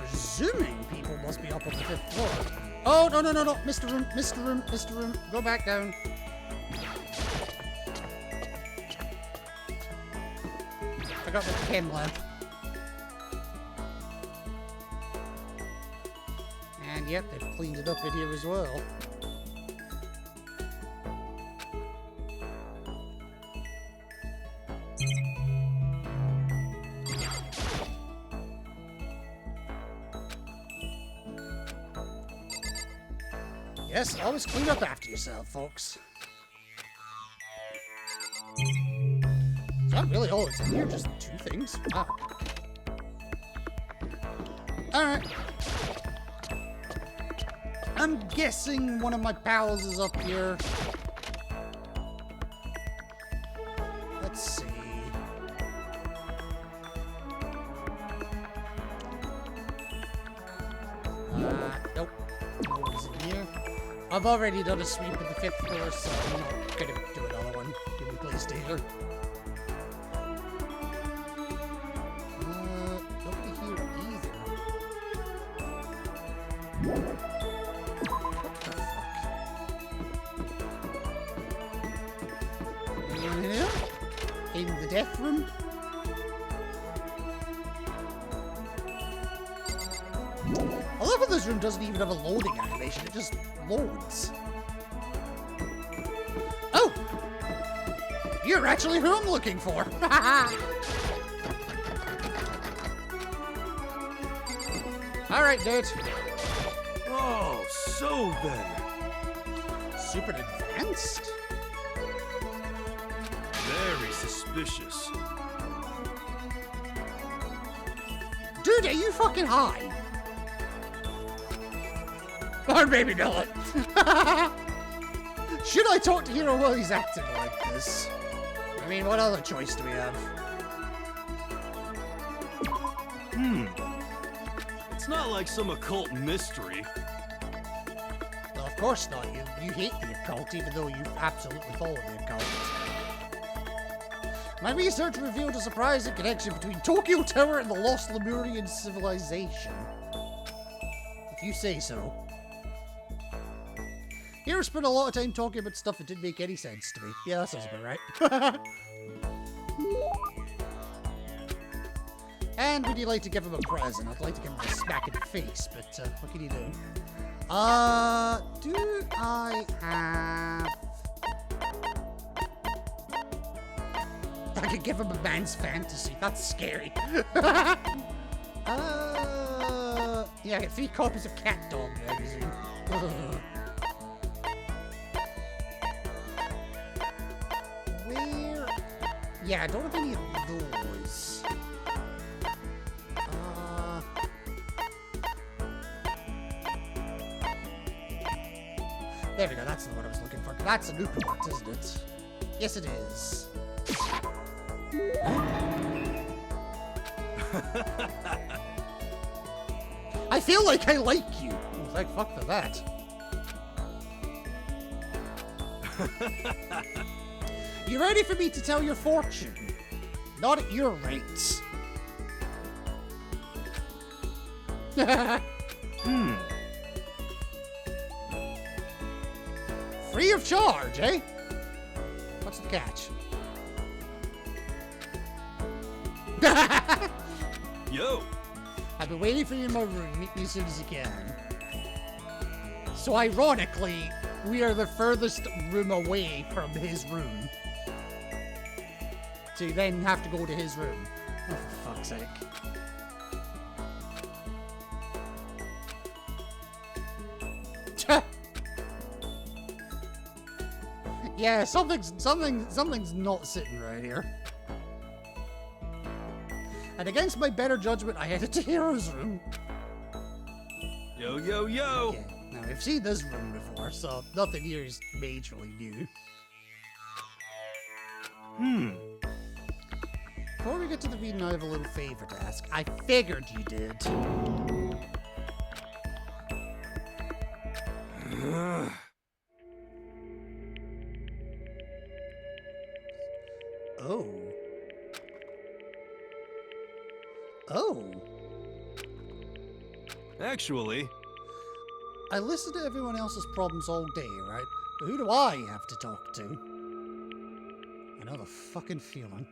presuming people must be up on the 5th floor. Oh, no, no, no, no. Mr. Room, Mr. Room, Mr. Room. Go back down. I got the chem lab. And yep, they've cleaned it up in here as well. Yes, always clean up after yourself, folks. It's not really all it's in here, just 2 things. Wow. Alright. I'm guessing one of my pals is up here. Let's see. Nope. Nobody's in here. I've already done a sweep of the 5th floor, so I'm not gonna do another one. Give me place to here. Nobody here either. What the fuck? Anyone here? In the death room? I love how this room doesn't even have a loading animation, it just loads. Oh! You're actually who I'm looking for! Alright, dude. Oh, so then. Super advanced? Very suspicious. Dude, are you fucking high? Or maybe not. Should I talk to Hero while he's acting like this? I mean, what other choice do we have? It's not like some occult mystery. Well, of course not. You hate the occult, even though you absolutely follow the occult. My research revealed a surprising connection between Tokyo Tower and the lost Lemurian civilization. If you say so. Here, spent a lot of time talking about stuff that didn't make any sense to me. Yeah, that sounds about right. And would you like to give him a present? I'd like to give him a smack in the face, but what can you do? Do I have... I could give him a man's fantasy. That's scary. Yeah, I get 3 copies of Cat Dog magazine. Where? Yeah, I don't have any of those. There we go, that's the one I was looking for. That's a Newport, isn't it? Yes, it is. I feel like I like you. I was like, fuck to that. You ready for me to tell your fortune? Not at your rates. Free of charge, eh? What's the catch? Yo! I've been waiting for you in my room. Meet me as soon as you can. So ironically, we are the furthest room away from his room. So you then have to go to his room. Oh, for fuck's sake. Yeah, something's not sitting right here. And against my better judgment, I headed to Hero's room. Yo, yo, yo! Okay, now we've seen this room before, so nothing here is majorly new. Before we get to the reading, I have a little favor to ask. I figured you did. Oh. Oh. Actually, I listen to everyone else's problems all day, right? But who do I have to talk to? I know the fucking feeling.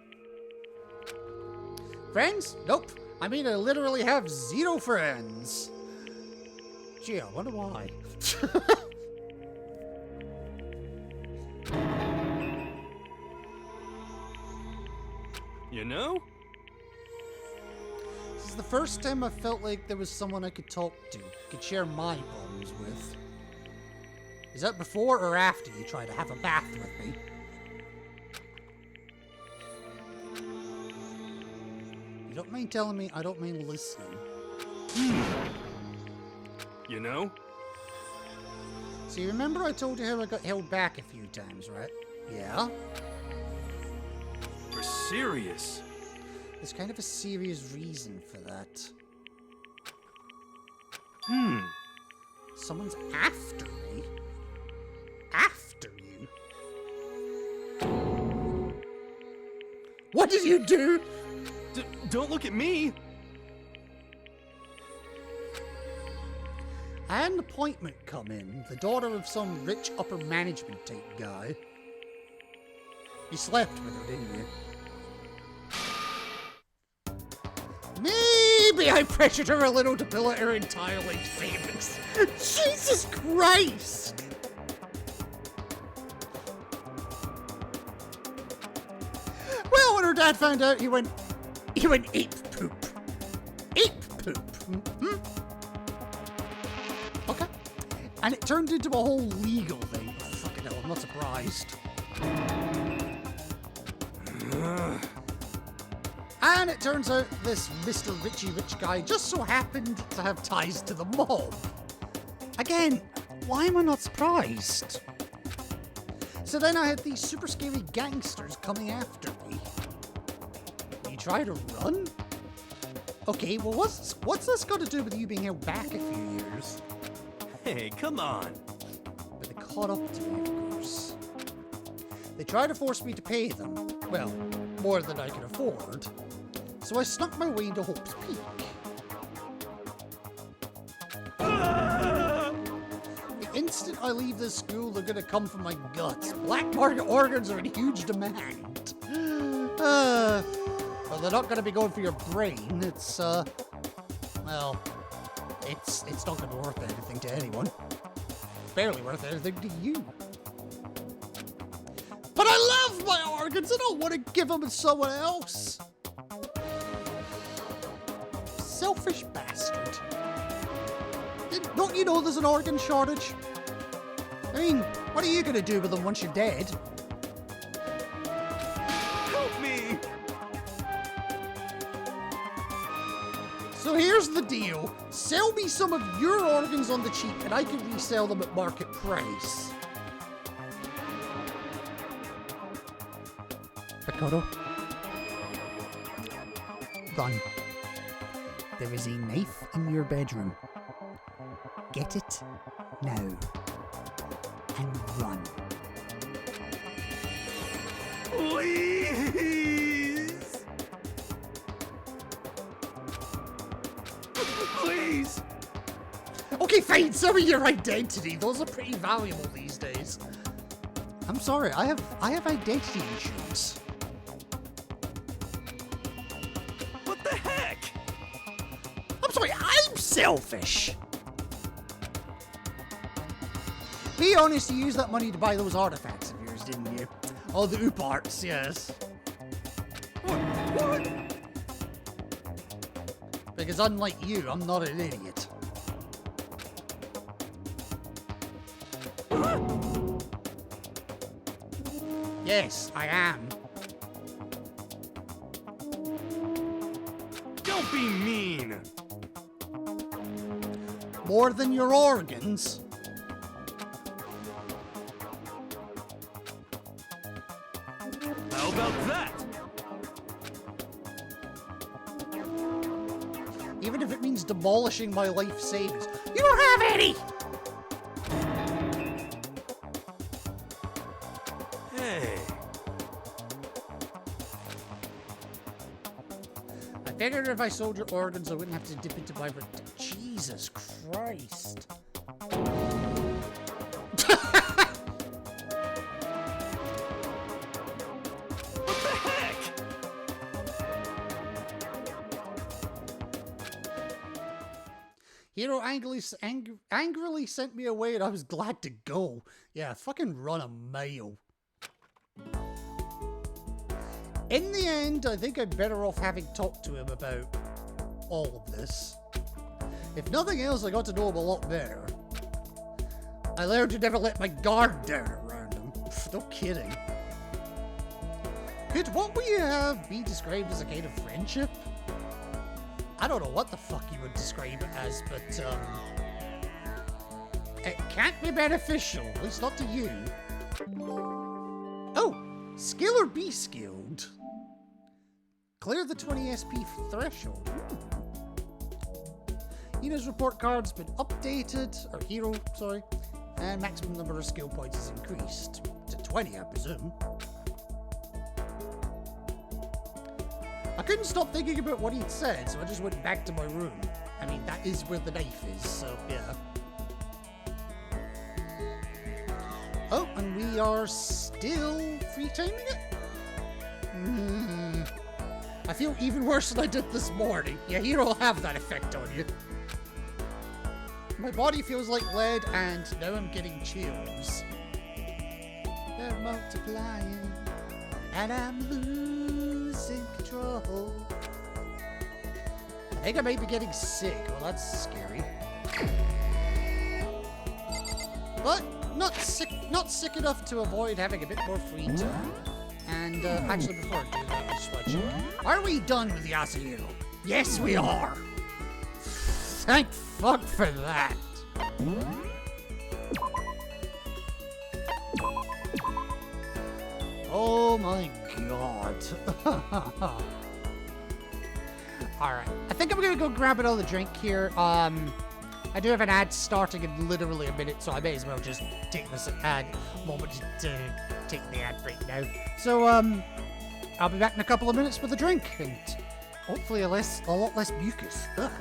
Friends? Nope. I mean, I literally have 0 friends. Gee, I wonder why. you know? This is the first time I felt like there was someone I could talk to, could share my problems with. Is that before or after you try to have a bath with me? You don't mind telling me, I don't mind listening. You know? So you remember I told you how I got held back a few times, right? Yeah? You're serious. There's kind of a serious reason for that. Someone's after me? After you? What did you do? Don't look at me. I had an appointment come in, the daughter of some rich upper management type guy. You slept with her, didn't you? Maybe I pressured her a little to pull out her entire life savings. Jesus Christ! Well, when her dad found out, he went ape poop. Ape poop. Mm-hmm. Okay. And it turned into a whole legal thing. Oh, fucking hell, I'm not surprised. And it turns out this Mr. Richie Rich guy just so happened to have ties to the mob. Again, why am I not surprised? So then I had these super scary gangsters coming after me. You try to run? Okay, well what's this got to do with you being held back a few years? Hey, come on. But they caught up to me, of course. They tried to force me to pay them. Well, more than I could afford. So I snuck my way into Hope's Peak. The instant I leave this school, they're gonna come for my guts. Black market organs are in huge demand. Well, they're not gonna be going for your brain. It's, well, it's not gonna be worth anything to anyone. Barely worth anything to you. But I love my organs. I don't want to give them to someone else. Selfish bastard. Don't you know there's an organ shortage? I mean, what are you gonna do with them once you're dead? Help me. So here's the deal. Sell me some of your organs on the cheap and I can resell them at market price. Picoro. Run. There is a knife in your bedroom. Get it now. And run. Please. Please. Okay, fine. Some of your identity. Those are pretty valuable these days. I'm sorry. I have identity insurance. What the heck? I'm sorry. I'm selfish. Be honest. You used that money to buy those artifacts of yours, didn't you? Oh, the oop arts. Yes. What? Because unlike you, I'm not an idiot. Yes, I am. Don't be mean. More than your organs? How about that? Even if it means demolishing my life savings. You don't have any! Hey. I figured if I sold your organs, I wouldn't have to dip into my... Jesus Jesus Christ. What the heck? Hero angrily sent me away and I was glad to go. Yeah, fucking run a mile. In the end, I think I'm better off having talked to him about all of this. If nothing else, I got to know him a lot better. I learned to never let my guard down around him. No kidding. Could what we have be described as a kind of friendship? I don't know what the fuck you would describe it as, but, it can't be beneficial, at least not to you. Oh, skill or be skilled? Clear the 20 SP threshold. Hina's report card's been updated, or hero, sorry, and maximum number of skill points is increased. To 20, I presume. I couldn't stop thinking about what he'd said, so I just went back to my room. I mean, that is where the knife is, so yeah. Oh, and we are still free timing it? I feel even worse than I did this morning. Yeah, Hero will have that effect on you. My body feels like lead, and now I'm getting chills. They're multiplying, and I'm losing control. I think I might be getting sick. Well, that's scary. But not sick enough to avoid having a bit more free time. And actually, before I do that, I just want to check. Are we done with the Yasuhiro? Yes, we are. Thank fuck for that. Oh my god. Alright, I think I'm gonna go grab another drink here. I do have an ad starting in literally a minute, so I may as well just take this ad moment to take the ad break now. So, I'll be back in a couple of minutes with a drink, and hopefully a lot less mucus. Ugh.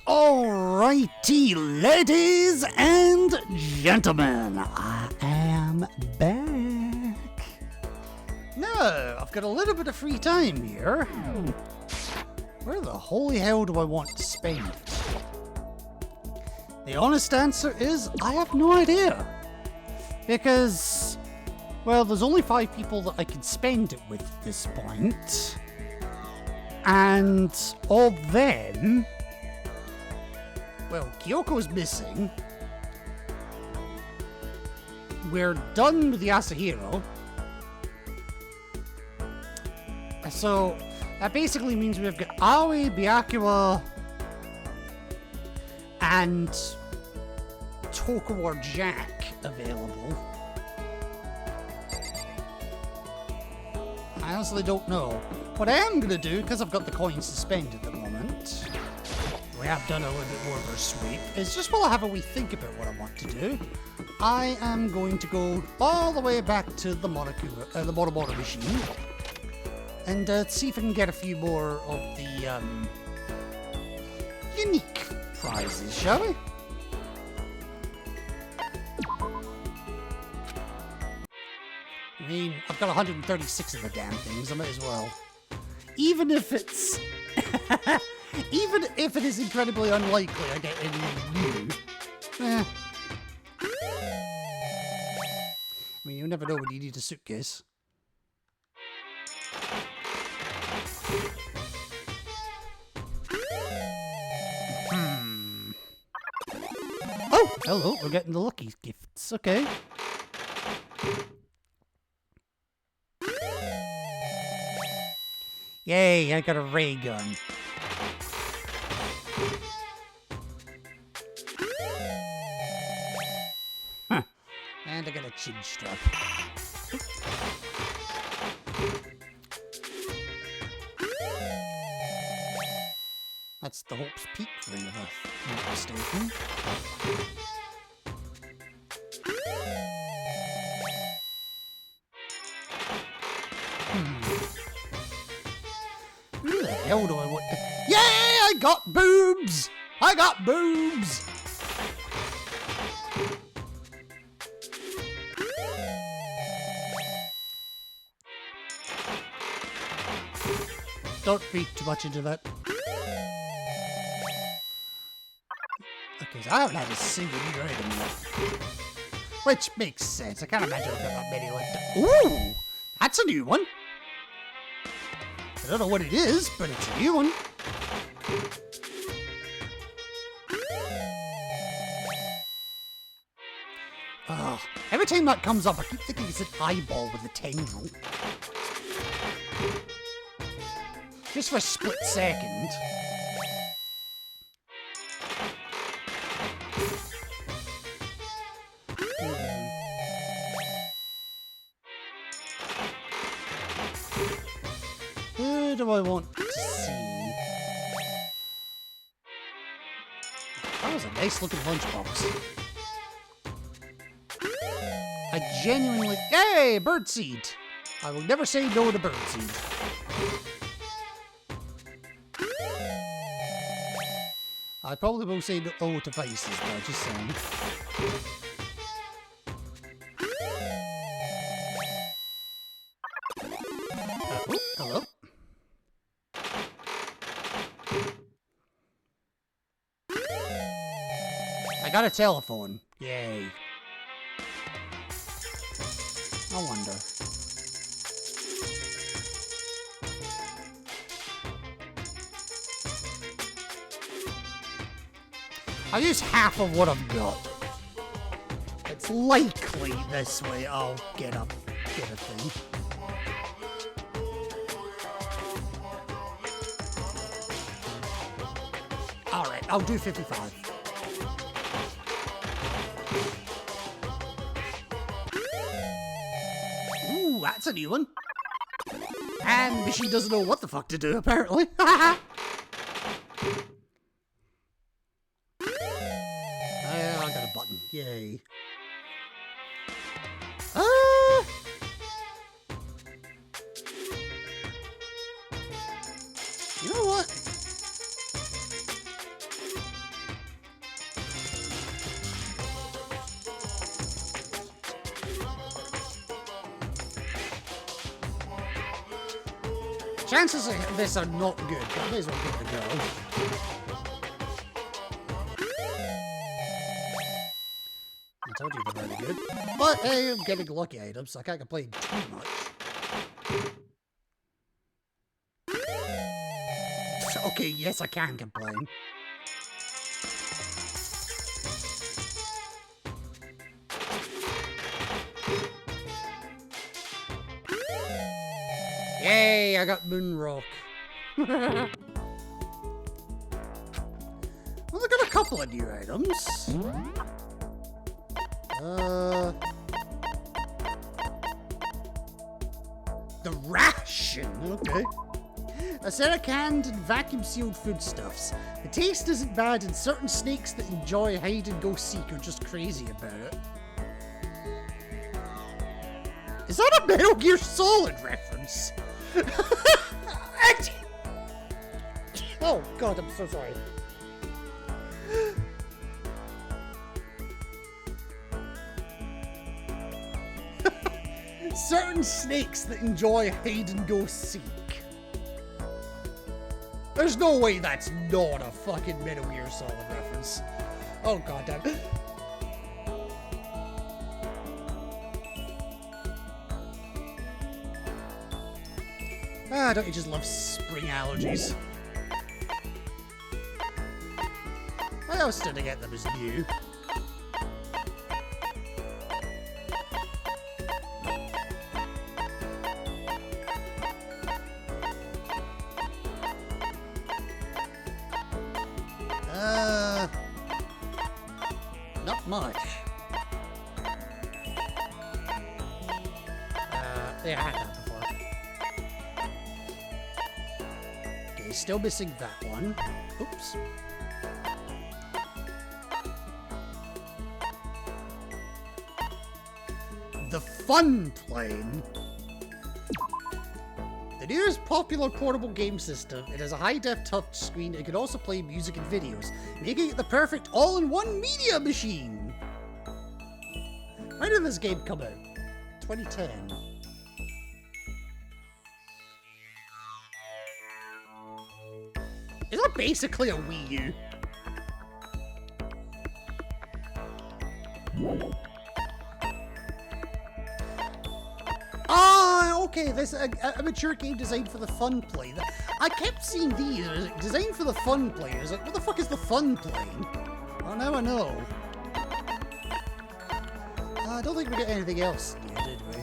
Alrighty, ladies and gentlemen, I am back. Now, I've got a little bit of free time here. Where the holy hell do I want to spend it? The honest answer is, I have no idea. Because, well, there's only 5 people that I can spend it with at this point. And of them, well, Kyoko's missing. We're done with the Yasuhiro. So, that basically means we've got Aoi, Byakuya, and Tokawar Jack available. I honestly don't know. What I am going to do, because I've got the coins to spend at the moment, we have done a little bit more of a sweep, is just while I have a wee think about what I want to do, I am going to go all the way back to the Moromoto machine, and see if I can get a few more of the unique prizes, shall we? I mean, I've got 136 of the damn things, I might as well. Even if it's... even if it is incredibly unlikely I get anything new. I mean, you never know when you need a suitcase. Oh, hello, we're getting the lucky gifts, okay. Yay, I got a ray gun. Huh. And I got a chin strap. That's the Hope's Peak ring, if I'm not mistaken. Who the hell do I want to... Yeah, I got boobs! I got boobs! Don't read too much into that. Okay, so I haven't had a single new item yet. Which makes sense. I can't imagine I've got that many left. Ooh! That's a new one. I don't know what it is, but it's a new one. Oh, every time that comes up, I keep thinking it's an eyeball with a tendril. Just for a split second. Who do I want to see? That was a nice looking lunchbox. I genuinely... Hey, birdseed! I will never say no to birdseed. I probably will say no to vices, though, just saying. Oh, hello. I got a telephone. Yay. I wonder. I'll use half of what I've got. It's likely this way I'll get a thing. Alright, I'll do 55. Ooh, that's a new one. And she doesn't know what the fuck to do, apparently. I got a button. Yay. You know what? Chances of this are not good, but I may as well give it a go. I told you they're very good. But hey, I'm getting lucky items, so I can't complain too much. Okay, yes, I can complain. Yay, I got Moonrock. Well, I got a couple of new items. The ration, okay. A set of canned and vacuum-sealed foodstuffs. The taste isn't bad, and certain snakes that enjoy hide-and-go-seek are just crazy about it. Is that a Metal Gear Solid reference? Oh god, I'm so sorry. Certain snakes that enjoy hide-and-go-seek. There's no way that's not a fucking Metal Gear Solid reference. Oh god damn. Ah, don't you just love spring allergies? I always tend to get them as new. Not much. Yeah, I had that before. Okay, still missing that one. Oops. The fun plane. The newest popular portable game system. It has a high-def touchscreen. It can also play music and videos, making it the perfect all-in-one media machine. When did this game come out? 2010. Is that basically a Wii U? Ah, okay, this is a mature game designed for the fun play. I kept seeing these, designed for the fun players. Like, what the fuck is the fun playing? Oh, now I know. I don't think we got anything else here, did we?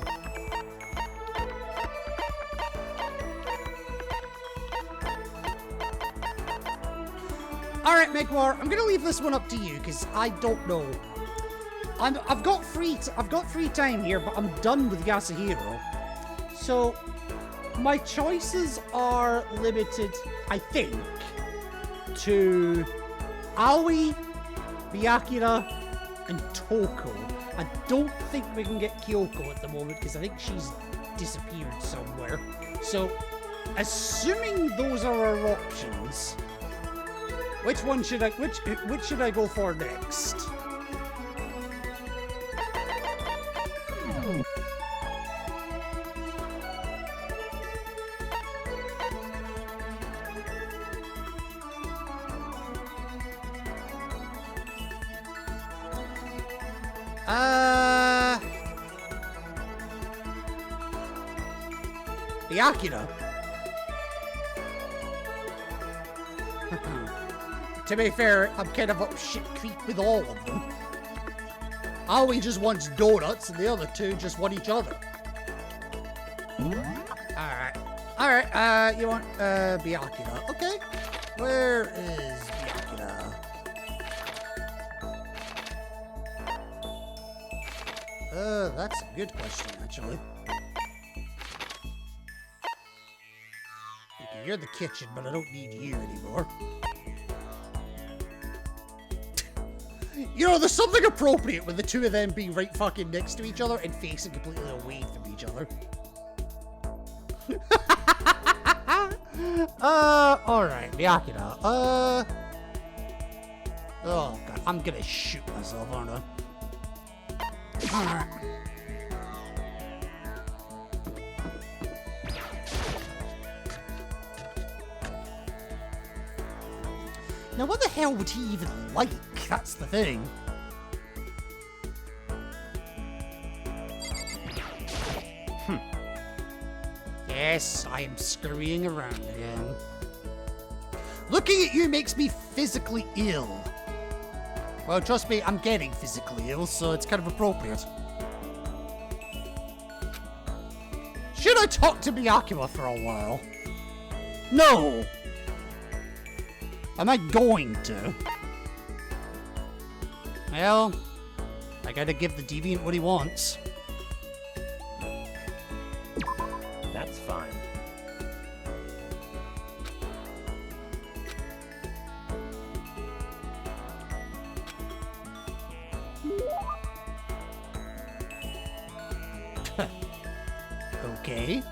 Alright, Megwar, I'm gonna leave this one up to you, because I don't know. I've got free time here, but I'm done with Yasuhiro. So, my choices are limited, I think, to Aoi, Byakuya, and Toko. I don't think we can get Kyoko at the moment, because I think she's disappeared somewhere. So, assuming those are our options, which should I go for next? Byakuya. To be fair, I'm kind of up shit creek with all of them. Aoi just wants donuts, and the other two just want each other. Alright, you want, Byakuya. Okay. Where is Byakuya? That's a good question, actually. Okay, you're the kitchen, but I don't need you anymore. You know, there's something appropriate with the two of them being right fucking next to each other and facing completely away from each other. Alright, Byakuya. Oh god, I'm gonna shoot myself, aren't I? Alright. Now, what the hell would he even like? That's the thing. Yes, I am scurrying around again. Looking at you makes me physically ill. Well, trust me, I'm getting physically ill, so it's kind of appropriate. Should I talk to Byakuya for a while? No! Am I going to? Well, I gotta give the deviant what he wants. That's fine. Okay.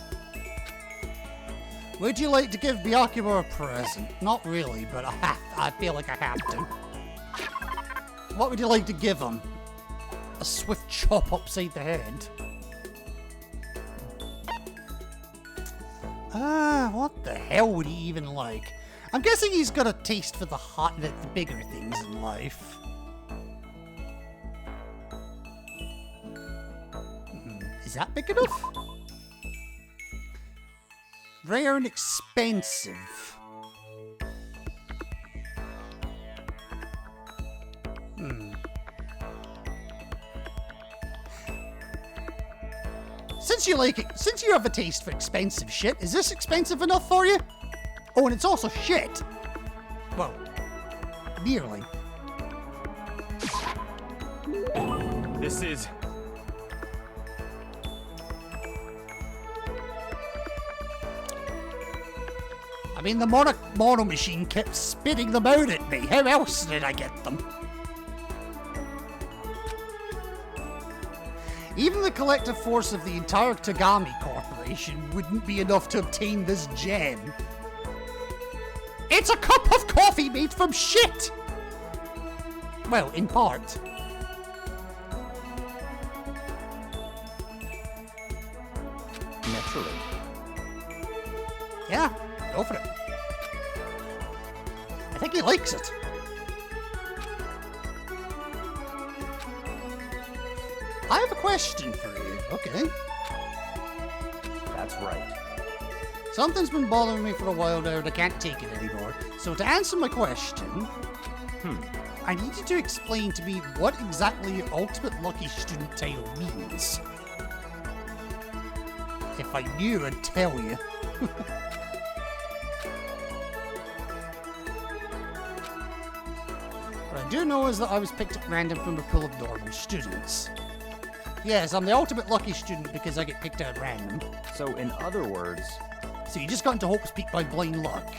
Would you like to give Byakuya a present? Not really, but I feel like I have to. What would you like to give him? A swift chop upside the head? What the hell would he even like? I'm guessing he's got a taste for the bigger things in life. Is that big enough? Rare and expensive. Since you have a taste for expensive shit, is this expensive enough for you? Oh, and it's also shit. Well, nearly. This is... I mean, the mono machine kept spitting them out at me. How else did I get them? Even the collective force of the entire Tagami Corporation wouldn't be enough to obtain this gem. It's a cup of coffee made from shit! Well, in part. Naturally. Yeah, go for it. I think he likes it. I have a question for you. Okay. That's right. Something's been bothering me for a while now and I can't take it anymore. So to answer my question, I need you to explain to me what exactly your ultimate lucky student title means. If I knew, I'd tell you. What I do know is that I was picked at random from a pool of normal students. Yes, I'm the ultimate lucky student because I get picked at random. So, in other words, So you just got into Hope's Peak by blind luck?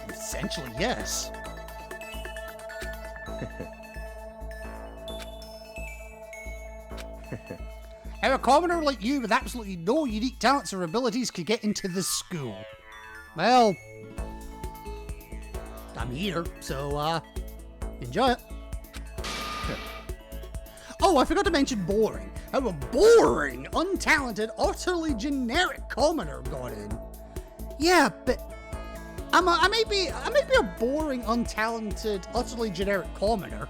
Essentially, yes. How a commoner like you with absolutely no unique talents or abilities could get into this school? Well, I'm here, so, enjoy it. Oh, I forgot to mention boring. How a boring, untalented, utterly generic commoner got in. Yeah, but I may be a boring, untalented, utterly generic commoner.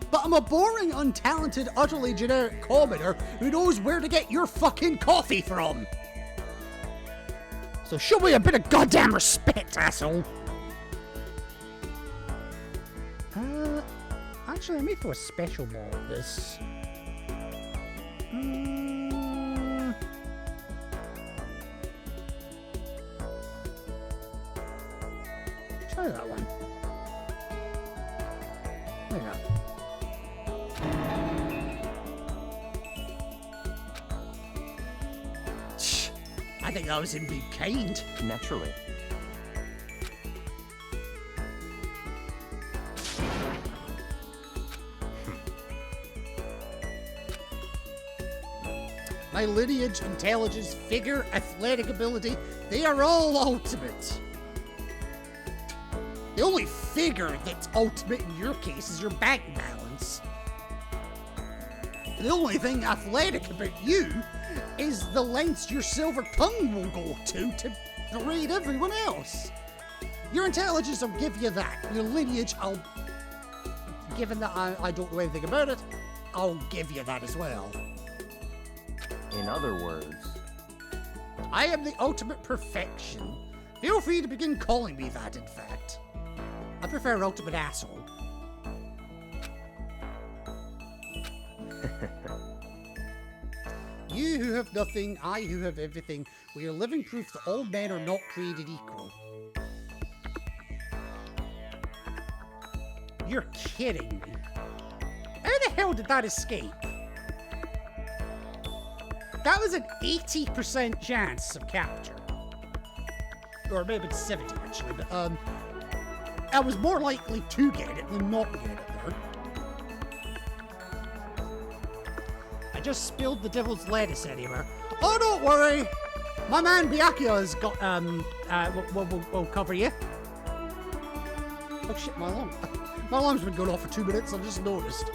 But I'm a boring, untalented, utterly generic commoner who knows where to get your fucking coffee from. So show me a bit of goddamn respect, asshole. Actually, I may throw a special ball at this. Try that one. There you go. I think that was him being kind. naturally. My lineage, intelligence, figure, athletic ability, they are all ultimate. The only figure that's ultimate in your case is your bank balance. The only thing athletic about you is the lengths your silver tongue will go to berate everyone else. Your intelligence, I'll give you that. Your lineage, given that I don't know anything about it, I'll give you that as well. In other words, I am the ultimate perfection. Feel free to begin calling me that, in fact. I prefer ultimate asshole. You who have nothing, I who have everything, we are living proof that all men are not created equal. You're kidding me. How the hell did that escape? That was an 80% chance of capture. Or maybe it's 70 actually, but I was more likely to get it than not get it there. I just spilled the devil's lettuce anywhere. Oh, don't worry! My man Byakuya's got, will cover you. Oh shit, my alarm. My alarm's been going off for 2 minutes, I just noticed.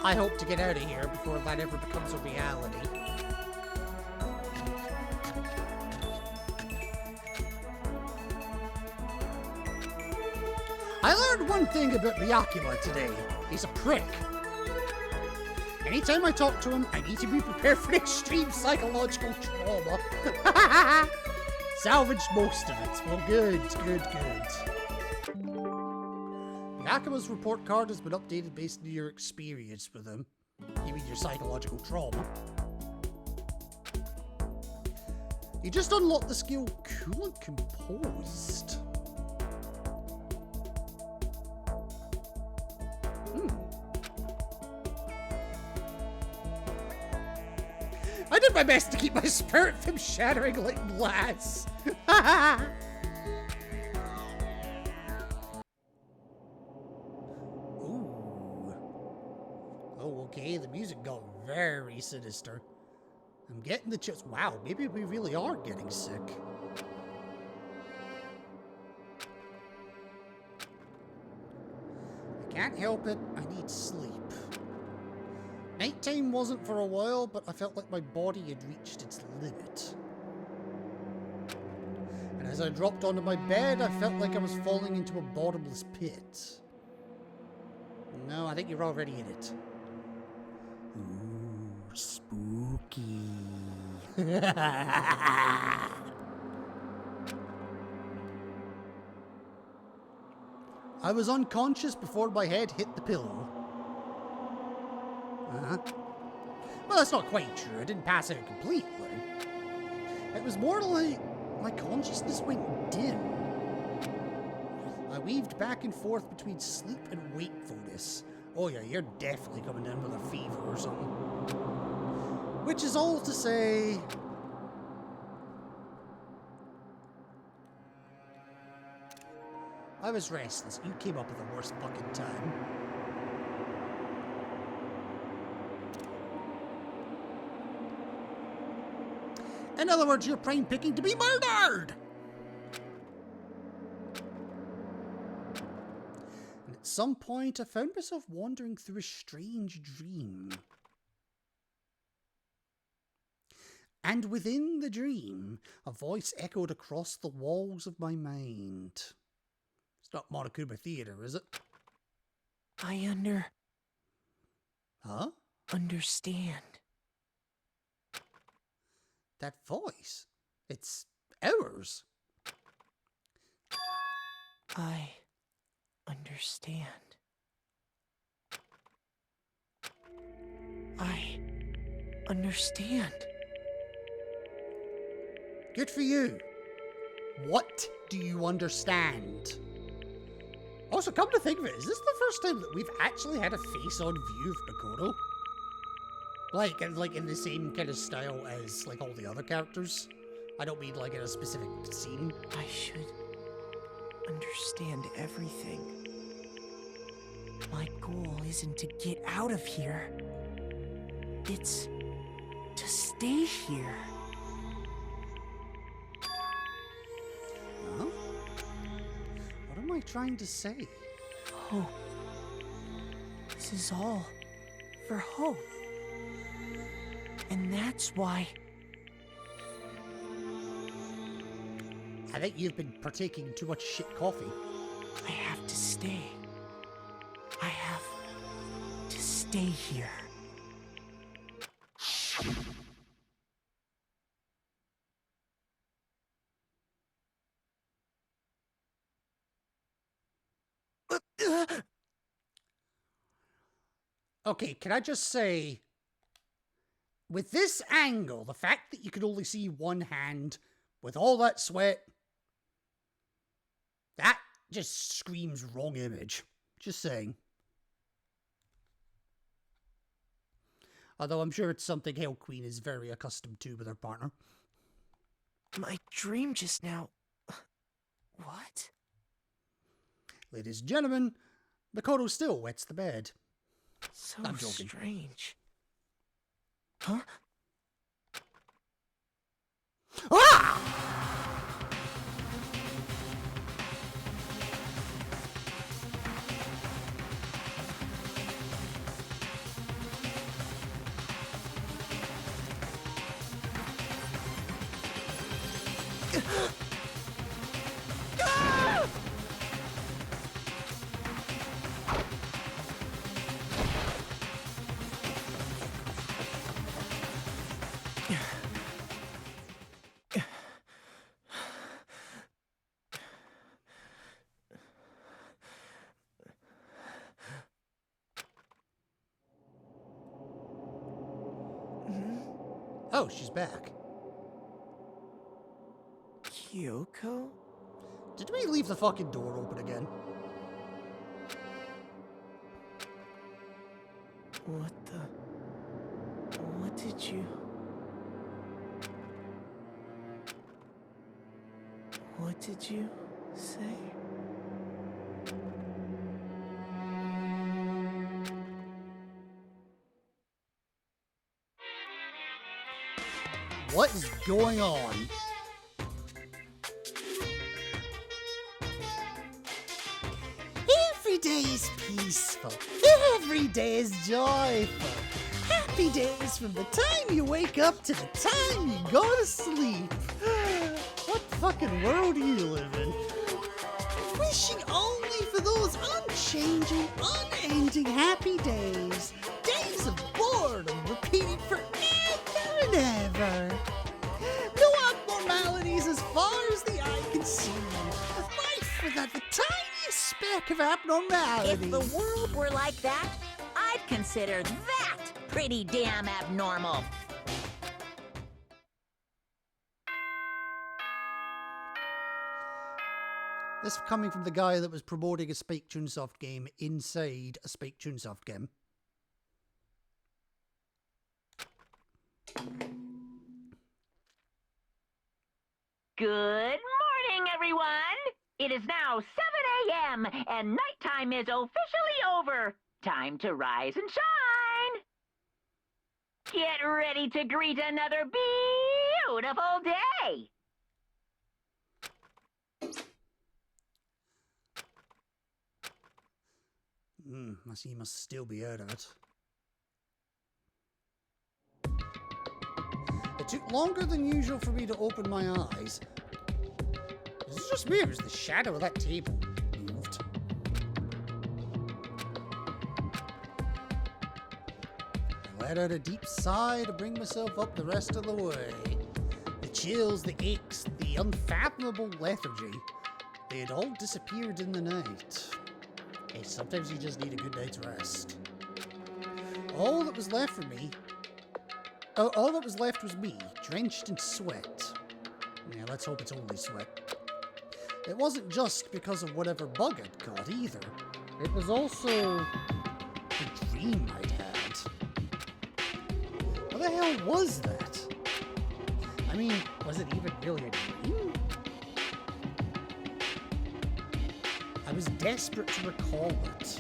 I hope to get out of here before that ever becomes a reality. I learned one thing about Byakuya today. He's a prick. Anytime I talk to him, I need to be prepared for extreme psychological trauma. Salvaged most of it. Well, good. Byakuya's report card has been updated based on your experience with him. You mean your psychological trauma. You just unlocked the skill Cool and Composed. I did my best to keep my spirit from shattering like glass. Ooh. Oh, okay, the music got very sinister. I'm getting the chills. Wow, maybe we really are getting sick. I can't help it, I need sleep. Nighttime wasn't for a while, but I felt like my body had reached its limit. And as I dropped onto my bed, I felt like I was falling into a bottomless pit. No, I think you're already in it. Ooh, spooky. I was unconscious before my head hit the pillow. Well, that's not quite true. I didn't pass out completely. It was more like my consciousness went dim. I weaved back and forth between sleep and wakefulness. Oh yeah, you're definitely coming down with a fever or something. Which is all to say... I was restless. You came up with the worst fucking time. In other words, you're prime picking to be murdered! And at some point, I found myself wandering through a strange dream. And within the dream, a voice echoed across the walls of my mind. It's not Monokuma Theater, is it? I Huh? understand. That voice. It's ours. I understand. I understand. Good for you. What do you understand? Also, come to think of it, is this the first time that we've actually had a face-on view of Makoto? Like in the same kind of style as like all the other characters. I don't mean like in a specific scene. I should understand everything. My goal isn't to get out of here. It's to stay here. Huh? What am I trying to say? Hope. This is all for hope. And that's why I think you've been partaking too much shit coffee. I have to stay. I have to stay here. Okay, can I just say, with this angle, the fact that you could only see one hand with all that sweat, that just screams wrong image. Just saying. Although I'm sure it's something Hell Queen is very accustomed to with her partner. My dream just now. What? Ladies and gentlemen, Makoto still wets the bed. So I'm joking. strange. Huh? Ah! Oh, she's back. Kyoko? Did we leave the fucking door open again? What did you... What did you say? What is going on? Every day is peaceful. Every day is joyful. Happy days from the time you wake up to the time you go to sleep. What fucking world do you live in? Wishing only for those unchanging, unending happy days. Days of boredom repeated forever and ever. No abnormalities as far as the eye can see. Life without the tiniest speck of abnormality. If the world were like that, I'd consider that pretty damn abnormal. This coming from the guy that was promoting a Spike Chunsoft game inside a Spike Chunsoft game. Good morning, everyone! It is now 7 a.m. and nighttime is officially over. Time to rise and shine! Get ready to greet another beautiful day! He must still be out of it. It took longer than usual for me to open my eyes. Is it just me or is the shadow of that table moved? I let out a deep sigh to bring myself up the rest of the way. The chills, the aches, the unfathomable lethargy, they had all disappeared in the night. Hey, sometimes you just need a good night's rest. All that was left for me... all that was left was me, drenched in sweat. Yeah, let's hope it's only sweat. It wasn't just because of whatever bug I'd caught either. It was also... the dream I'd had. What the hell was that? I mean, was it even really a dream? I was desperate to recall it.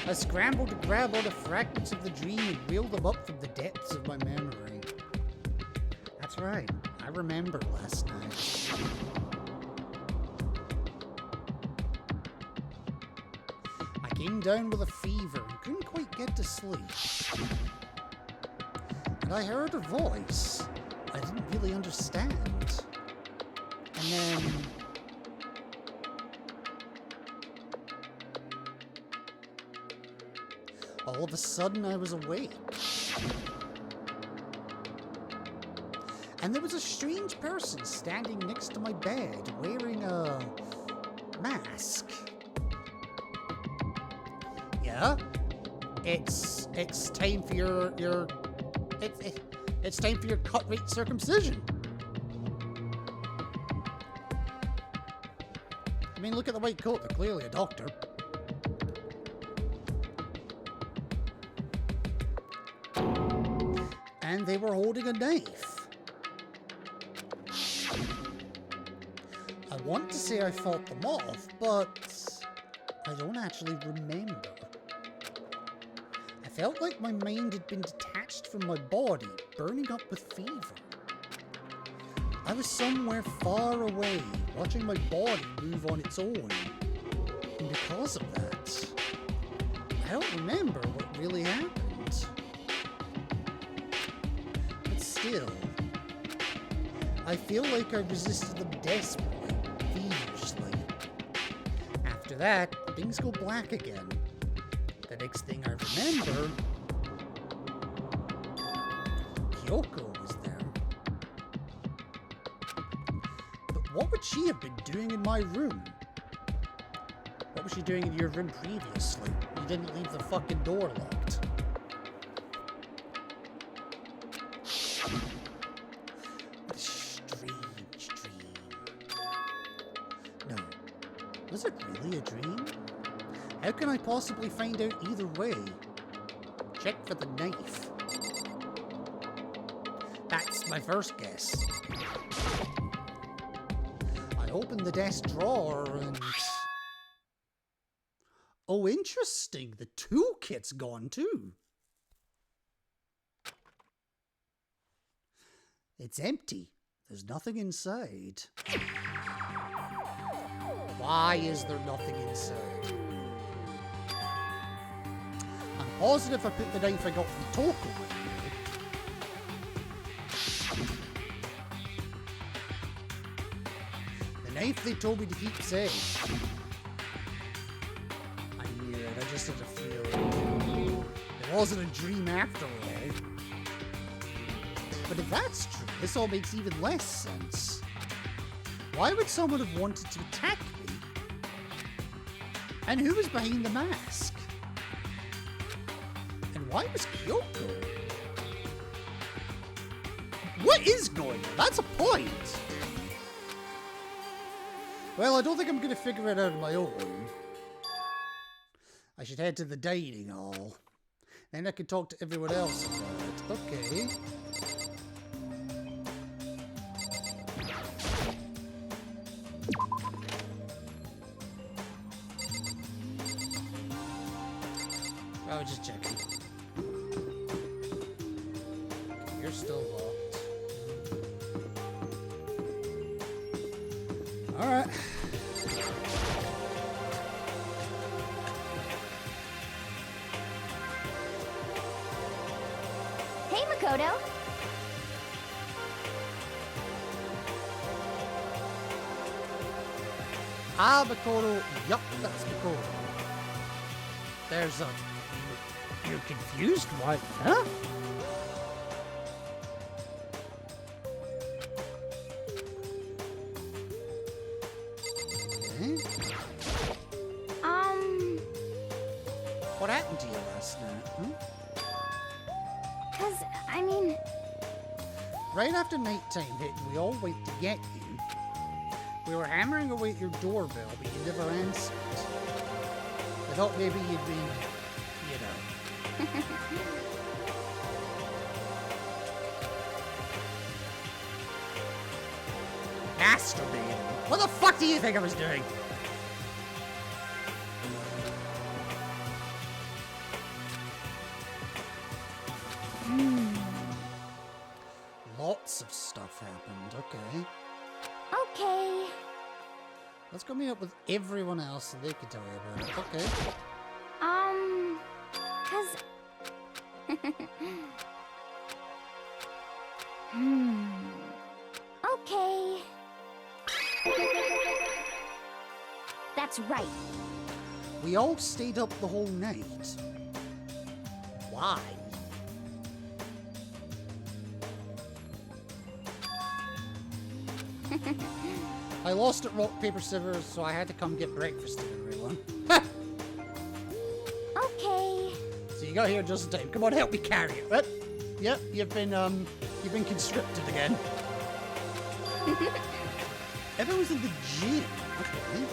I scrambled to grab all the fragments of the dream and reel them up from the depths of my memory. That's right, I remember last night. I came down with a fever and couldn't quite get to sleep. And I heard a voice I didn't really understand. And then... all of a sudden, I was awake. And there was a strange person standing next to my bed, wearing a mask. Yeah? It's time for your it's time for your cut rate circumcision. I mean, look at the white coat, they're clearly a doctor. And they were holding a knife. I want to say I fought them off, but I don't actually remember. I felt like my mind had been detached from my body, burning up with fever. I was somewhere far away, watching my body move on its own. And because of that, I don't remember what really happened. Still, I feel like I resisted them desperately, feverishly. After that, things go black again. The next thing I remember, Kyoko was there. But what would she have been doing in my room? What was she doing in your room previously? You didn't leave the fucking door locked. What a strange dream. No. Was it really a dream? How can I possibly find out either way? Check for the knife. That's my first guess. I opened the desk drawer and... Oh, interesting. The toolkit's gone too. It's empty. There's nothing inside. Why is there nothing inside? I'm positive I put the knife I got from Toko in here. The knife they told me to keep safe. I knew it, I just had a feeling. It wasn't a dream after all. But if that's true, this all makes even less sense. Why would someone have wanted to attack me? And who was behind the mask? And why was Kyoko? What is going on? That's a point. Well, I don't think I'm going to figure it out on my own. I should head to the dining hall. Then I can talk to everyone else about it. Okay. I was just checking. Okay, you're still locked. Alright. Hey, Makoto. Ah, Makoto. Yup, that's Makoto. There's a... You're confused? Why? Huh? Okay. What happened to you last night? Hmm? I mean, Right after nighttime hit, we all went to get you. We were hammering away at your doorbell, but you never answered. I thought maybe you'd be, you know. Masturbating. What the fuck do you think I was doing? Lots of stuff happened, okay. okay. Let's go meet up with everyone else so they can tell you about it. Okay. Cause... Okay. That's right. We all stayed up the whole night. Why? I lost at rock, paper, scissors, so I had to come get breakfast to everyone. Okay. So you got here just in time. Come on, help me carry it. What? Yep, you've been conscripted again. Everyone's in the gym. Okay.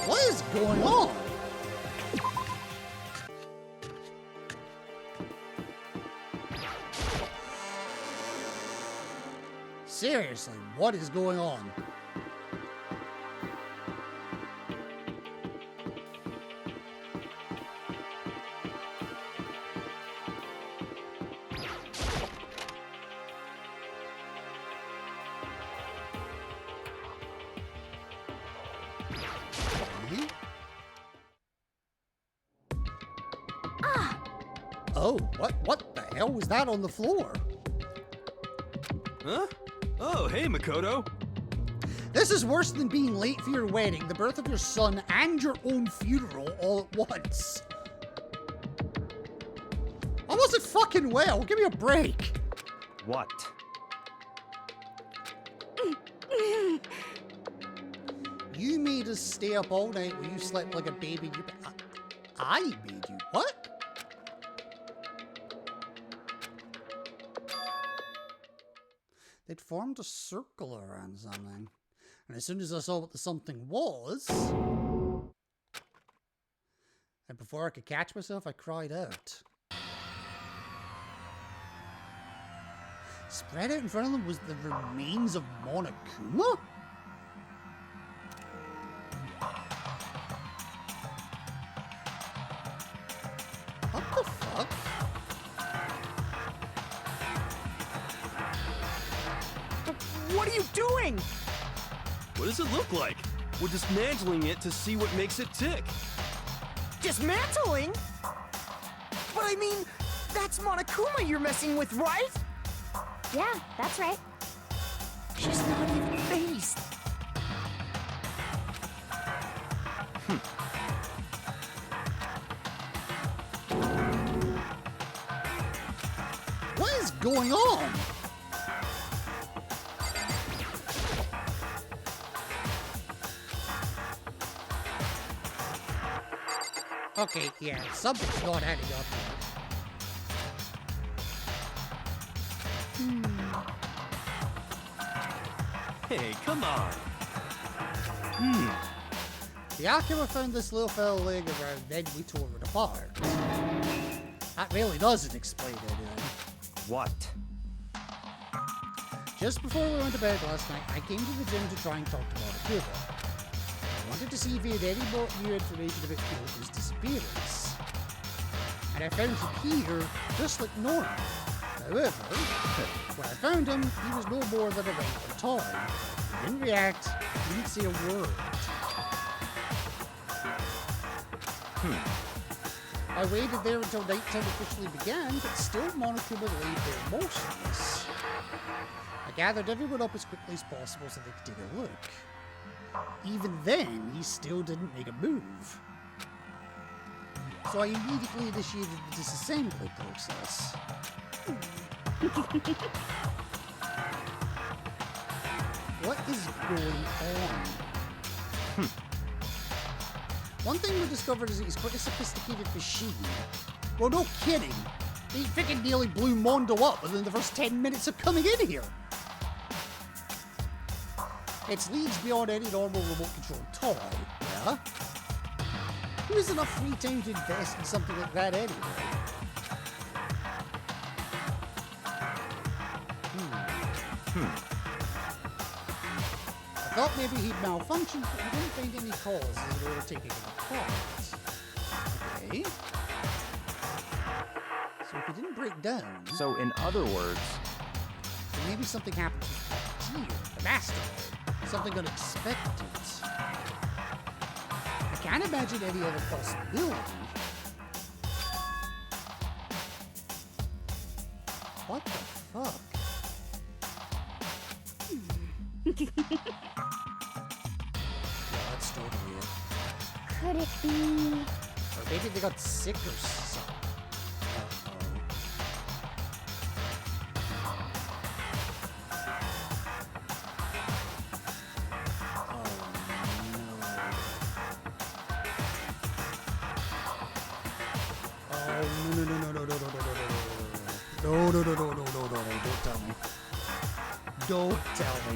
What is going on? Seriously, what is going on? Oh, what the hell was that on the floor? Huh? Oh, hey, Makoto. This is worse than being late for your wedding, the birth of your son, and your own funeral all at once. I wasn't fucking well. Give me a break. What? You made us stay up all night while you slept like a baby. I made you. What? They'd formed a circle around something. And as soon as I saw what the something was... And before I could catch myself, I cried out. Spread out in front of them was the remains of Monokuma? What the fuck? What are you doing? What does it look like? We're dismantling it to see what makes it tick. Dismantling? But I mean, that's Monokuma you're messing with, right? Yeah, that's right. She's not even phased. What is going on? Okay, yeah, something's not adding up here. Hey, come on. The Akuma found this little fellow laying around, then we tore it apart. That really doesn't explain anything. What? Just before we went to bed last night, I came to the gym to try and talk to Monokuma. I wanted to see if he had any more new information about Kyoko's disappearance. And I found him here, just like normal. However, when I found him, he was no more than a regular toy. He didn't react, he didn't say a word. I waited there until nighttime officially began, but still Monokuma lay there motionless. I gathered everyone up as quickly as possible so they could take a look. Even then, he still didn't make a move. So I immediately initiated the disassembly process. What is going on? One thing we discovered is that he's quite a sophisticated machine. Well, no kidding. He freaking nearly blew Mondo up within the first 10 minutes of coming in here. It's leagues beyond any normal remote-controlled toy, yeah? Who has enough free time to invest in something like that anyway? I thought maybe he'd malfunction, but I didn't find any causes in order to taking it apart. Okay. So if he didn't break down, So, in other words, then maybe something happened to the Puppeteer, the Mastermind. Something unexpected. I can't imagine any other possibility. What the fuck? Yeah, that's totally it. Could it be? Or maybe they got sick or something. No, don't tell me. Don't tell me.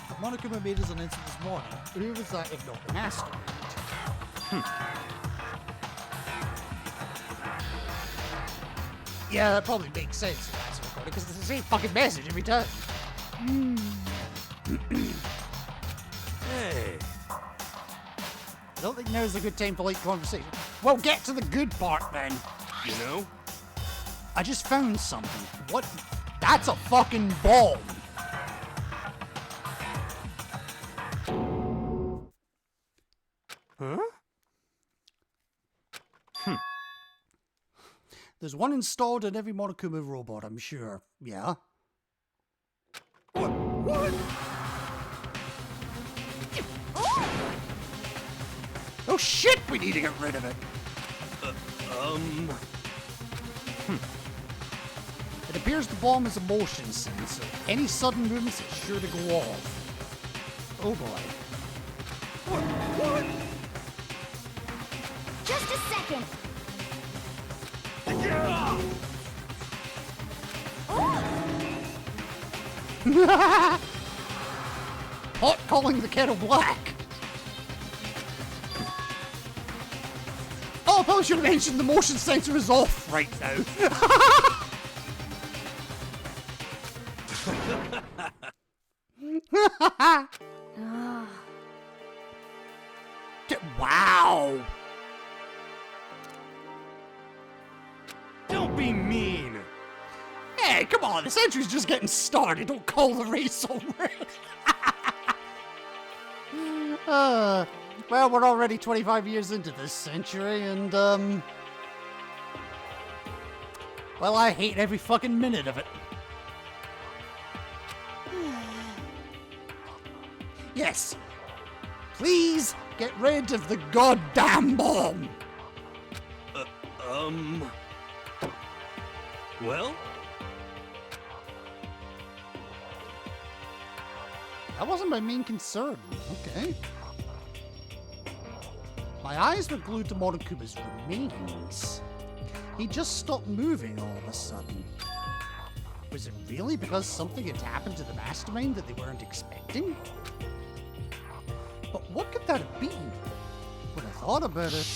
If Monokuma made his announcement this morning, who was that if not the Mastermind? Yeah, that probably makes sense if that's recorded, because it's the same fucking message every time. Hey. I don't think now's a good time for light conversation. Well, get to the good part then. You know? I just found something. What? That's a fucking bomb. Huh? There's one installed in every Monokuma robot, I'm sure. Yeah? What? Oh shit, we need to get rid of it. It appears the bomb is a motion sensor. Any sudden movements is sure to go off. Oh boy. What? Just a second. pot calling the kettle black. Oh, I probably should have mentioned the motion sensor is off right now. Wow. Don't be mean. Hey, come on, the century's just getting started. Don't call the race already. Well, we're already 25 years into this century, and, well, I hate every fucking minute of it. Yes. Please get rid of the goddamn bomb. Well? That wasn't my main concern. Okay. My eyes were glued to Monokuma's remains. He just stopped moving all of a sudden. Was it really because something had happened to the mastermind that they weren't expecting? But what could that have been? When I thought about it,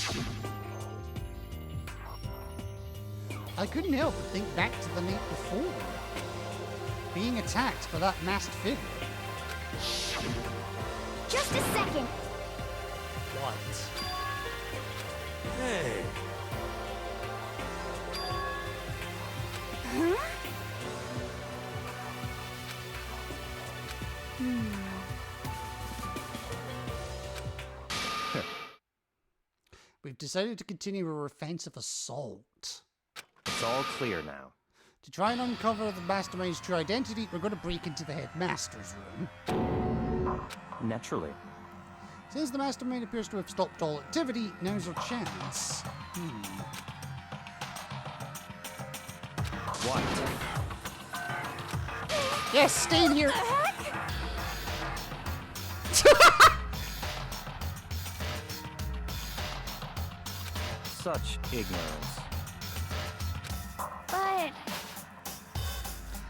I couldn't help but think back to the night before. Being attacked by that masked figure. Just a second. What? Hey. Huh? We've decided to continue our offensive assault. It's all clear now. To try and uncover the mastermind's true identity, we're going to break into the headmaster's room. Naturally. Since the mastermind appears to have stopped all activity, now's our chance. What? Yes, stay in here! Such ignorance. But I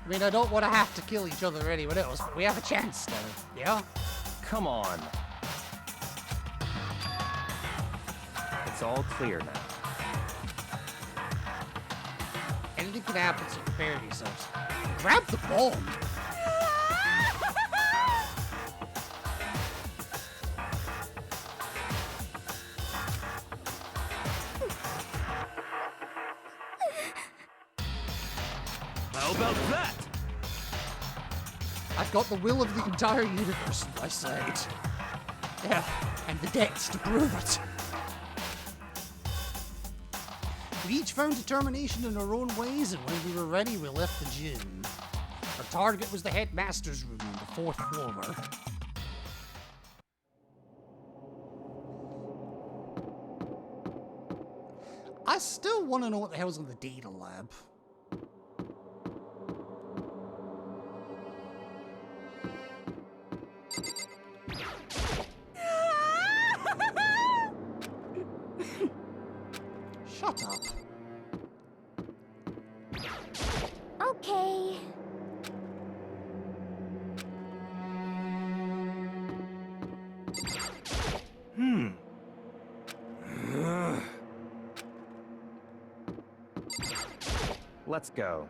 mean, I don't want to have to kill each other or anyone else, but we have a chance now, yeah? Come on. It's all clear now. Anything can happen, so prepare yourselves. Grab the bomb! How about that? I've got the will of the entire universe on my side. Yeah, and the debts to prove it. We each found determination in our own ways, and when we were ready, we left the gym. Our target was the headmaster's room on the 4th floor. I still want to know what the hell's in the data lab. Shut up. okay. Let's go.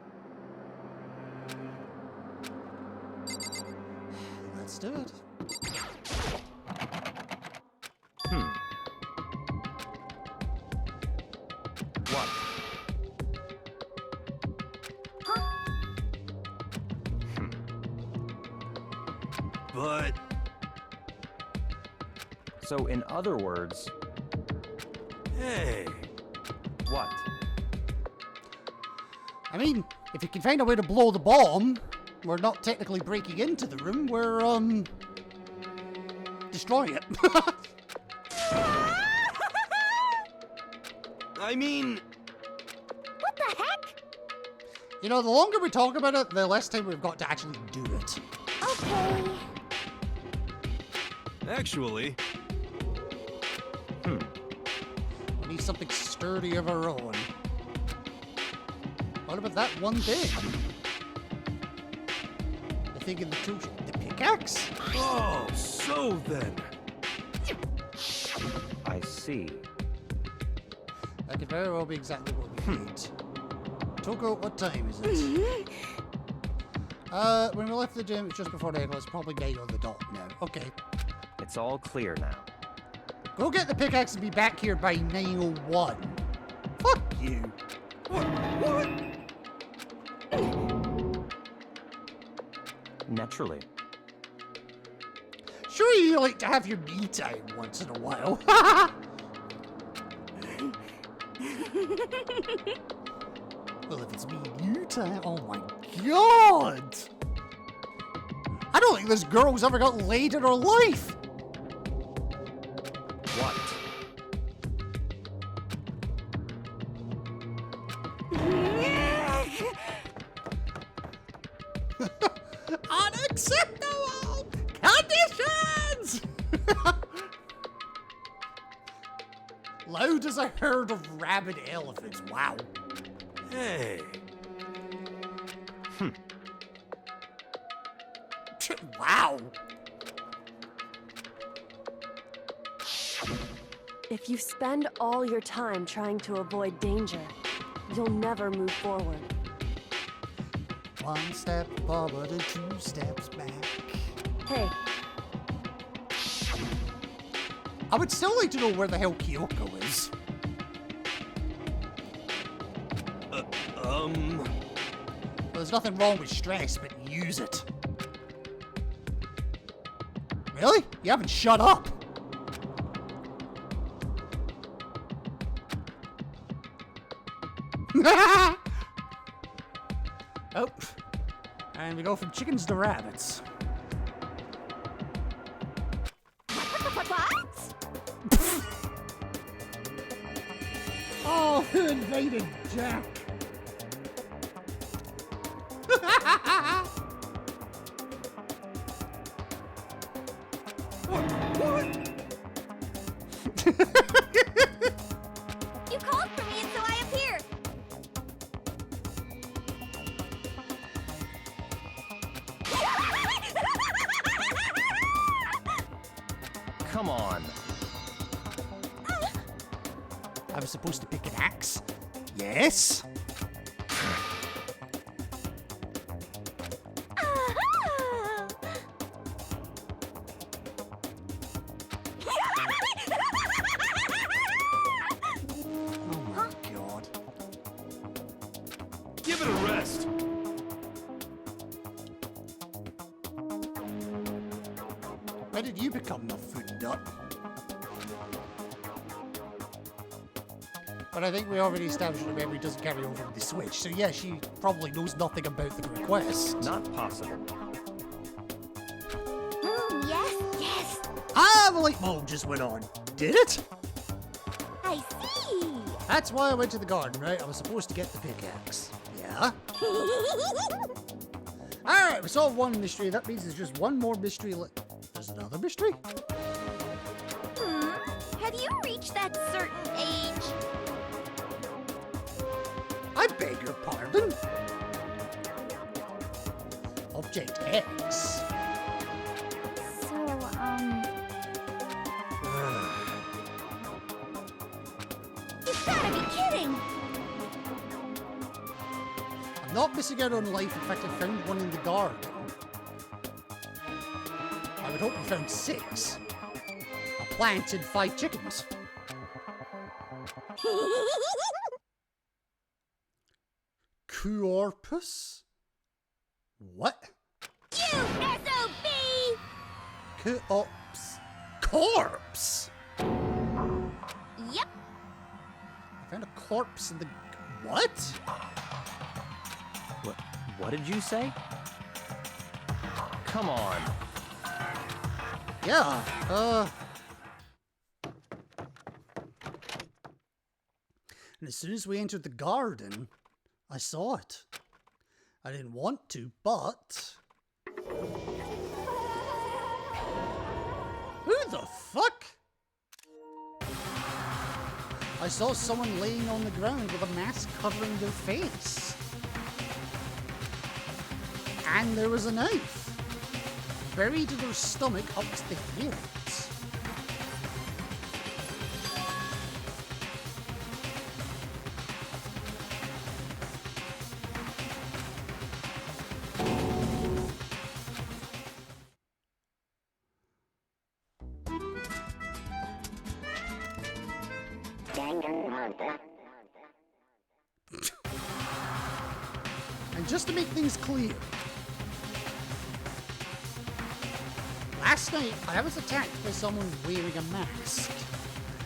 Let's do it. What? But So in other words, hey, what? I mean, if you can find a way to blow the bomb, we're not technically breaking into the room, we're, destroying it. I mean, What the heck? You know, the longer we talk about it, the less time we've got to actually do it. Okay. actually, We need something sturdy of our own. What about that one thing? The thing in the tool shed? The pickaxe? Oh, so then. I see. That could very well be exactly what we need. Toko, what time is it? When we left the gym, it's just before 9. It's probably 9 on the dot now. Okay. It's all clear now. Go get the pickaxe and be back here by 9:01. Fuck you. What? Naturally. Sure, you like to have your me time once in a while. Well, if it's me and you time, oh my god! I don't think this girl's ever got laid in her life. What? Unacceptable conditions! Loud as a herd of rabid elephants. Wow. Hey. Wow. If you spend all your time trying to avoid danger, you'll never move forward. One step forward and 2 steps back. Hey, I would still like to know where the hell Kyoko is. Well, there's nothing wrong with stress, but use it. Really? You haven't shut up. Oh. And we go from chickens to rabbits. What? Oh, who invaded Jack? You called for me and so I appeared. Come on. I was supposed to pick an axe? Yes. Oh my god. Give it a rest. When did you become the food nut? But I think we already established that memory doesn't carry over to the Switch, so yeah, she probably knows nothing about the request. Not possible. Yes. Ah, the light bulb just went on. Did it? I see. That's why I went to the garden, right? I was supposed to get the pickaxe. Yeah? Alright, we solved one mystery. That means there's just one more mystery left. There's another mystery? Have you reached that certain age? I beg your pardon? Object X. So, You've gotta be kidding! I'm not missing out on life. In fact, I found one in the garden. I would hope you found 6. A plant and 5 chickens. Corpus? What? You SOB! Corpse. Corpse? Yep. I found a corpse in the... What? What did you say? Come on. Yeah, And as soon as we entered the garden, I saw it. I didn't want to, but... Who the fuck? I saw someone laying on the ground with a mask covering their face. And there was a knife. buried in her stomach up to the ears. And just to make things clear, last night I was attacked by someone wearing a mask.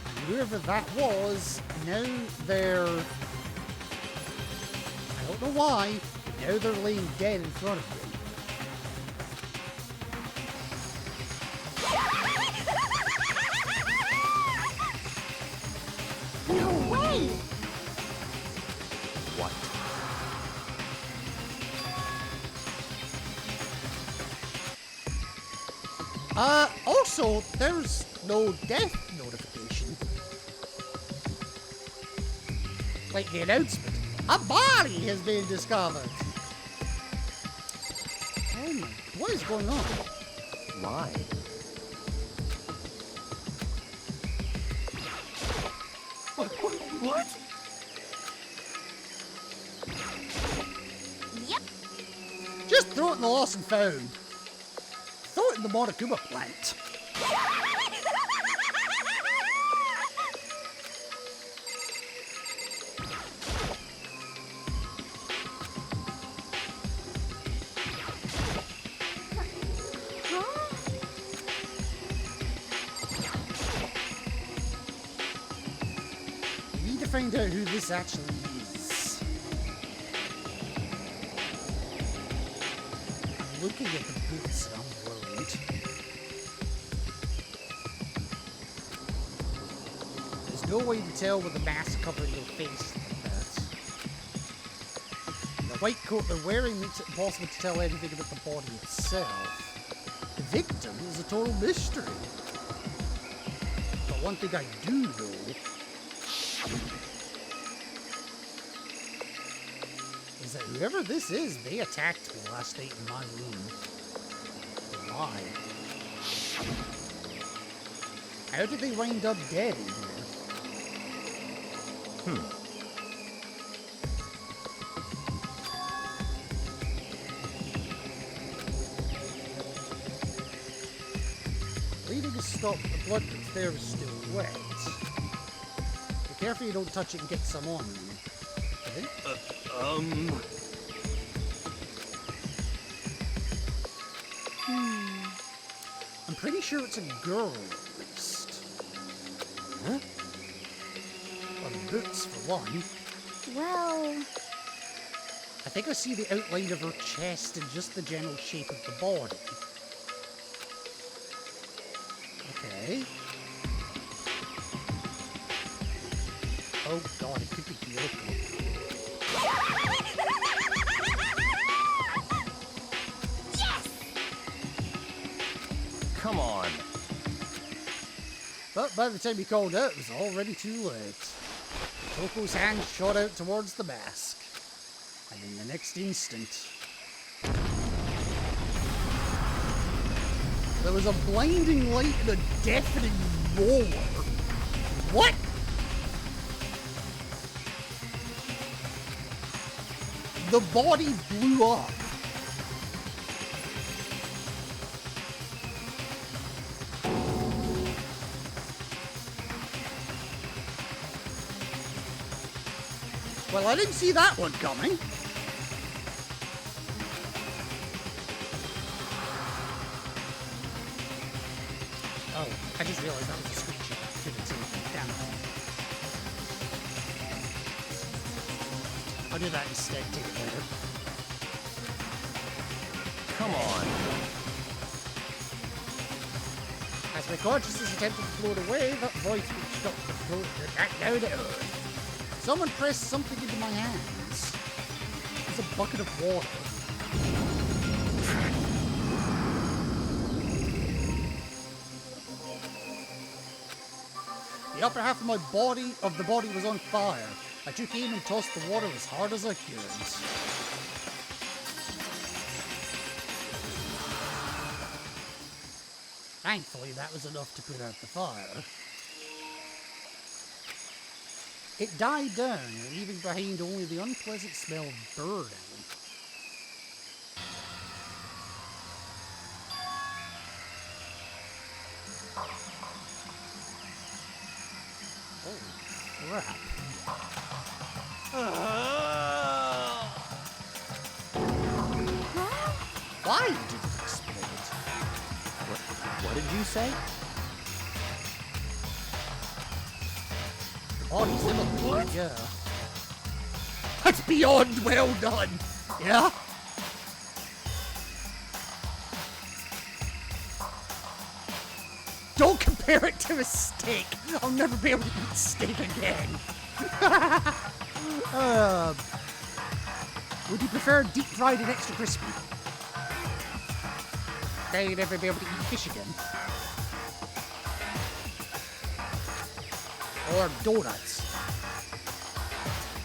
And whoever that was, now they're... I don't know why, but now they're laying dead in front of me. No way! What? Also, there's no death notification. Like the announcement, a body has been discovered. Oh my, what is going on? Why? What? Yep. Just throw it in the lost and found. Throw it in the Monokuma plant. We need to find out who this actually is. I'm looking at the boots and I'm worried. There's no way to tell with the mask covering your face like that. And the white coat they're wearing makes it impossible to tell anything about the body itself. The victim is a total mystery. But one thing I do know is that whoever this is, they attacked me last night in my room. Why? How did they wind up dead in here? Bleeding is stopped, the blood that's there is still wet. Be careful you don't touch it and get some on you. Okay? I'm pretty sure it's a girl, at least. Huh? Well, the boots, for one. Well, I think I see the outline of her chest and just the general shape of the body. Okay. Oh god, it could be Kyoko. Come on. But by the time he called out, it was already too late. Toko's hand shot out towards the mask. And in the next instant, there was a blinding light and a deafening roar. What? The body blew up. Well, I didn't see that one coming. Oh, I just realized that was a screenshot. Couldn't see it. Damn it. I'll do that instead. Take it later. Come on. As my consciousness attempted to float away, that voice which stopped the float back down to earth. Someone pressed something into my hands. It's a bucket of water. The upper half of the body was on fire. I took aim and tossed the water as hard as I could. Thankfully, that was enough to put out the fire. It died down, leaving behind only the unpleasant smell of burning. Oh, crap. Why did it explode? What did you say? Oh, he's in a blood, yeah. That's beyond well done, yeah? Don't compare it to a steak. I'll never be able to eat steak again. Would you prefer deep fried and extra crispy? Okay, you'd never be able to eat fish again. Or donuts.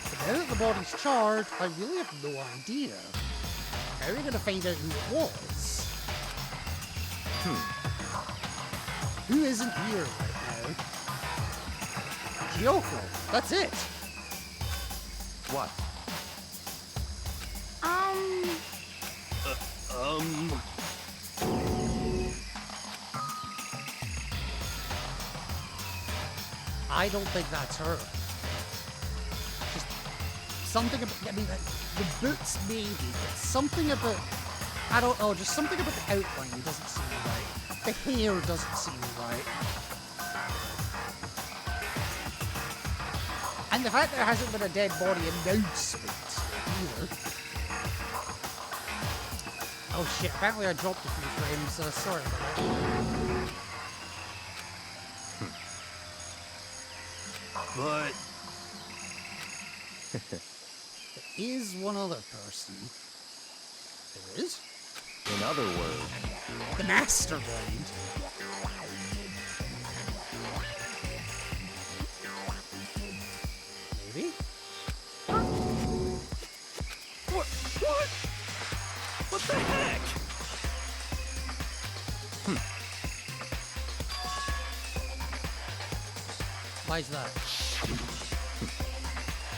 But now that the body's charred, I really have no idea. How are we gonna find out who it was? Who isn't here right now? Kyoko. That's it. What? I don't think that's her. Just something about, I mean, the boots maybe, but something about, I don't know, just something about the outline doesn't seem right. The hair doesn't seem right. And the fact there hasn't been a dead body announcement either. Oh shit, apparently I dropped a few frames, so sorry about that. But There is one other person. There is? In other words, The Mastermind. Maybe? what? What the heck? Why is that?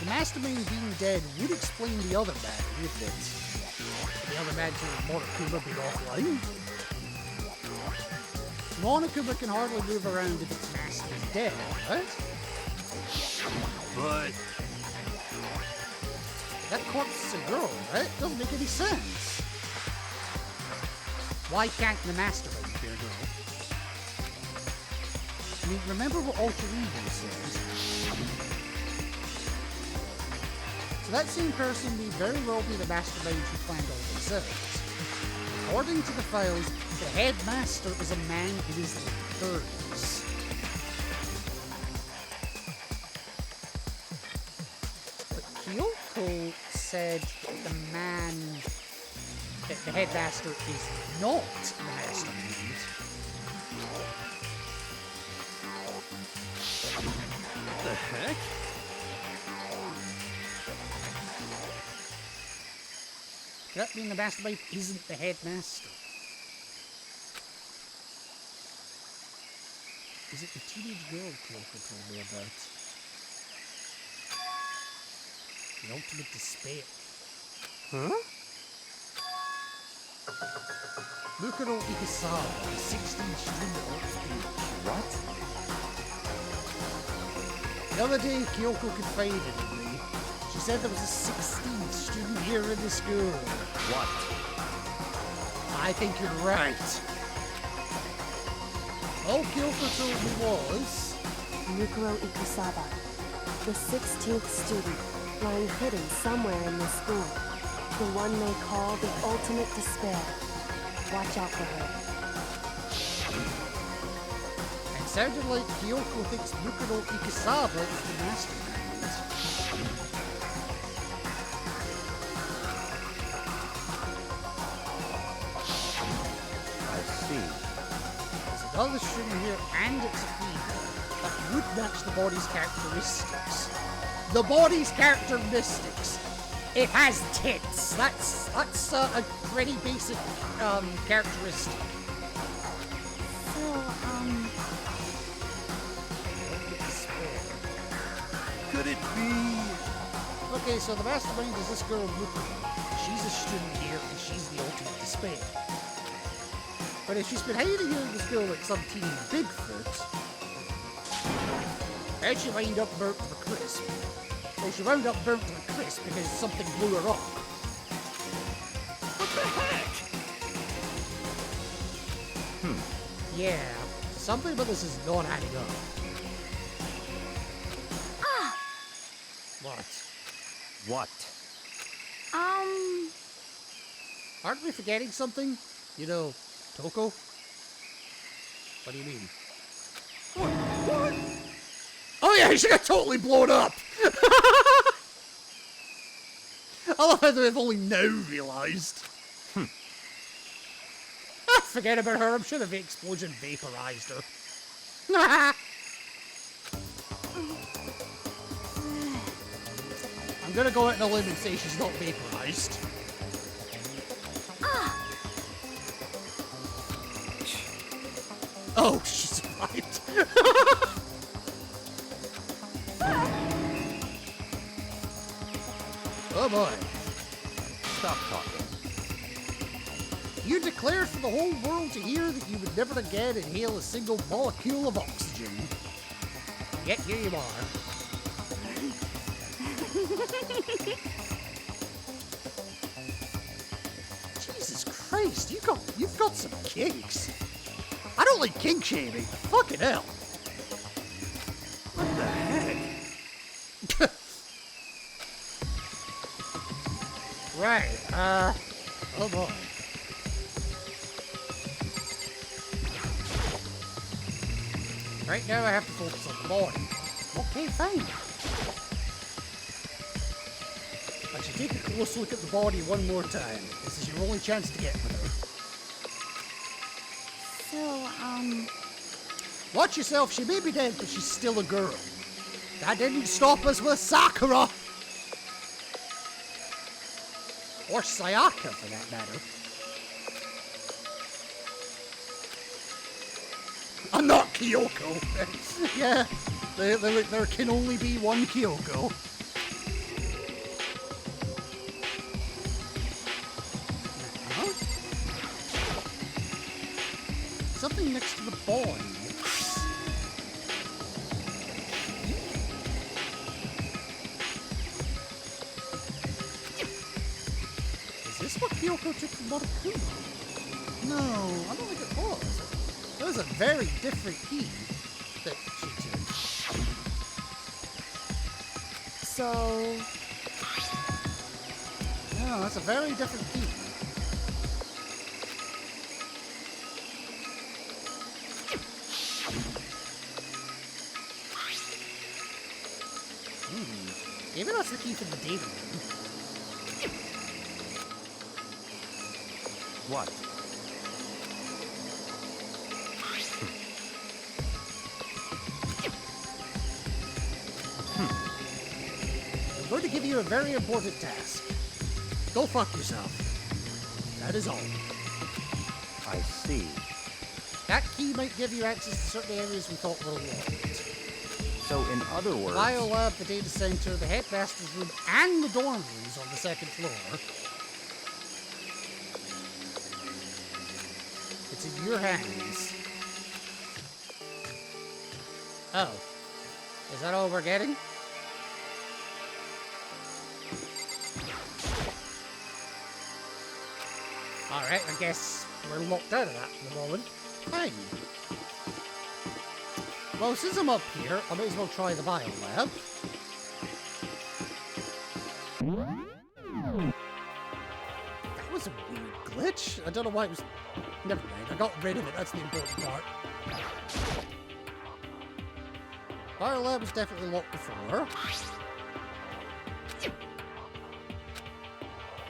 The Mastermind being dead would explain the other matter, wouldn't it? The other matter of Monokuma being offline. Monokuma can hardly move around if its master's dead, right? But That corpse is a girl, right? Doesn't make any sense. Why can't the Mastermind be a girl? I mean, remember what Alter Ego says. So that same person may very well be the Mastermind who planned all this out. According to the files, the headmaster is a man in his late 30s. But Kyoko said that the headmaster is not the Mastermind. what the heck? Does that mean the Mastermind isn't the headmaster? Is it the teenage girl Kyoko told me about? The ultimate despair. Huh? Mukuro Ikusawa, the 16th student. what? The other day, Kyoko confided in me. She said there was a 16th student here in the school. What? I think you're right. All Kyoko told me was... Mukuro Ikusaba, the 16th student, lying hidden somewhere in this school. The one they call the ultimate despair. Watch out for her. It sounded like Kyoko thinks Mukuro Ikusawa is the mastermind. I see. There's another string here, and it's a female. That would match the body's characteristics. The body's characteristics. It has tits. That's a pretty basic characteristic. So, could it be? Okay, so the mastermind is this girl, Mukuro. She's a student here, and she's the ultimate despair. But if she's been hiding here in the school like some teeny Bigfoot, and she wound up burnt to a crisp. Well, she wound up burnt to a crisp because something blew her up. What the heck? Yeah, something about this is not adding up. What? What? Aren't we forgetting something? You know, Toko? What do you mean? What? Oh yeah, she got totally blown up! I love how they've only now realised. Forget about her, I'm sure the explosion vaporised her. I'm gonna go out on a limb and say she's not vaporised. Oh, she survived. Oh boy. Stop talking. You declared for the whole world to hear that you would never again inhale a single molecule of oxygen. Yet here you are. Jesus Christ, you've got some kinks. I don't like kink shaming. Fucking hell. What the heck? Right, oh boy. Right now I have to focus on the body. Okay, fine. I should take a close look at the body one more time. This is your only chance to get with her. So, Watch yourself, she may be dead, but she's still a girl. That didn't stop us with Sakura! Or Sayaka, for that matter. I'm not Kyoko! Yeah, there can only be one Kyoko. Huh? Something next to the body. Is this what Kyoko took from Monokuma? No, I don't think it was. It was a very different key that she took. So, No, that's a very different key. Maybe that's the key from the data room. What? I'm going to give you a very important task. Go fuck yourself. That is all. I see. That key might give you access to certain areas we thought were locked. So, in other words... Biolab, the data center, the headmaster's room, and the dorm rooms on the second floor. It's in your hands. Oh. Is that all we're getting? Alright, I guess we're locked out of that for the moment. Fine. Well, since I'm up here, I might as well try the biolab. That was a weird glitch. I don't know why it was... Never mind, I got rid of it, that's the important part. Biolab was definitely locked before.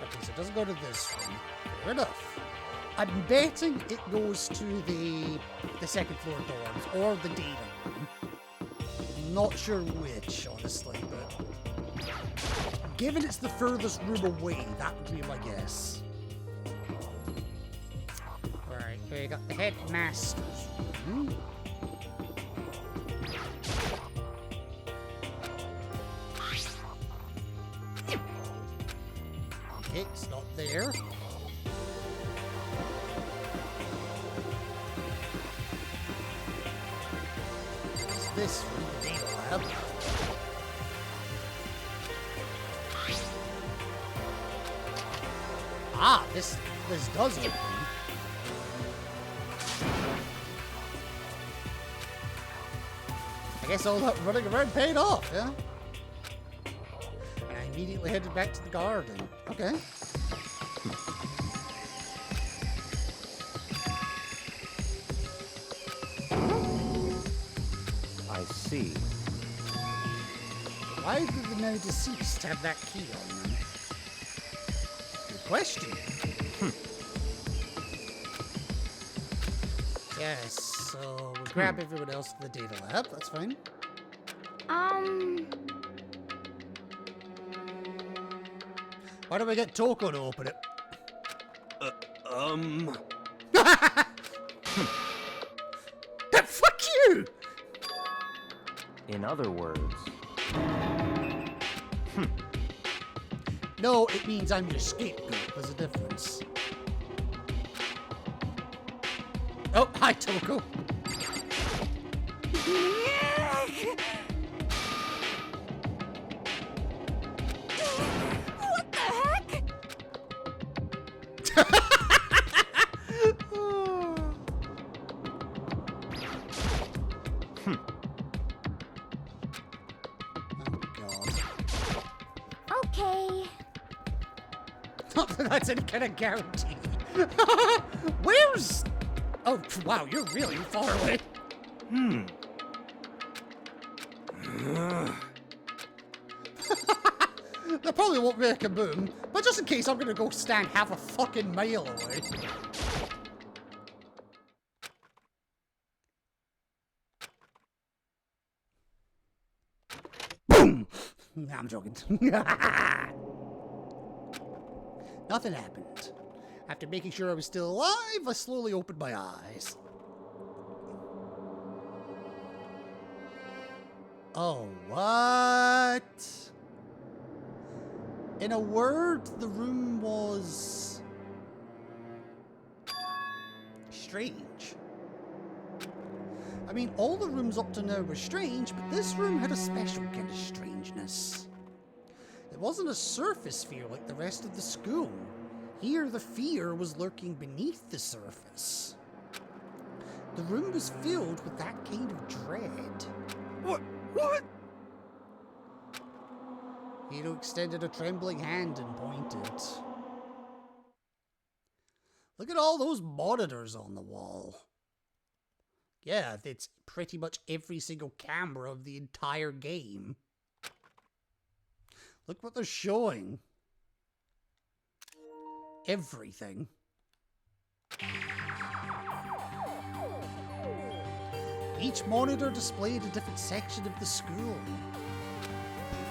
Okay, so it doesn't go to this one. Fair enough. I'm betting it goes to the second floor dorms or the data room. Not sure which, honestly, but given it's the furthest room away, that would be my guess. Alright, we got the headmaster's room. there. What's this from the data lab? Ah, this does open. I guess all that running around paid off, yeah? And I immediately headed back to the garden. Okay. I see. Why did the now deceased have that key on them? Good question. Yes, so we'll grab everyone else to the data lab. That's fine. Why don't we get Toko to open it? Fuck you! In other words, No, it means I'm your scapegoat. There's a difference. Oh, hi, Toko. What the heck? Oh, God. Okay. Not that that's any kind of guarantee. Where's... Oh, wow, you're really far away. That probably won't make a boom, but just in case, I'm gonna go stand half a fucking mile away. Boom! Nah, I'm joking. Nothing happened. After making sure I was still alive, I slowly opened my eyes. Oh, what? In a word, the room was... strange. I mean, all the rooms up to now were strange, but this room had a special kind of strangeness. It wasn't a surface fear like the rest of the school. Here, the fear was lurking beneath the surface. The room was filled with that kind of dread. What? Hiro extended a trembling hand and pointed. Look at all those monitors on the wall. Yeah, it's pretty much every single camera of the entire game. Look what they're showing. Everything. Each monitor displayed a different section of the school.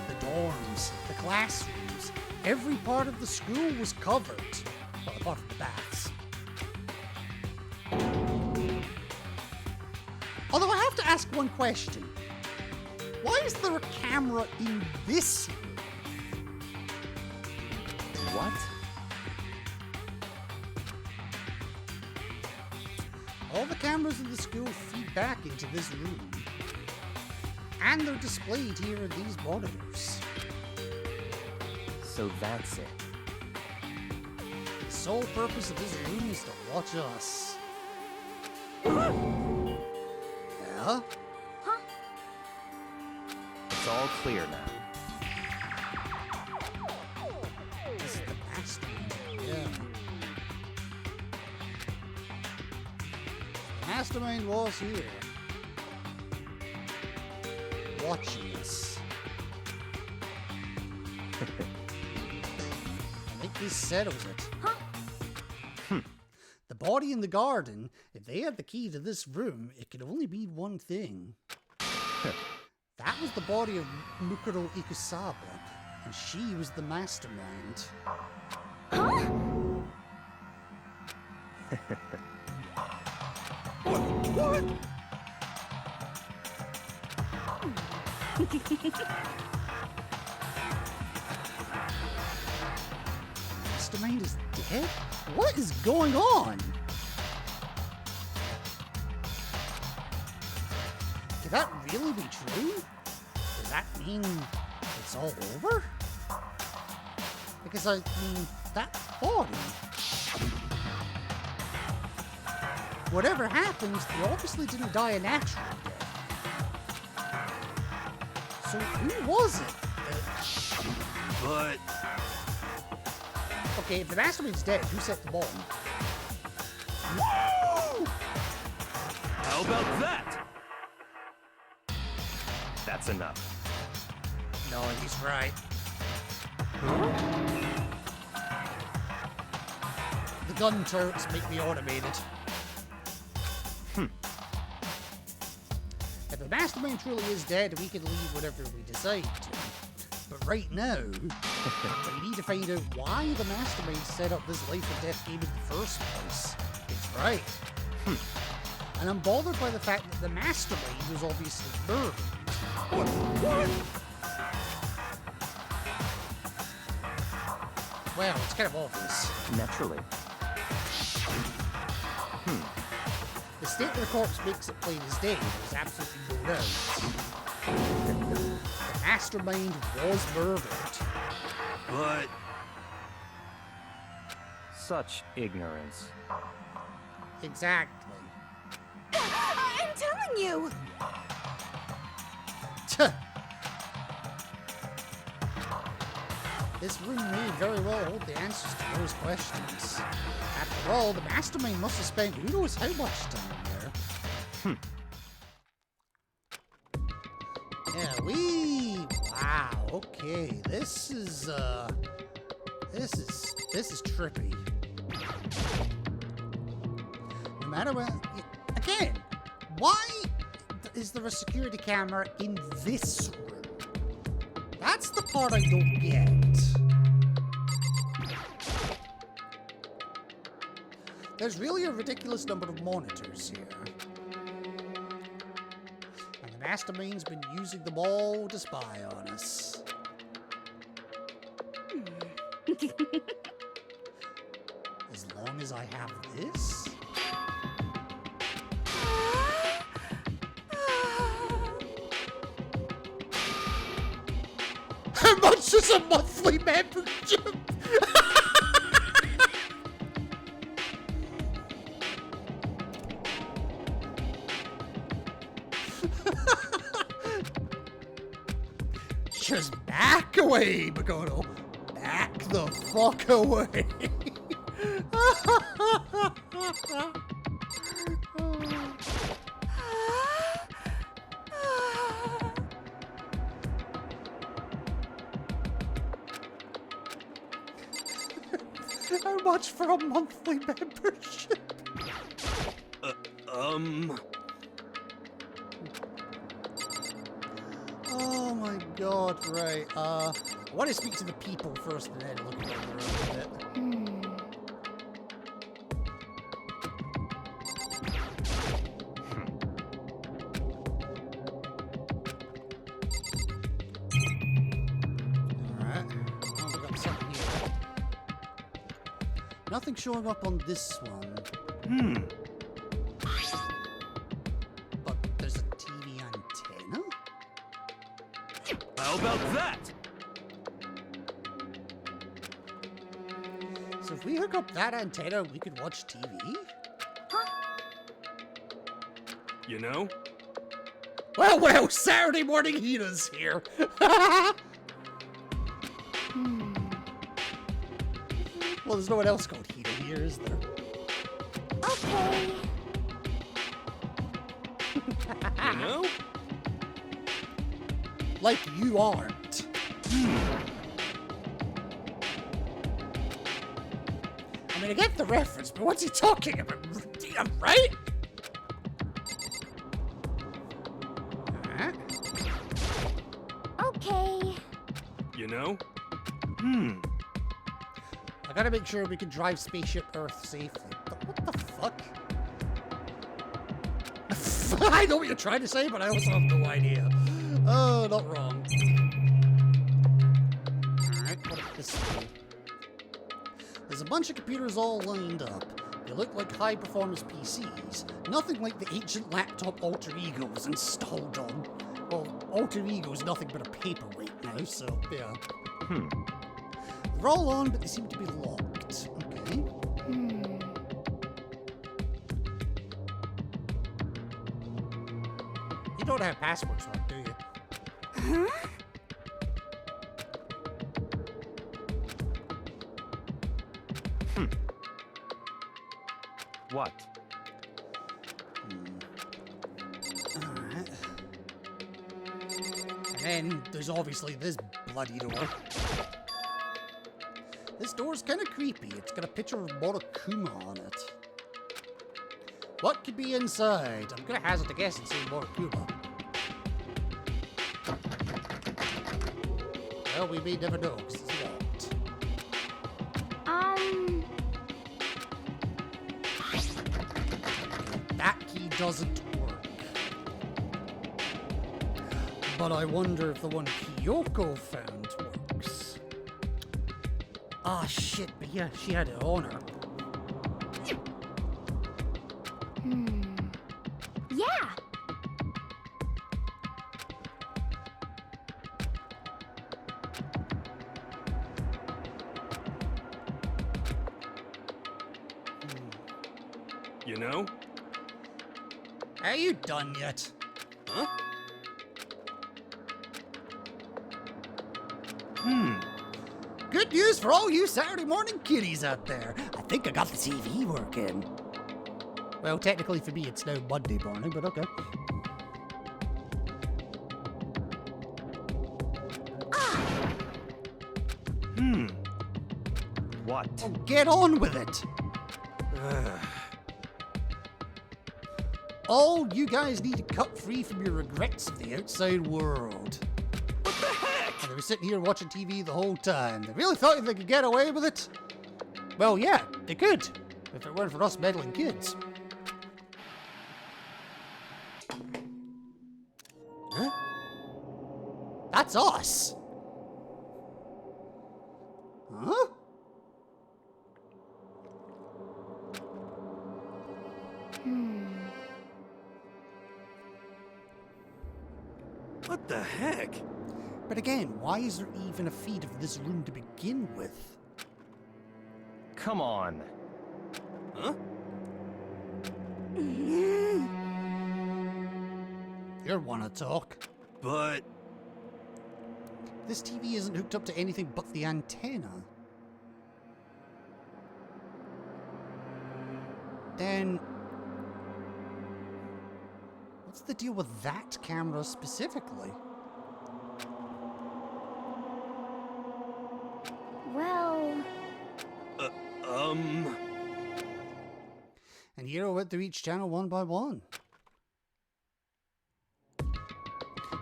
The dorms, the classrooms, every part of the school was covered. Well, apart from the baths. Although I have to ask one question. Why is there a camera in this room? what? All the cameras in the school feed back into this room. And they're displayed here in these monitors. So that's it. The sole purpose of this room is to watch us. Yeah? It's all clear now. This is the mastermind. Yeah. The mastermind was here. Watching us. I think this settles it. The body in the garden, if they had the key to this room, it could only mean one thing. That was the body of Mukuro Ikusaba, and she was the mastermind. What? mastermind is dead? What is going on? Could that really be true? Does that mean it's all over? Because, I mean, that body... Whatever happens, they obviously didn't die a natural death. So who was it? But Okay, if the mastermind's dead, who set the bomb? how about that? That's enough. No, he's right. The gun turrets make me automated. If the mastermind truly is dead, we can leave whenever we decide to. But right now, we need to find out why the mastermind set up this life or death game in the first place. It's right. And I'm bothered by the fact that the mastermind was obviously murdered. What? Well, it's kind of obvious. Naturally. The state of the corpse makes it plain as day. There's absolutely no doubt. The mastermind was murdered. But Such ignorance. Exactly. I'm telling you! This room may very well hold the answers to those questions. After all, the mastermind must have spent who knows how much time there. Yeah, wow, okay. This is trippy. No matter what, again, why is there a security camera in this room? That's the part I don't get. There's really a ridiculous number of monitors here. And the mastermind's been using them all to spy on us. As long as I have this... How much is a monthly membership? Just back away, Makoto. Back the fuck away. How much for a monthly membership? Oh my god, right. I want to speak to the people first and then look around the room a bit. Alright. Oh, we got something here. Nothing showing up on this one. But there's a TV antenna? how about that? So if we hook up that antenna, we could watch TV? You know? Well, Saturday morning Hina's here. Well, there's no one else called Hina here, is there? Okay. You know? Like you aren't. I mean, I get the reference, but what's he talking about? Yeah, right? Alright. Okay. You know? I gotta make sure we can drive Spaceship Earth safely. What the fuck? I know what you're trying to say, but I also have no idea. Oh, not wrong. Alright, what about this one? There's There's a bunch of computers all lined up. They look like high-performance PCs. Nothing like the ancient laptop alter ego was installed on. Well, alter ego's nothing but a paperweight now, so yeah. They're all on, but they seem to be locked. Okay. You don't have passwords work, do you? Huh? What? Alright. And then there's obviously this bloody door. This door's kind of creepy. It's got a picture of Monokuma on it. What could be inside? I'm gonna hazard a guess and say Monokuma. Well, we may never know, because it's locked. That key doesn't work. But I wonder if the one Kyoko found works. Ah, shit, but yeah, she had it on her. Yeah. You know? Are you done yet? Huh? Good news for all you Saturday morning kiddies out there. I think I got the TV working. Well, technically for me it's now Monday morning, but okay. What? Oh, get on with it. All you guys need to cut free from your regrets of the outside world. What the heck? And they were sitting here watching TV the whole time. They really thought they could get away with it? Well, yeah, they could, if it weren't for us meddling kids. Huh? That's us. Huh? What the heck? But again, why is there even a feed of this room to begin with? Come on. Huh? You wanna talk? But... This TV isn't hooked up to anything but the antenna. Then... what's the deal with that camera specifically? Well, And Hero went through each channel one by one.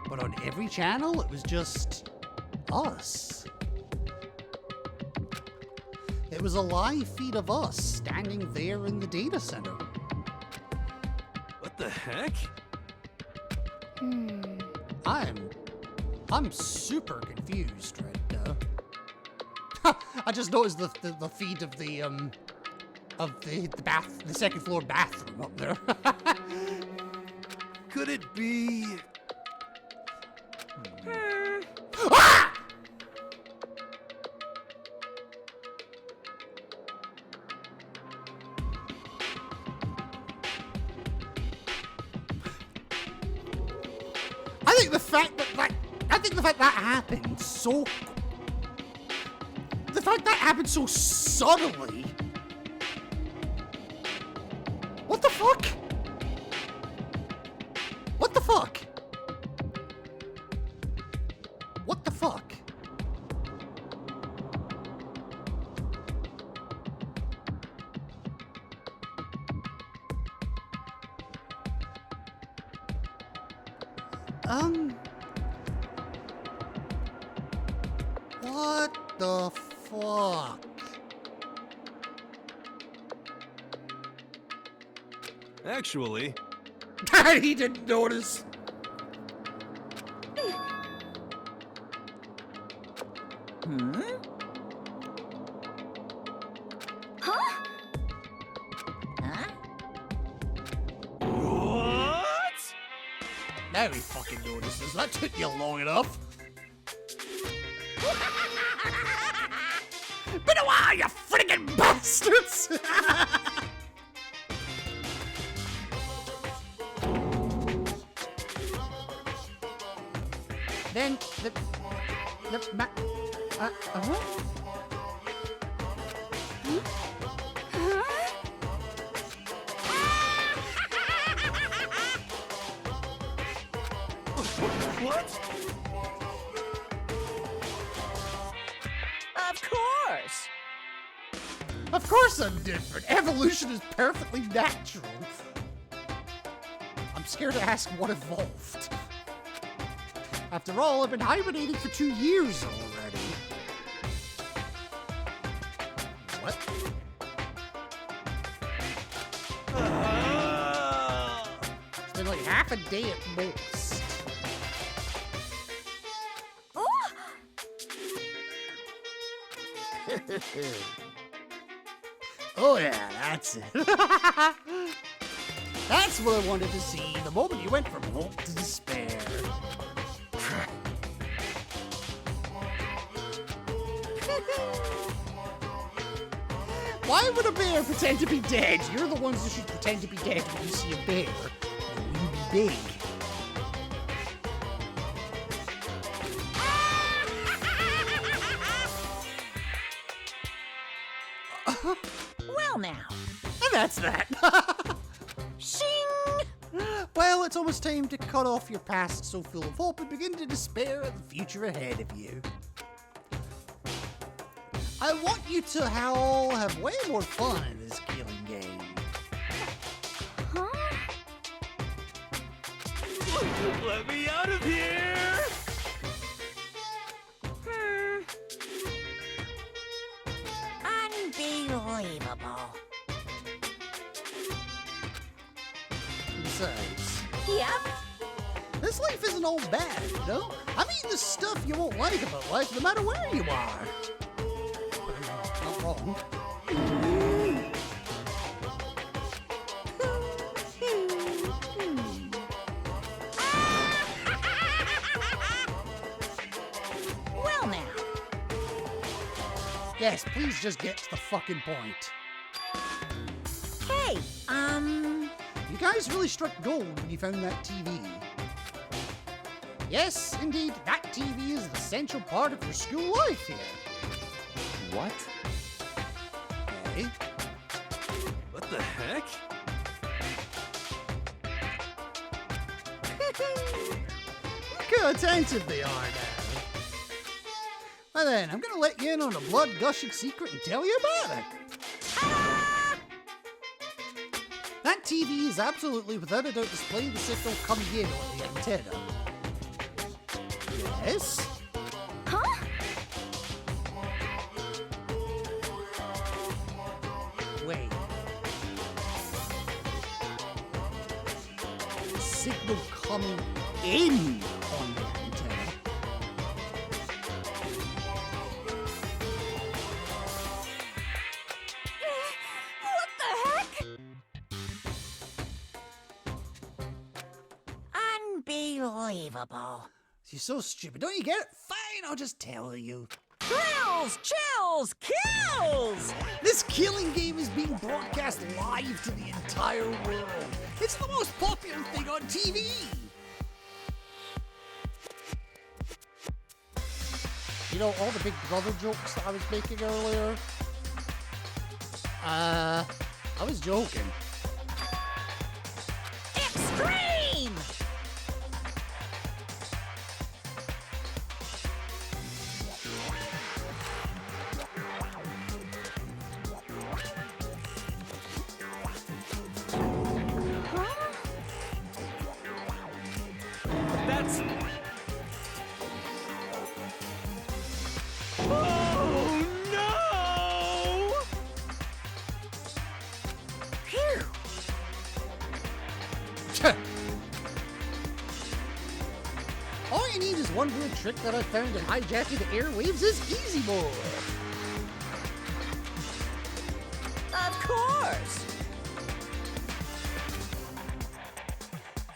But on every channel, it was just us. It was a live feed of us standing there in the data center. what the heck? I'm super confused right now. I just noticed the feed of the second floor bathroom up there. Could it be... Ah! I think the fact that happened so... The fact that happened so subtly... What the fuck? What the fuck? What the fuck? What the fuck? Actually... He didn't notice. Now he fucking notices. That took you long enough. Been a while, you friggin' bastards! Then the What? Of course. I'm different. Evolution is perfectly natural. I'm scared to ask what evolved. After all, I've been hibernating for 2 years already. What? It's been like half a day at most. Oh yeah, that's it. That's what I wanted to see the moment you went from hope to despair. Why would a bear pretend to be dead? You're the ones who should pretend to be dead when you see a bear. You be big. Well now. And that's that. Shing! Well, it's almost time to cut off your past so full of hope and begin to despair at the future ahead of you. I want you to all have way more fun in this killing game. Let me out of here! Unbelievable. Besides, Yep. this life isn't all bad, you know? I mean, there's stuff you won't like about life no matter where you are. Not wrong. Well now. Yes, please just get to the fucking point. Hey, You guys really struck gold when you found that TV. Yes, indeed, that TV is an essential part of your school life here. What? Okay. What the heck? Look how attentive they are now. Well then, I'm gonna let you in on a blood-gushing secret and tell you about it. That TV is absolutely without a doubt displaying the signal coming in on the antenna. Yes? Huh? Wait. Signal coming in on the antenna. what the heck? Unbelievable. You're so stupid. Don't you get it? Fine, I'll just tell you. Thrills, chills, kills! This killing game is being broadcast live to the entire world. It's the most popular thing on TV. You know, all the Big Brother jokes that I was making earlier? I was joking. Extreme! That's... Oh, no! Phew! All you need is one weird trick that I found in hijacking the airwaves is easy mode. Of course!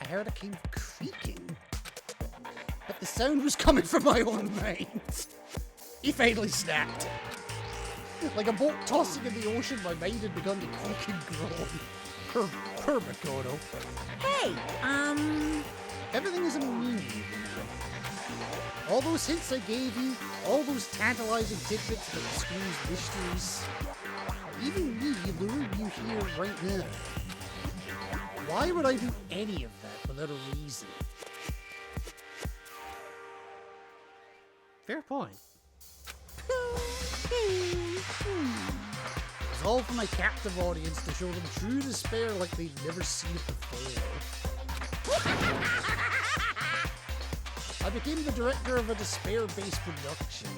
I heard it came speaking. But the sound was coming from my own mind. He finally snapped. Like a boat tossing in the ocean, my mind had begun to creak and groan. Per Makoto. Hey, Everything is a meaning, you know. All those hints I gave you, all those tantalizing tidbits about the school's mysteries, even me lured you here right now. Why would I do any of that without a reason? Fair point. It's all for my captive audience to show them true despair like they've never seen it before. I became the director of a despair-based production.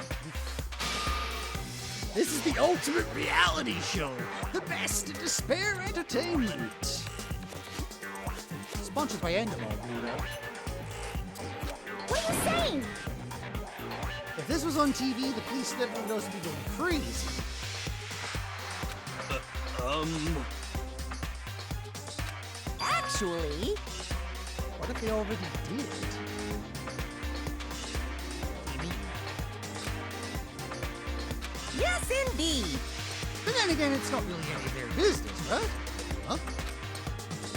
This is the ultimate reality show, the best in despair entertainment. Sponsored by Endemol, you know. What are you saying? If this was on TV, the police and everyone else would be going crazy. actually... What if they already did? Maybe. Yes, indeed. But then again, it's not really any of their business, right? Huh?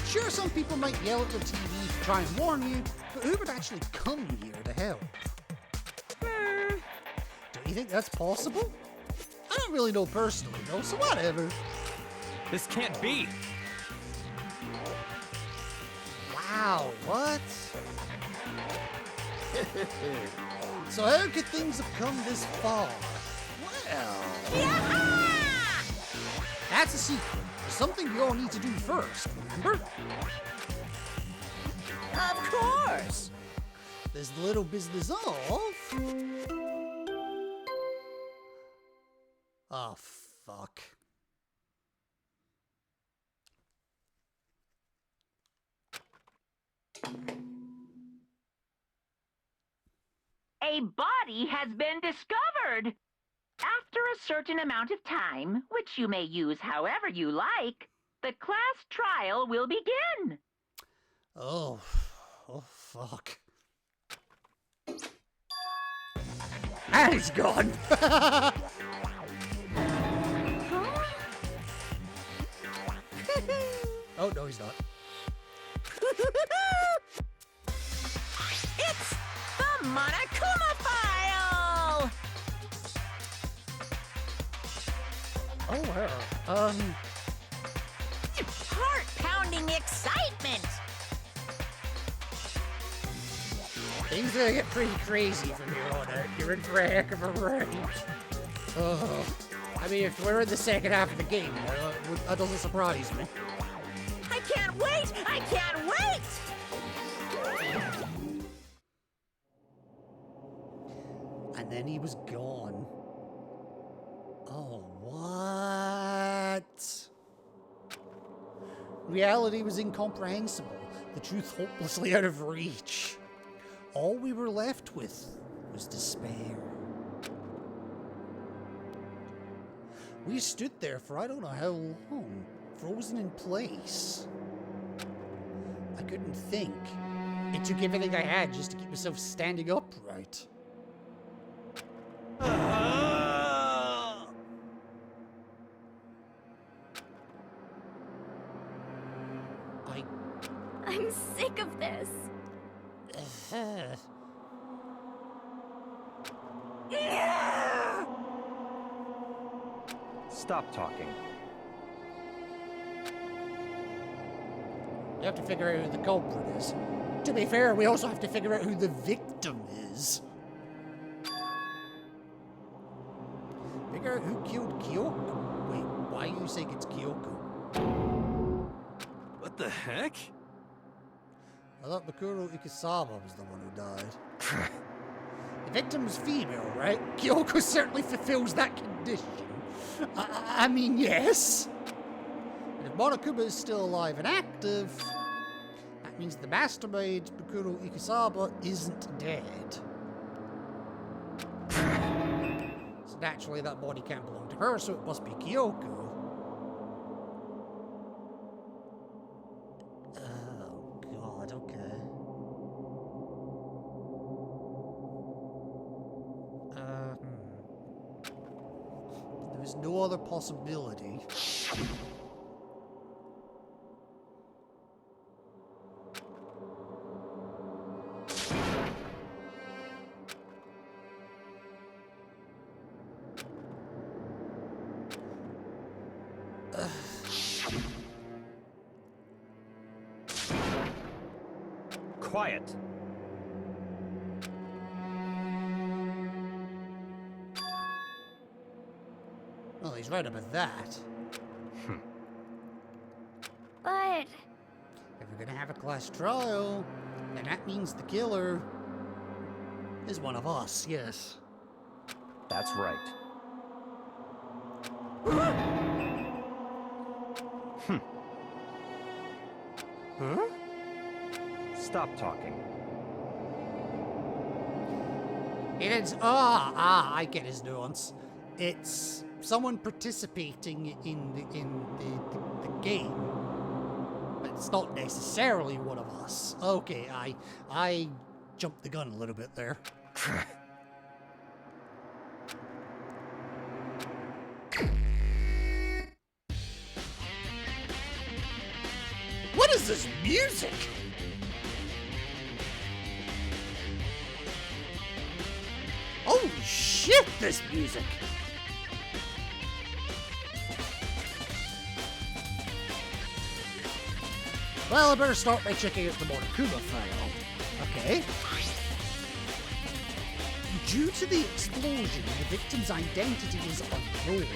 Sure, some people might yell at the TV to try and warn you, but who would actually come here to help? Don't you think that's possible? I don't really know personally, though, so whatever. This can't be. Wow, what? So how could things have come this far? Well... That's a secret. There's something we all need to do first, remember? Of course. There's the little business of... Oh, fuck. A body has been discovered. After a certain amount of time, which you may use however you like, the class trial will begin. Oh, fuck. And he's gone. Oh, no, he's not. It's the Monokuma File! Oh, wow. Heart-pounding excitement! Things are gonna get pretty crazy from here on out. You're in for a heck of a ride. Oh, I mean, if we're in the second half of the game, that doesn't surprise me. I can't wait! I can't wait! And then he was gone. Oh, what? Reality was incomprehensible. The truth hopelessly out of reach. All we were left with was despair. We stood there for I don't know how long, frozen in place. I couldn't think. It took everything I had just to keep myself standing upright. I'm sick of this. Stop talking. You have to figure out who the culprit is. To be fair, we also have to figure out who the victim is. Figure out who killed Kyoko. Wait, why are you saying it's Kyoko? What the heck? I thought Bakuro Ikusaba was the one who died. The victim was female, right? Kyoko certainly fulfills that condition. I mean, yes. And if Monokuma is still alive and active, that means the mastermind, Bakuro Ikusaba, isn't dead. So naturally that body can't belong to her, so it must be Kyoko. Oh god, okay. was no other possibility. Quiet. Well, he's right about that. But If we're gonna have a class trial, then that means the killer is one of us, yes. That's right. Huh? Stop talking. It is. I get his nuance. It's someone participating in the game, but it's not necessarily one of us. Okay, I jumped the gun a little bit there. What is this music? Oh shit, this music! Well, I better start by checking out the Monokuma file. Okay. Due to the explosion, the victim's identity is unknown.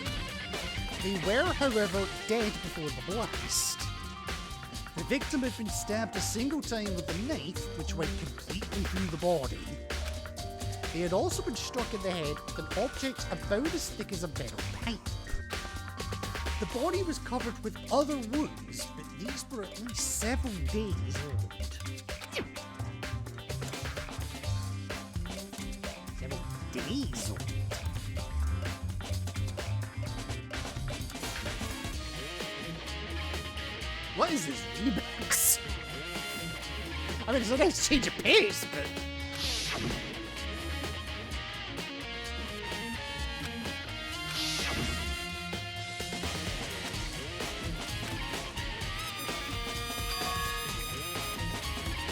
They were, however, dead before the blast. The victim had been stabbed a single time with a knife, which went completely through the body. They had also been struck in the head with an object about as thick as a metal pipe. The body was covered with other wounds, but these were at least several days old. Several days old. What is this remix? I mean, it's a nice change of pace, but...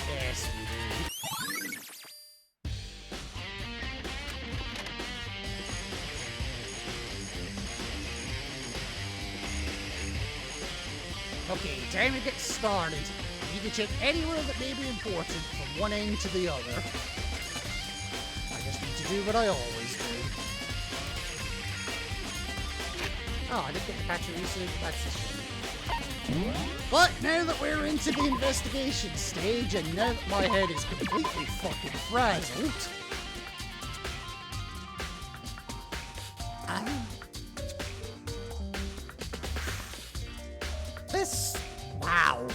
Yes, we do. Okay, time to get started. You can check anywhere that may be important from one end to the other. I just need to do what I always do. Oh, I didn't get the Pachirisu. That's a shame. But now that we're into the investigation stage, and now that my head is completely fucking frazzled, this... wow.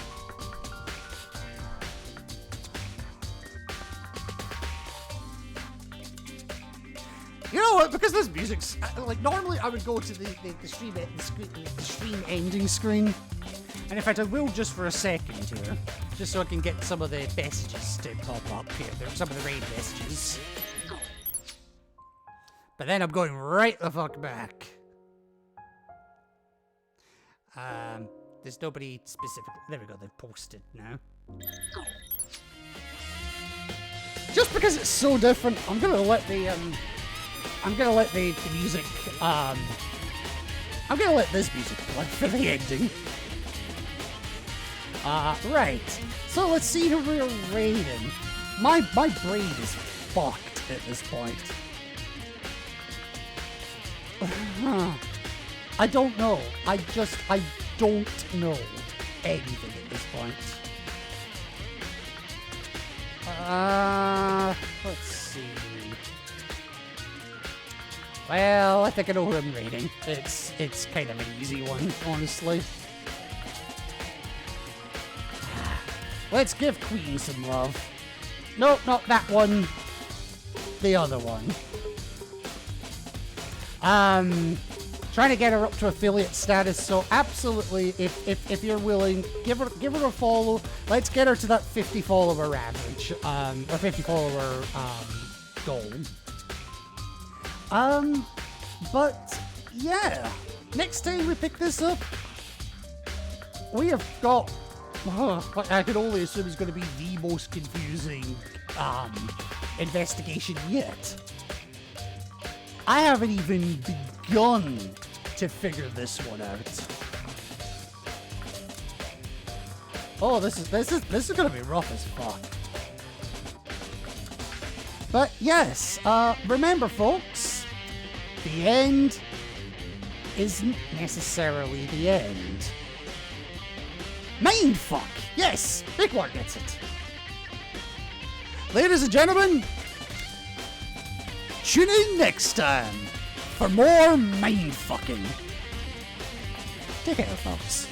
You know what? Because this music's like normally I would go to the stream ending screen, and in fact I will just for a second here, just so I can get some of the messages to pop up here. There's some of the raid messages, but then I'm going right the fuck back. There's nobody specific. There we go. They've posted now. Just because it's so different, I'm gonna let the music, I'm gonna let this music play for the ending. Right. So let's see who we're raiding. My brain is fucked at this point. I don't know. I don't know anything at this point. Let's see. Well, I think I know who I'm raiding. It's kind of an easy one, honestly. Let's give Queen some love. Nope, not that one. The other one. Trying to get her up to affiliate status, so absolutely, if you're willing, give her a follow. Let's get her to that 50 follower average, or 50 follower goal. But yeah, next time we pick this up, we have got what I can only assume is going to be the most confusing investigation yet. I haven't even begun to figure this one out. Oh, this is gonna be rough as fuck. But yes, remember folks, the end isn't necessarily the end. Mindfuck! Yes, Big War gets it. Ladies and gentlemen, tune in next time for more mindfucking. Take care, folks.